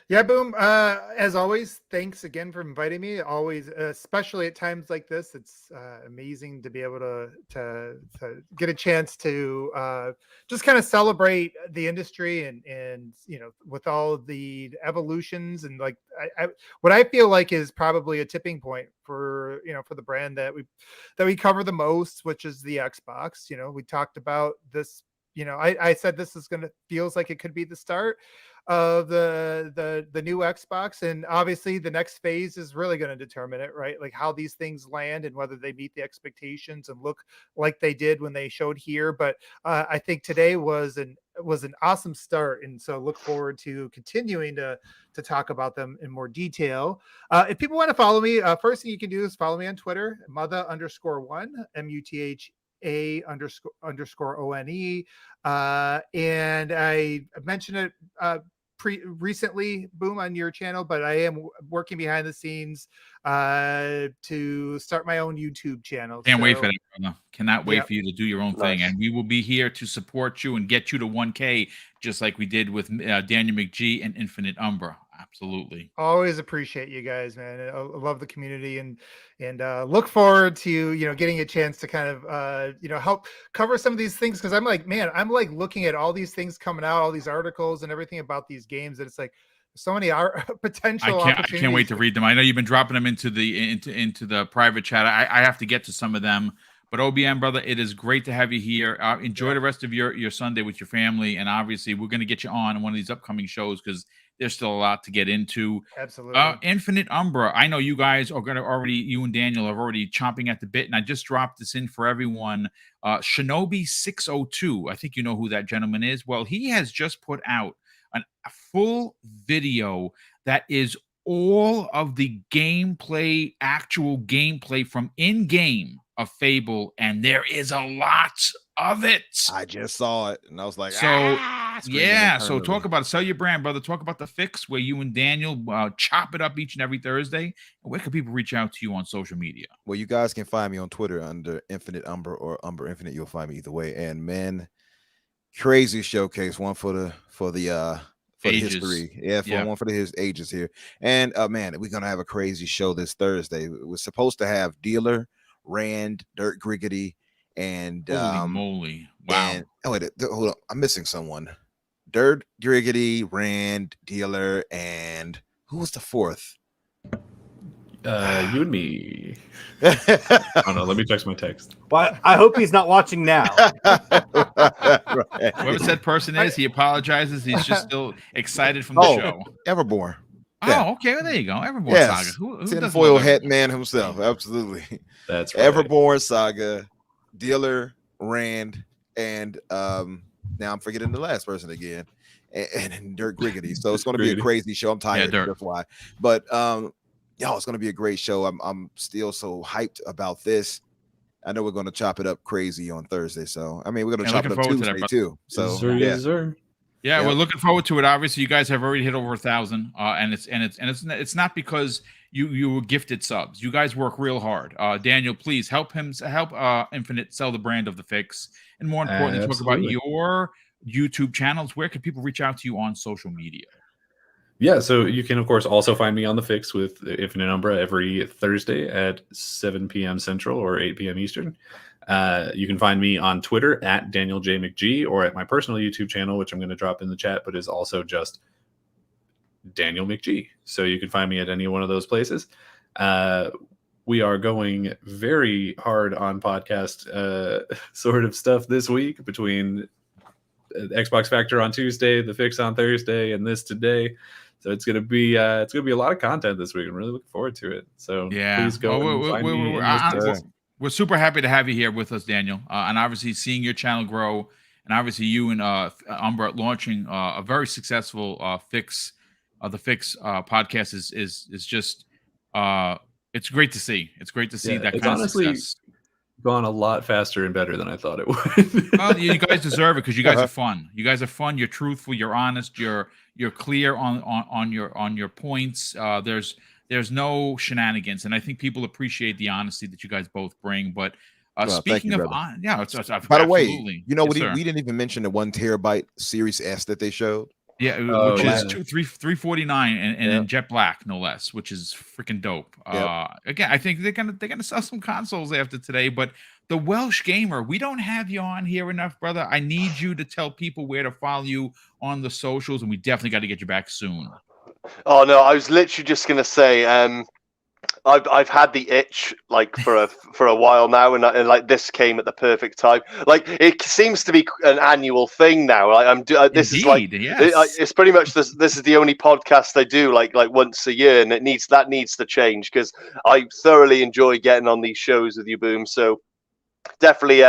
Yeah, Boom. As always, thanks again for inviting me. Always, especially at times like this, it's amazing to be able to get a chance to just kind of celebrate the industry and with all the evolutions and like what I feel like is probably a tipping point for the brand that we cover the most, which is the Xbox. We talked about this. I said this is feels like it could be the start of the new Xbox, and obviously the next phase is really going to determine it, right? Like how these things land and whether they meet the expectations and look like they did when they showed here. But I think today was an awesome start, and so look forward to continuing to talk about them in more detail. If people want to follow me, first thing you can do is follow me on Twitter, Mutha_1, MUTHA_ONE. And I mentioned it recently, Boom, on your channel, but I am working behind the scenes to start my own YouTube channel. Can't wait for that, brother. Cannot wait for you to do your own thing. And we will be here to support you and get you to 1K, just like we did with Daniel McGee and Infinite Umbra. Absolutely. Always appreciate you guys, man. I love the community and look forward to getting a chance to kind of help cover some of these things, because I'm like looking at all these things coming out, all these articles and everything about these games, and it's like so many potential I opportunities. can't wait to read them. I know you've been dropping them into the private chat. I have to get to some of them. But OBM, brother, it is great to have you here. Enjoy the rest of your Sunday with your family. And obviously, we're going to get you on one of these upcoming shows because there's still a lot to get into. Absolutely. Infinite Umbra. I know you guys are going to you and Daniel are already chomping at the bit. And I just dropped this in for everyone. Shinobi 602. I think you know who that gentleman is. Well, he has just put out a full video that is all of the gameplay, actual gameplay from in-game of Fable, and there is a lot of it. I just saw it, and I was like, so screaming so internally. talk about it. Sell your brand, brother. Talk about the fix where you and Daniel chop it up each and every Thursday. And where can people reach out to you on social media? Well, you guys can find me on Twitter under Infinite Umber or Umber Infinite. You'll find me either way. And man, crazy showcase, one for the history. Yeah, one for the his ages here. And man, we're gonna have a crazy show this Thursday. We're supposed to have Dealer, Rand, Dirt Griggity, and Holy moly. Wow. And, wait, hold on, I'm missing someone. Dirt Griggity, Rand, Dealer, and who was the fourth? You and me. Oh no, let me check my text. But I hope he's not watching now. Right. Whoever said person is, he apologizes. He's just still excited from the show. Everborn. Oh, okay. Well, there you go. Everborn Saga. Who Tinfoil Hetman himself. Absolutely. That's right. Everborn Saga, Dealer, Rand, and now I'm forgetting the last person again, and Dirt Griggity. So it's going to be a crazy show. I'm tired. That's why. But it's going to be a great show. I'm still so hyped about this. I know we're going to chop it up crazy on Thursday. So I mean, we're going to chop it up Tuesday too. So Yeah, we're looking forward to it. Obviously, you guys have already hit over 1,000, and it's not because you were gifted subs. You guys work real hard. Daniel, please help Infinite sell the brand of the fix, and more importantly, talk about your YouTube channels. Where can people reach out to you on social media? Yeah, so you can, of course, also find me on the fix with Infinite Umbra every Thursday at 7 p.m. Central or 8 p.m. Eastern. You can find me on Twitter at Daniel J. McG or at my personal YouTube channel, which I'm going to drop in the chat, but is also just Daniel McG. So you can find me at any one of those places. We are going very hard on podcast sort of stuff this week between Xbox Factor on Tuesday, the fix on Thursday, and this today. So it's gonna be a lot of content this week. I'm really looking forward to it. So please go. We're super happy to have you here with us, Daniel, and obviously seeing your channel grow, and obviously you and Umbra launching a very successful fix. The fix podcast is just it's great to see. It's great to see that kind of success. Gone a lot faster and better than I thought it would. Well, you guys deserve it because you guys are fun. You guys are fun. You're truthful. You're honest. You're clear on your points. There's no shenanigans, and I think people appreciate the honesty that you guys both bring. But speaking of, by the way, you know, we didn't even mention the 1 terabyte Series S that they showed. Yeah, which is $349 and in jet black, no less, which is freaking dope. Again, I think they're gonna sell some consoles after today. But the Welsh Gamer, we don't have you on here enough, brother. I need you to tell people where to follow you on the socials, and we definitely got to get you back soon. Oh no, I was literally just gonna say, I've had the itch like for a while now, and like this came at the perfect time. Like it seems to be an annual thing now. Like it's pretty much this is the only podcast I do like once a year, and it needs to change because I thoroughly enjoy getting on these shows with you, Boom. So definitely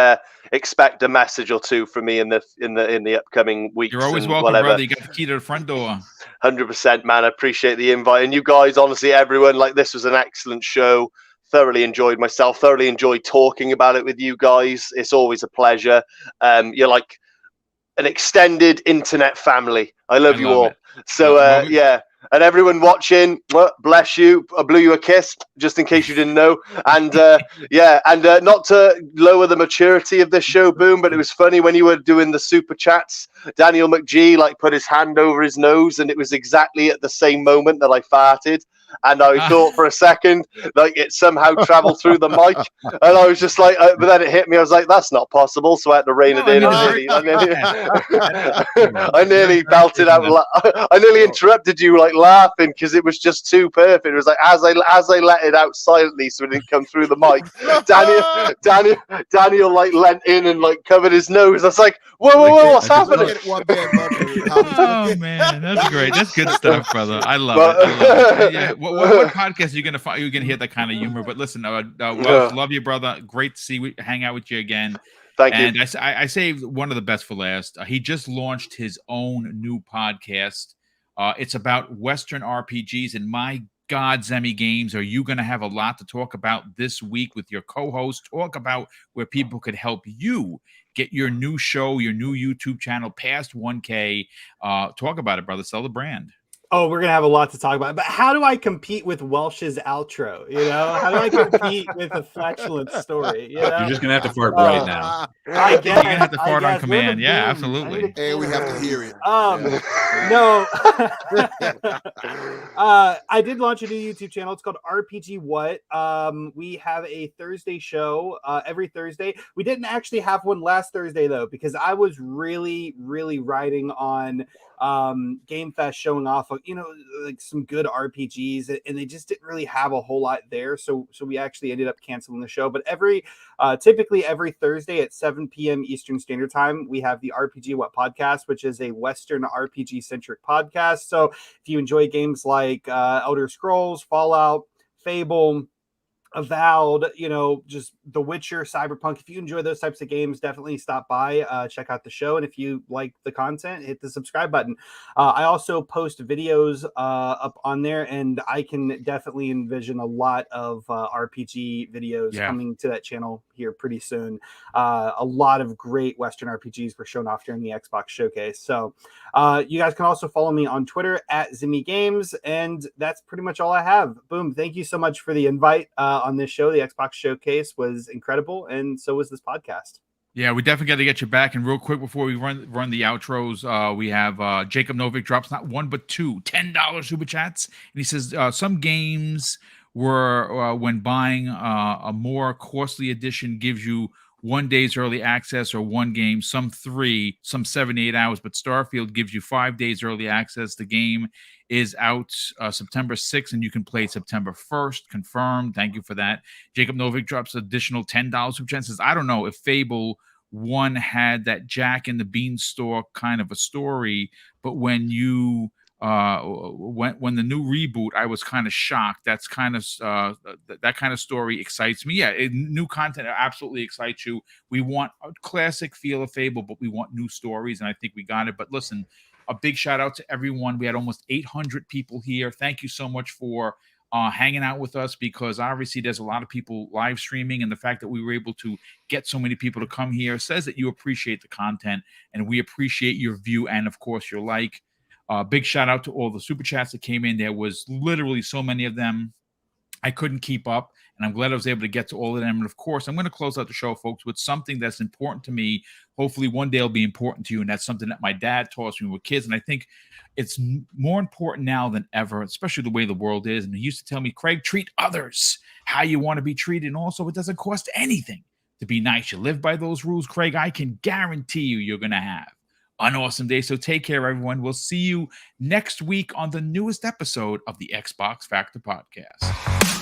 expect a message or two from me in the upcoming weeks. You're always welcome, brother. You got the key to the front door. 100%, man. I appreciate the invite. And you guys, honestly, everyone, like this was an excellent show. Thoroughly enjoyed myself. Thoroughly enjoyed talking about it with you guys. It's always a pleasure. You're like an extended internet family. I love you all. So, yeah. And everyone watching, bless you. I blew you a kiss, just in case you didn't know. And not to lower the maturity of this show, Boom, but it was funny when you were doing the super chats. Daniel McG like put his hand over his nose, and it was exactly at the same moment that I farted. and I thought for a second like it somehow traveled through the mic, and I was just like, but then it hit me. I was like, that's not possible. So I had to rein it in. I nearly belted out. I nearly interrupted you like laughing because it was just too perfect. It was like as I let it out silently so it didn't come through the mic. Daniel like leant in and like covered his nose. I was like, whoa, what's happening? Oh man, that's great. That's good stuff, brother. I love it. Yeah. What podcast are you gonna find? You're gonna hear that kind of humor. But listen, Welsh, love you, brother. Great to hang out with you again. Thank you. And I saved one of the best for last. He just launched his own new podcast. It's about Western RPGs, and my God, Zemi Games, are you going to have a lot to talk about this week with your co-host? Talk about where people could help you get your new show, your new YouTube channel past 1K. Talk about it, brother. Sell the brand. Oh, we're gonna have a lot to talk about. But how do I compete with Welsh's outro? You know, how do I compete with a flatulent story? You know? You're just gonna have to fart right now. I guess you're gonna have to fart on command. Yeah, absolutely. And we have to hear it. No. I did launch a new YouTube channel. It's called RPG What. We have a Thursday show every Thursday. We didn't actually have one last Thursday though, because I was really riding on Game Fest showing off of, like some good RPGs, and they just didn't really have a whole lot there. So we actually ended up canceling the show. But typically every Thursday at 7 p.m. Eastern Standard Time, we have the RPG What podcast, which is a Western RPG centric podcast. So if you enjoy games like Elder Scrolls, Fallout, Fable, Avowed, just The Witcher, Cyberpunk. If you enjoy those types of games, definitely stop by, check out the show. And if you like the content, hit the subscribe button. I also post videos up on there, and I can definitely envision a lot of RPG videos coming to that channel here pretty soon. A lot of great Western RPGs were shown off during the Xbox showcase. So you guys can also follow me on Twitter at Zimmy Games, and that's pretty much all I have. Boom. Thank you so much for the invite on this show. The Xbox showcase was incredible, and so was this podcast. Yeah, we definitely got to get you back. And real quick before we run the outros, we have Jacob Novick drops not one but two $10 super chats, and he says some games were when buying a more costly edition gives you 1 day's early access or one game, some 3, some 78 hours, but Starfield gives you 5 days early access. The game is out September 6th, and you can play September 1st. Confirmed. Thank you for that. Jacob Novick drops additional $10 super chat. Says, I don't know if Fable 1 had that Jack and the Beanstalk kind of a story, but when you when the new reboot, I was kind of shocked. That's kind of that kind of story excites me. Yeah, new content absolutely excites you. We want a classic feel of Fable, but we want new stories, and I think we got it. But listen, a big shout out to everyone. We had almost 800 people here. Thank you so much for hanging out with us, because obviously there's a lot of people live streaming, and the fact that we were able to get so many people to come here says that you appreciate the content, and we appreciate your view and, of course, your like. Big shout out to all the super chats that came in. There was literally so many of them. I couldn't keep up, and I'm glad I was able to get to all of them. And of course, I'm going to close out the show, folks, with something that's important to me. Hopefully one day it'll be important to you. And that's something that my dad taught us when we were kids. And I think it's more important now than ever, especially the way the world is. And he used to tell me, Craig, treat others how you want to be treated. And also, it doesn't cost anything to be nice. You live by those rules, Craig, I can guarantee you're going to have an awesome day. So take care, everyone. We'll see you next week on the newest episode of the Xbox Factor Podcast.